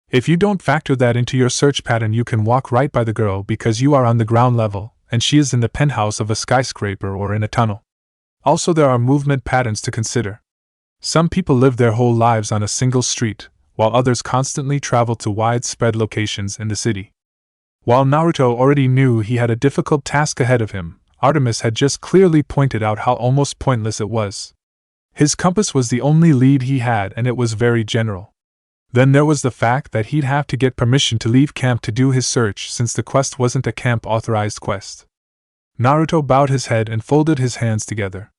If you don't factor that into your search pattern, you can walk right by the girl because you are on the ground level, and she is in the penthouse of a skyscraper or in a tunnel. Also, there are movement patterns to consider. Some people live their whole lives on a single street, while others constantly travel to widespread locations in the city. While Naruto already knew he had a difficult task ahead of him, Artemis had just clearly pointed out how almost pointless it was. His compass was the only lead he had, and it was very general. Then there was the fact that he'd have to get permission to leave camp to do his search since the quest wasn't a camp-authorized quest. Naruto bowed his head and folded his hands together.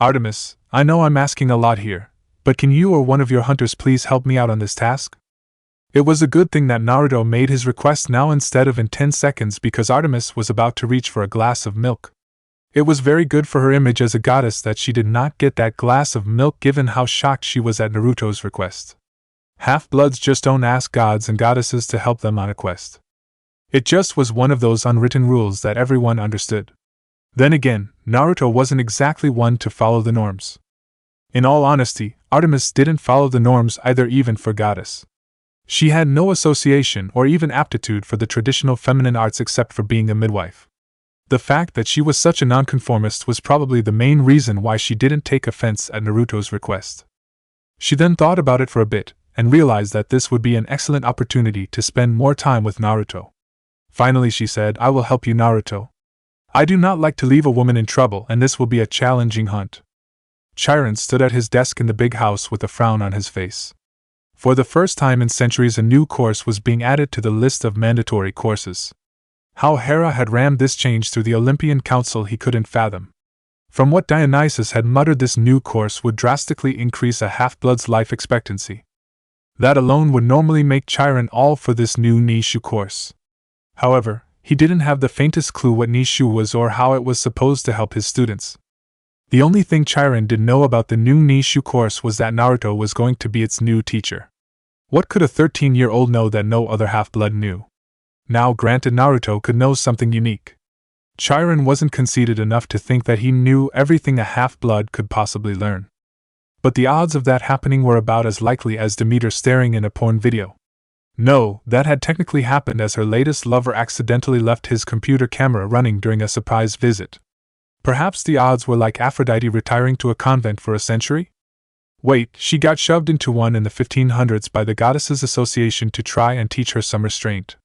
Artemis, I know I'm asking a lot here, but can you or one of your hunters please help me out on this task? It was a good thing that Naruto made his request now instead of in 10 seconds because Artemis was about to reach for a glass of milk. It was very good for her image as a goddess that she did not get that glass of milk given how shocked she was at Naruto's request. Half-bloods just don't ask gods and goddesses to help them on a quest. It just was one of those unwritten rules that everyone understood. Then again, Naruto wasn't exactly one to follow the norms. In all honesty, Artemis didn't follow the norms either, even for goddess. She had no association or even aptitude for the traditional feminine arts except for being a midwife. The fact that she was such a nonconformist was probably the main reason why she didn't take offense at Naruto's request. She then thought about it for a bit, and realized that this would be an excellent opportunity to spend more time with Naruto. Finally she said, I will help you, Naruto. I do not like to leave a woman in trouble, and this will be a challenging hunt. Chiron stood at his desk in the big house with a frown on his face. For the first time in centuries, a new course was being added to the list of mandatory courses. How Hera had rammed this change through the Olympian Council he couldn't fathom. From what Dionysus had muttered, this new course would drastically increase a half-blood's life expectancy. That alone would normally make Chiron all for this new Nishu course. However, he didn't have the faintest clue what Nishu was or how it was supposed to help his students. The only thing Chiron did know about the new Nishu course was that Naruto was going to be its new teacher. What could a 13-year-old know that no other half-blood knew? Now granted, Naruto could know something unique. Chiron wasn't conceited enough to think that he knew everything a half-blood could possibly learn. But the odds of that happening were about as likely as Demeter staring in a porn video. No, that had technically happened as her latest lover accidentally left his computer camera running during a surprise visit. Perhaps the odds were like Aphrodite retiring to a convent for a century? Wait, she got shoved into one in the 1500s by the Goddesses Association to try and teach her some restraint.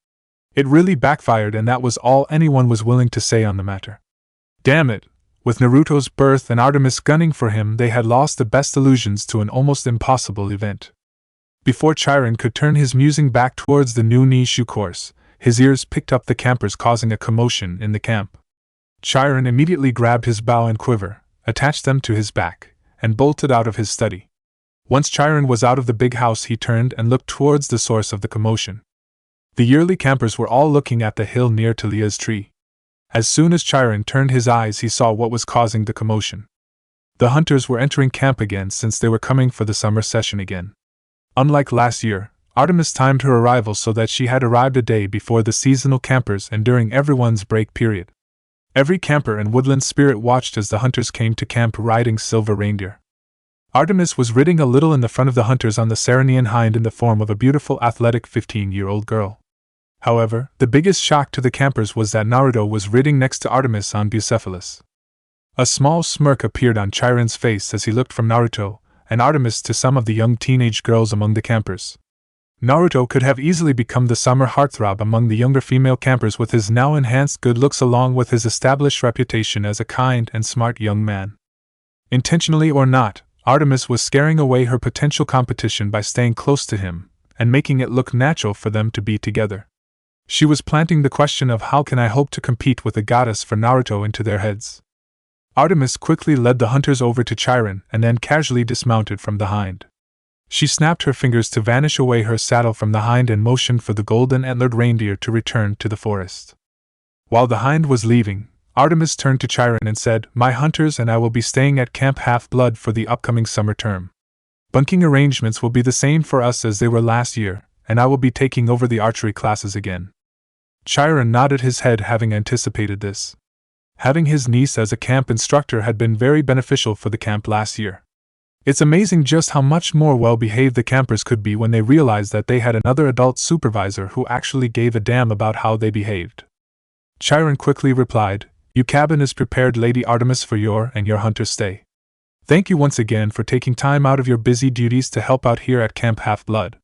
It really backfired, and that was all anyone was willing to say on the matter. Damn it! With Naruto's birth and Artemis gunning for him, they had lost the best illusions to an almost impossible event. Before Chiron could turn his musing back towards the new Nishu course, his ears picked up the campers causing a commotion in the camp. Chiron immediately grabbed his bow and quiver, attached them to his back, and bolted out of his study. Once Chiron was out of the big house, he turned and looked towards the source of the commotion. The yearly campers were all looking at the hill near to Leah's tree. As soon as Chiron turned his eyes, he saw what was causing the commotion. The hunters were entering camp again since they were coming for the summer session again. Unlike last year, Artemis timed her arrival so that she had arrived a day before the seasonal campers and during everyone's break period. Every camper and woodland spirit watched as the hunters came to camp riding silver reindeer. Artemis was riding a little in the front of the hunters on the Serenian hind in the form of a beautiful athletic 15-year-old girl. However, the biggest shock to the campers was that Naruto was riding next to Artemis on Bucephalus. A small smirk appeared on Chiron's face as he looked from Naruto and Artemis to some of the young teenage girls among the campers. Naruto could have easily become the summer heartthrob among the younger female campers with his now enhanced good looks along with his established reputation as a kind and smart young man. Intentionally or not, Artemis was scaring away her potential competition by staying close to him and making it look natural for them to be together. She was planting the question of how can I hope to compete with a goddess for Naruto into their heads. Artemis quickly led the hunters over to Chiron and then casually dismounted from the hind. She snapped her fingers to vanish away her saddle from the hind and motioned for the golden-antlered reindeer to return to the forest. While the hind was leaving, Artemis turned to Chiron and said, "My hunters and I will be staying at Camp Half-Blood for the upcoming summer term. Bunking arrangements will be the same for us as they were last year, and I will be taking over the archery classes again." Chiron nodded his head, having anticipated this. Having his niece as a camp instructor had been very beneficial for the camp last year. It's amazing just how much more well-behaved the campers could be when they realized that they had another adult supervisor who actually gave a damn about how they behaved. Chiron quickly replied, "Your cabin is prepared, Lady Artemis, for your and your hunter's stay. Thank you once again for taking time out of your busy duties to help out here at Camp Half-Blood."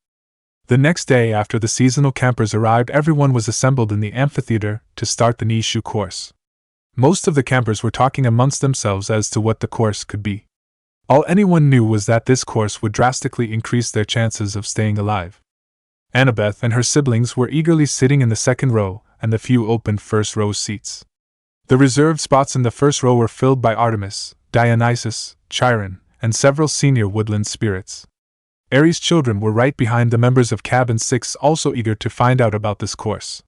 The next day after the seasonal campers arrived, everyone was assembled in the amphitheater to start the Nishu course. Most of the campers were talking amongst themselves as to what the course could be. All anyone knew was that this course would drastically increase their chances of staying alive. Annabeth and her siblings were eagerly sitting in the second row, and the few open first row seats. The reserved spots in the first row were filled by Artemis, Dionysus, Chiron, and several senior woodland spirits. Ares' children were right behind the members of Cabin 6, also eager to find out about this course.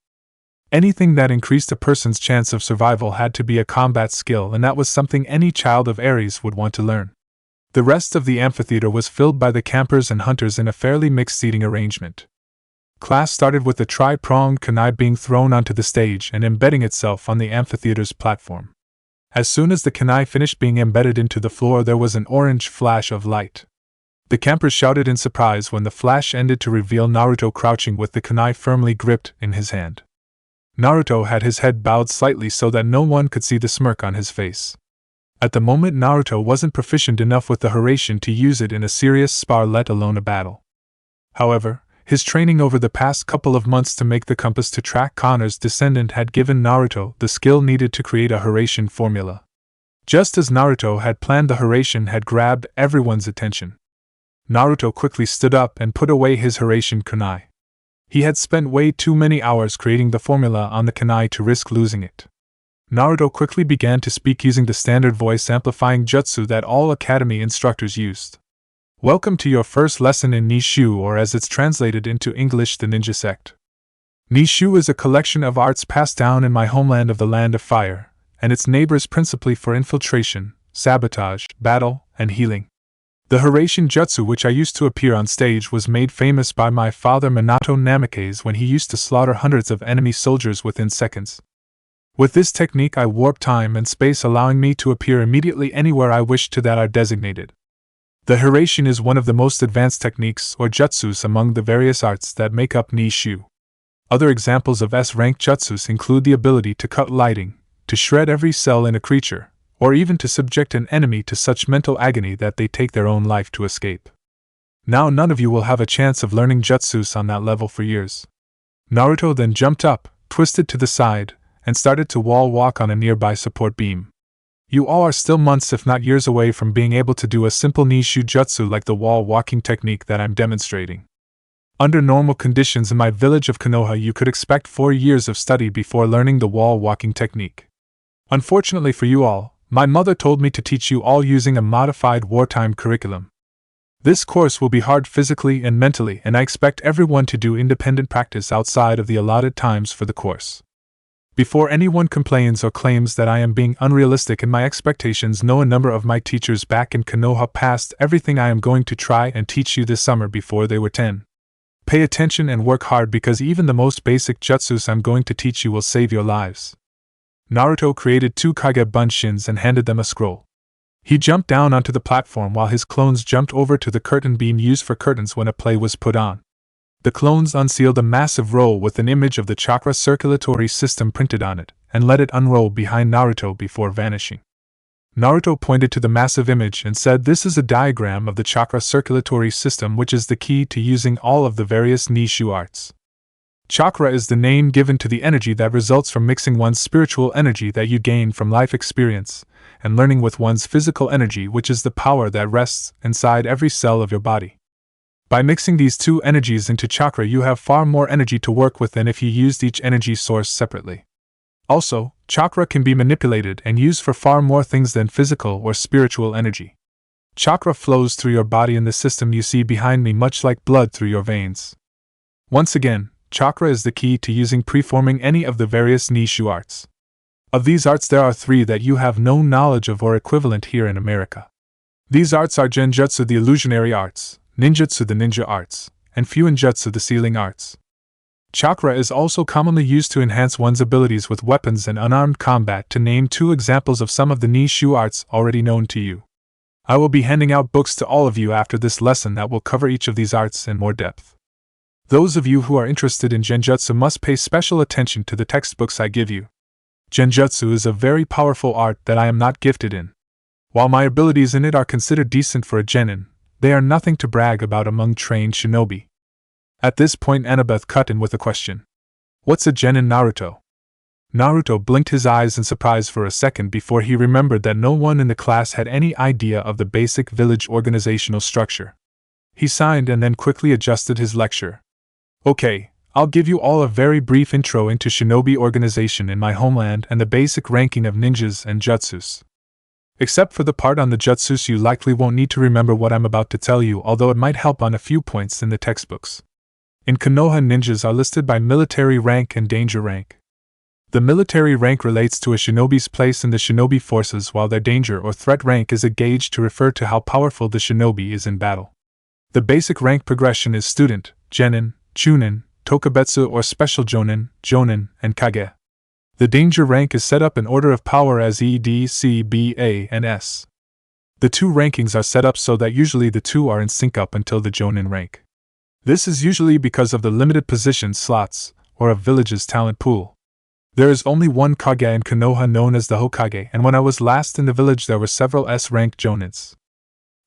Anything that increased a person's chance of survival had to be a combat skill, and that was something any child of Ares would want to learn. The rest of the amphitheater was filled by the campers and hunters in a fairly mixed seating arrangement. Class started with the tri-pronged kunai being thrown onto the stage and embedding itself on the amphitheater's platform. As soon as the kunai finished being embedded into the floor, there was an orange flash of light. The campers shouted in surprise when the flash ended to reveal Naruto crouching with the kunai firmly gripped in his hand. Naruto had his head bowed slightly so that no one could see the smirk on his face. At the moment, Naruto wasn't proficient enough with the Horatian to use it in a serious spar, let alone a battle. However, his training over the past couple of months to make the compass to track Connor's descendant had given Naruto the skill needed to create a Horatian formula. Just as Naruto had planned, the Horatian had grabbed everyone's attention. Naruto quickly stood up and put away his Horatian kunai. He had spent way too many hours creating the formula on the kunai to risk losing it. Naruto quickly began to speak using the standard voice amplifying jutsu that all academy instructors used. "Welcome to your first lesson in Nishu, or as it's translated into English, the ninja sect. Nishu is a collection of arts passed down in my homeland of the Land of Fire, and its neighbors principally for infiltration, sabotage, battle, and healing. The Horatian jutsu which I used to appear on stage was made famous by my father Minato Namikaze when he used to slaughter hundreds of enemy soldiers within seconds. With this technique I warp time and space, allowing me to appear immediately anywhere I wish to that are designated. The Horatian is one of the most advanced techniques or jutsus among the various arts that make up Nishu. Other examples of S-rank jutsus include the ability to cut lighting, to shred every cell in a creature, or even to subject an enemy to such mental agony that they take their own life to escape. Now none of you will have a chance of learning jutsus on that level for years." Naruto then jumped up, twisted to the side, and started to wall walk on a nearby support beam. "You all are still months if not years away from being able to do a simple Nishu jutsu like the wall walking technique that I'm demonstrating. Under normal conditions in my village of Konoha you could expect 4 years of study before learning the wall walking technique. Unfortunately for you all, my mother told me to teach you all using a modified wartime curriculum. This course will be hard physically and mentally, and I expect everyone to do independent practice outside of the allotted times for the course. Before anyone complains or claims that I am being unrealistic in my expectations, know a number of my teachers back in Konoha passed everything I am going to try and teach you this summer before they were 10. Pay attention and work hard, because even the most basic jutsus I'm going to teach you will save your lives." Naruto created 2 Kage Bunshins and handed them a scroll. He jumped down onto the platform while his clones jumped over to the curtain beam used for curtains when a play was put on. The clones unsealed a massive roll with an image of the chakra circulatory system printed on it, and let it unroll behind Naruto before vanishing. Naruto pointed to the massive image and said, "This is a diagram of the chakra circulatory system, which is the key to using all of the various Nishu arts. Chakra is the name given to the energy that results from mixing one's spiritual energy that you gain from life experience, and learning with one's physical energy, which is the power that rests inside every cell of your body. By mixing these 2 energies into chakra, you have far more energy to work with than if you used each energy source separately. Also, chakra can be manipulated and used for far more things than physical or spiritual energy. Chakra flows through your body in the system you see behind me, much like blood through your veins. Once again, chakra is the key to using preforming any of the various Nishu arts. Of these arts there are 3 that you have no knowledge of or equivalent here in America. These arts are Genjutsu, the illusionary arts, Ninjutsu, the ninja arts, and Fuinjutsu, the sealing arts. Chakra is also commonly used to enhance one's abilities with weapons and unarmed combat, to name 2 examples of some of the Nishu arts already known to you. I will be handing out books to all of you after this lesson that will cover each of these arts in more depth. Those of you who are interested in Genjutsu must pay special attention to the textbooks I give you. Genjutsu is a very powerful art that I am not gifted in. While my abilities in it are considered decent for a genin, they are nothing to brag about among trained shinobi. At this point Annabeth cut in with a question. What's a genin, Naruto? Naruto blinked his eyes in surprise for a second before he remembered that no one in the class had any idea of the basic village organizational structure. He sighed and then quickly adjusted his lecture. Okay, I'll give you all a very brief intro into shinobi organization in my homeland and the basic ranking of ninjas and jutsus. Except for the part on the jutsus, you likely won't need to remember what I'm about to tell you, although it might help on a few points in the textbooks. In Konoha, ninjas are listed by military rank and danger rank. The military rank relates to a shinobi's place in the shinobi forces, while their danger or threat rank is a gauge to refer to how powerful the shinobi is in battle. The basic rank progression is student, genin, chunin, tokubetsu or special jonin, jonin, and kage. The danger rank is set up in order of power as E, D, C, B, A, and S. The two rankings are set up so that usually the two are in sync up until the jonin rank. This is usually because of the limited position slots, or a village's talent pool. There is only one Kage in Konoha known as the Hokage, and when I was last in the village there were several S-ranked jonins.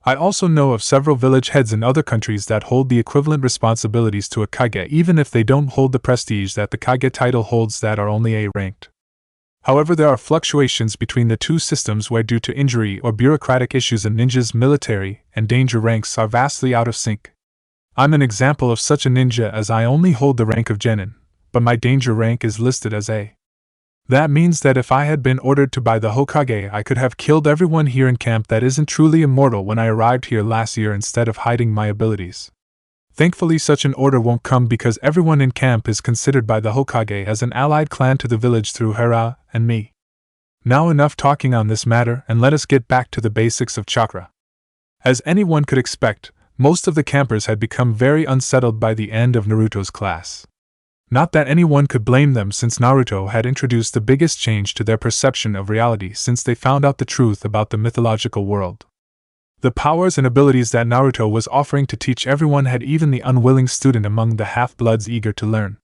I also know of several village heads in other countries that hold the equivalent responsibilities to a Kage, even if they don't hold the prestige that the Kage title holds that are only A-ranked. However, there are fluctuations between the two systems where, due to injury or bureaucratic issues, a ninja's military and danger ranks are vastly out of sync. I'm an example of such a ninja, as I only hold the rank of genin, but my danger rank is listed as A. That means that if I had been ordered to by the Hokage, I could have killed everyone here in camp that isn't truly immortal when I arrived here last year instead of hiding my abilities. Thankfully, such an order won't come because everyone in camp is considered by the Hokage as an allied clan to the village through Hera and me. Now enough talking on this matter, and let us get back to the basics of chakra. As anyone could expect, most of the campers had become very unsettled by the end of Naruto's class. Not that anyone could blame them, since Naruto had introduced the biggest change to their perception of reality since they found out the truth about the mythological world. The powers and abilities that Naruto was offering to teach everyone had even the unwilling student among the half-bloods eager to learn.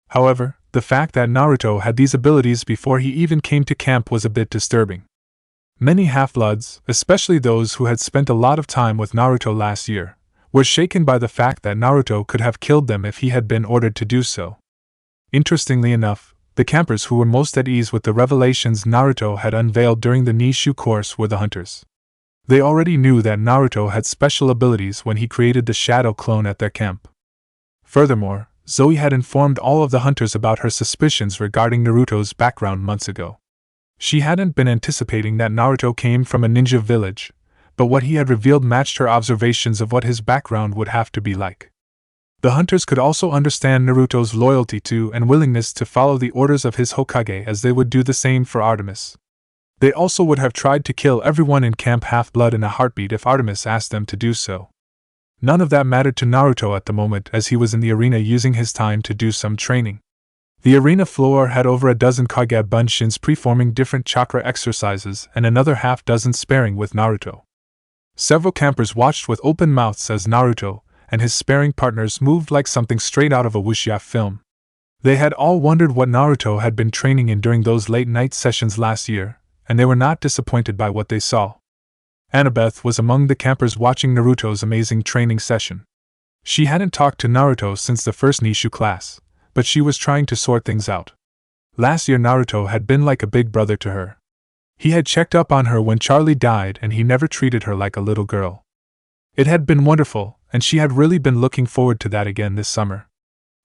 However, the fact that Naruto had these abilities before he even came to camp was a bit disturbing. Many half-bloods, especially those who had spent a lot of time with Naruto last year, were shaken by the fact that Naruto could have killed them if he had been ordered to do so. Interestingly enough, the campers who were most at ease with the revelations Naruto had unveiled during the Nishu course were the hunters. They already knew that Naruto had special abilities when he created the shadow clone at their camp. Furthermore, Zoe had informed all of the hunters about her suspicions regarding Naruto's background months ago. She hadn't been anticipating that Naruto came from a ninja village, but what he had revealed matched her observations of what his background would have to be like. The hunters could also understand Naruto's loyalty to and willingness to follow the orders of his Hokage, as they would do the same for Artemis. They also would have tried to kill everyone in Camp Half-Blood in a heartbeat if Artemis asked them to do so. None of that mattered to Naruto at the moment, as he was in the arena using his time to do some training. The arena floor had over a dozen Kage Bunshins performing different chakra exercises and another half-dozen sparring with Naruto. Several campers watched with open mouths as Naruto and his sparring partners moved like something straight out of a wuxia film. They had all wondered what Naruto had been training in during those late-night sessions last year, and they were not disappointed by what they saw. Annabeth was among the campers watching Naruto's amazing training session. She hadn't talked to Naruto since the first Nishu class, but she was trying to sort things out. Last year Naruto had been like a big brother to her. He had checked up on her when Charlie died, and he never treated her like a little girl. It had been wonderful, and she had really been looking forward to that again this summer.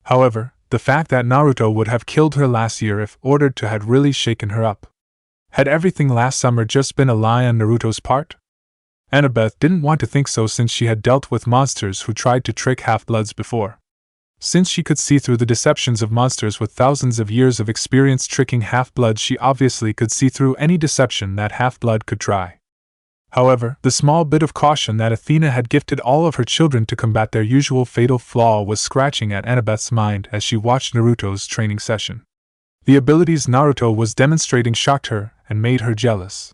However, the fact that Naruto would have killed her last year if ordered to had really shaken her up. Had everything last summer just been a lie on Naruto's part? Annabeth didn't want to think so, since she had dealt with monsters who tried to trick half-bloods before. Since she could see through the deceptions of monsters with thousands of years of experience tricking half-bloods, she obviously could see through any deception that half-blood could try. However, the small bit of caution that Athena had gifted all of her children to combat their usual fatal flaw was scratching at Annabeth's mind as she watched Naruto's training session. The abilities Naruto was demonstrating shocked her and made her jealous.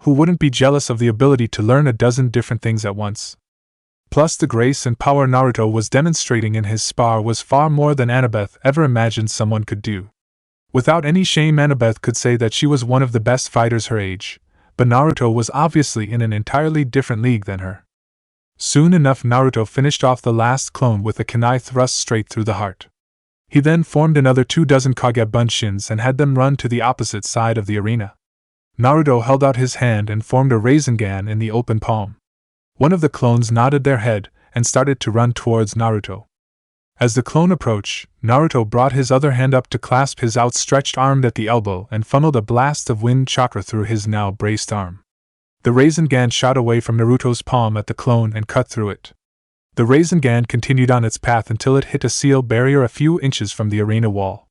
Who wouldn't be jealous of the ability to learn a dozen different things at once? Plus, the grace and power Naruto was demonstrating in his spar was far more than Annabeth ever imagined someone could do. Without any shame, Annabeth could say that she was one of the best fighters her age, but Naruto was obviously in an entirely different league than her. Soon enough, Naruto finished off the last clone with a kunai thrust straight through the heart. He then formed another 24 Kage Bunshins and had them run to the opposite side of the arena. Naruto held out his hand and formed a Rasengan in the open palm. One of the clones nodded their head and started to run towards Naruto. As the clone approached, Naruto brought his other hand up to clasp his outstretched arm at the elbow and funneled a blast of wind chakra through his now braced arm. The Rasengan shot away from Naruto's palm at the clone and cut through it. The Rasengan continued on its path until it hit a seal barrier a few inches from the arena wall.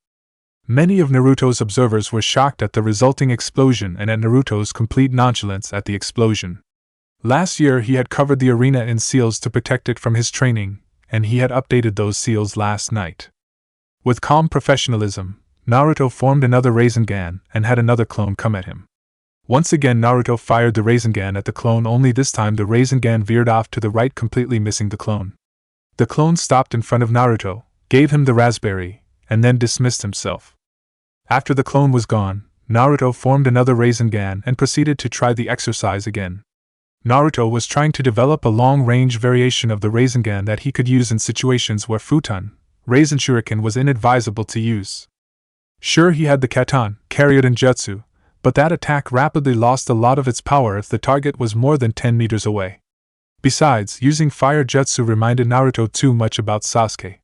Many of Naruto's observers were shocked at the resulting explosion and at Naruto's complete nonchalance at the explosion. Last year he had covered the arena in seals to protect it from his training, and he had updated those seals last night. With calm professionalism, Naruto formed another Rasengan and had another clone come at him. Once again Naruto fired the Rasengan at the clone, only this time the Rasengan veered off to the right, completely missing the clone. The clone stopped in front of Naruto, gave him the raspberry, and then dismissed himself. After the clone was gone, Naruto formed another Rasengan and proceeded to try the exercise again. Naruto was trying to develop a long-range variation of the Rasengan that he could use in situations where Futon, Rasen Shuriken, was inadvisable to use. Sure, he had the Katon, Karyoden Jutsu, but that attack rapidly lost a lot of its power if the target was more than 10 meters away. Besides, using Fire Jutsu reminded Naruto too much about Sasuke.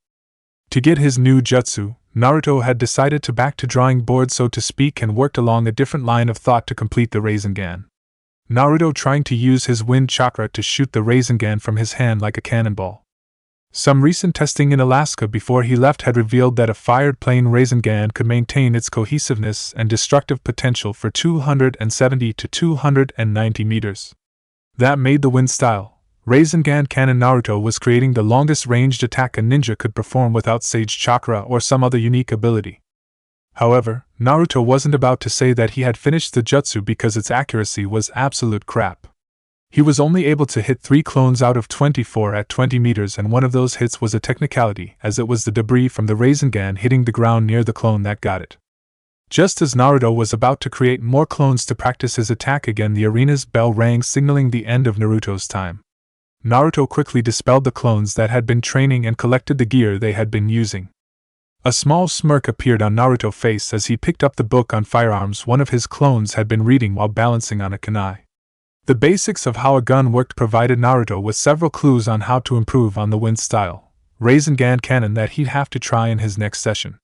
To get his new jutsu, Naruto had decided to back to drawing board, so to speak, and worked along a different line of thought to complete the Rasengan. Naruto trying to use his wind chakra to shoot the Rasengan from his hand like a cannonball. Some recent testing in Alaska before he left had revealed that a fired plain Rasengan could maintain its cohesiveness and destructive potential for 270 to 290 meters. That made the wind style Rasengan cannon Naruto was creating the longest ranged attack a ninja could perform without Sage Chakra or some other unique ability. However, Naruto wasn't about to say that he had finished the jutsu because its accuracy was absolute crap. He was only able to hit 3 clones out of 24 at 20 meters, and one of those hits was a technicality, as it was the debris from the Rasengan hitting the ground near the clone that got it. Just as Naruto was about to create more clones to practice his attack again, the arena's bell rang, signaling the end of Naruto's time. Naruto quickly dispelled the clones that had been training and collected the gear they had been using. A small smirk appeared on Naruto's face as he picked up the book on firearms one of his clones had been reading while balancing on a kunai. The basics of how a gun worked provided Naruto with several clues on how to improve on the wind style Rasengan cannon that he'd have to try in his next session.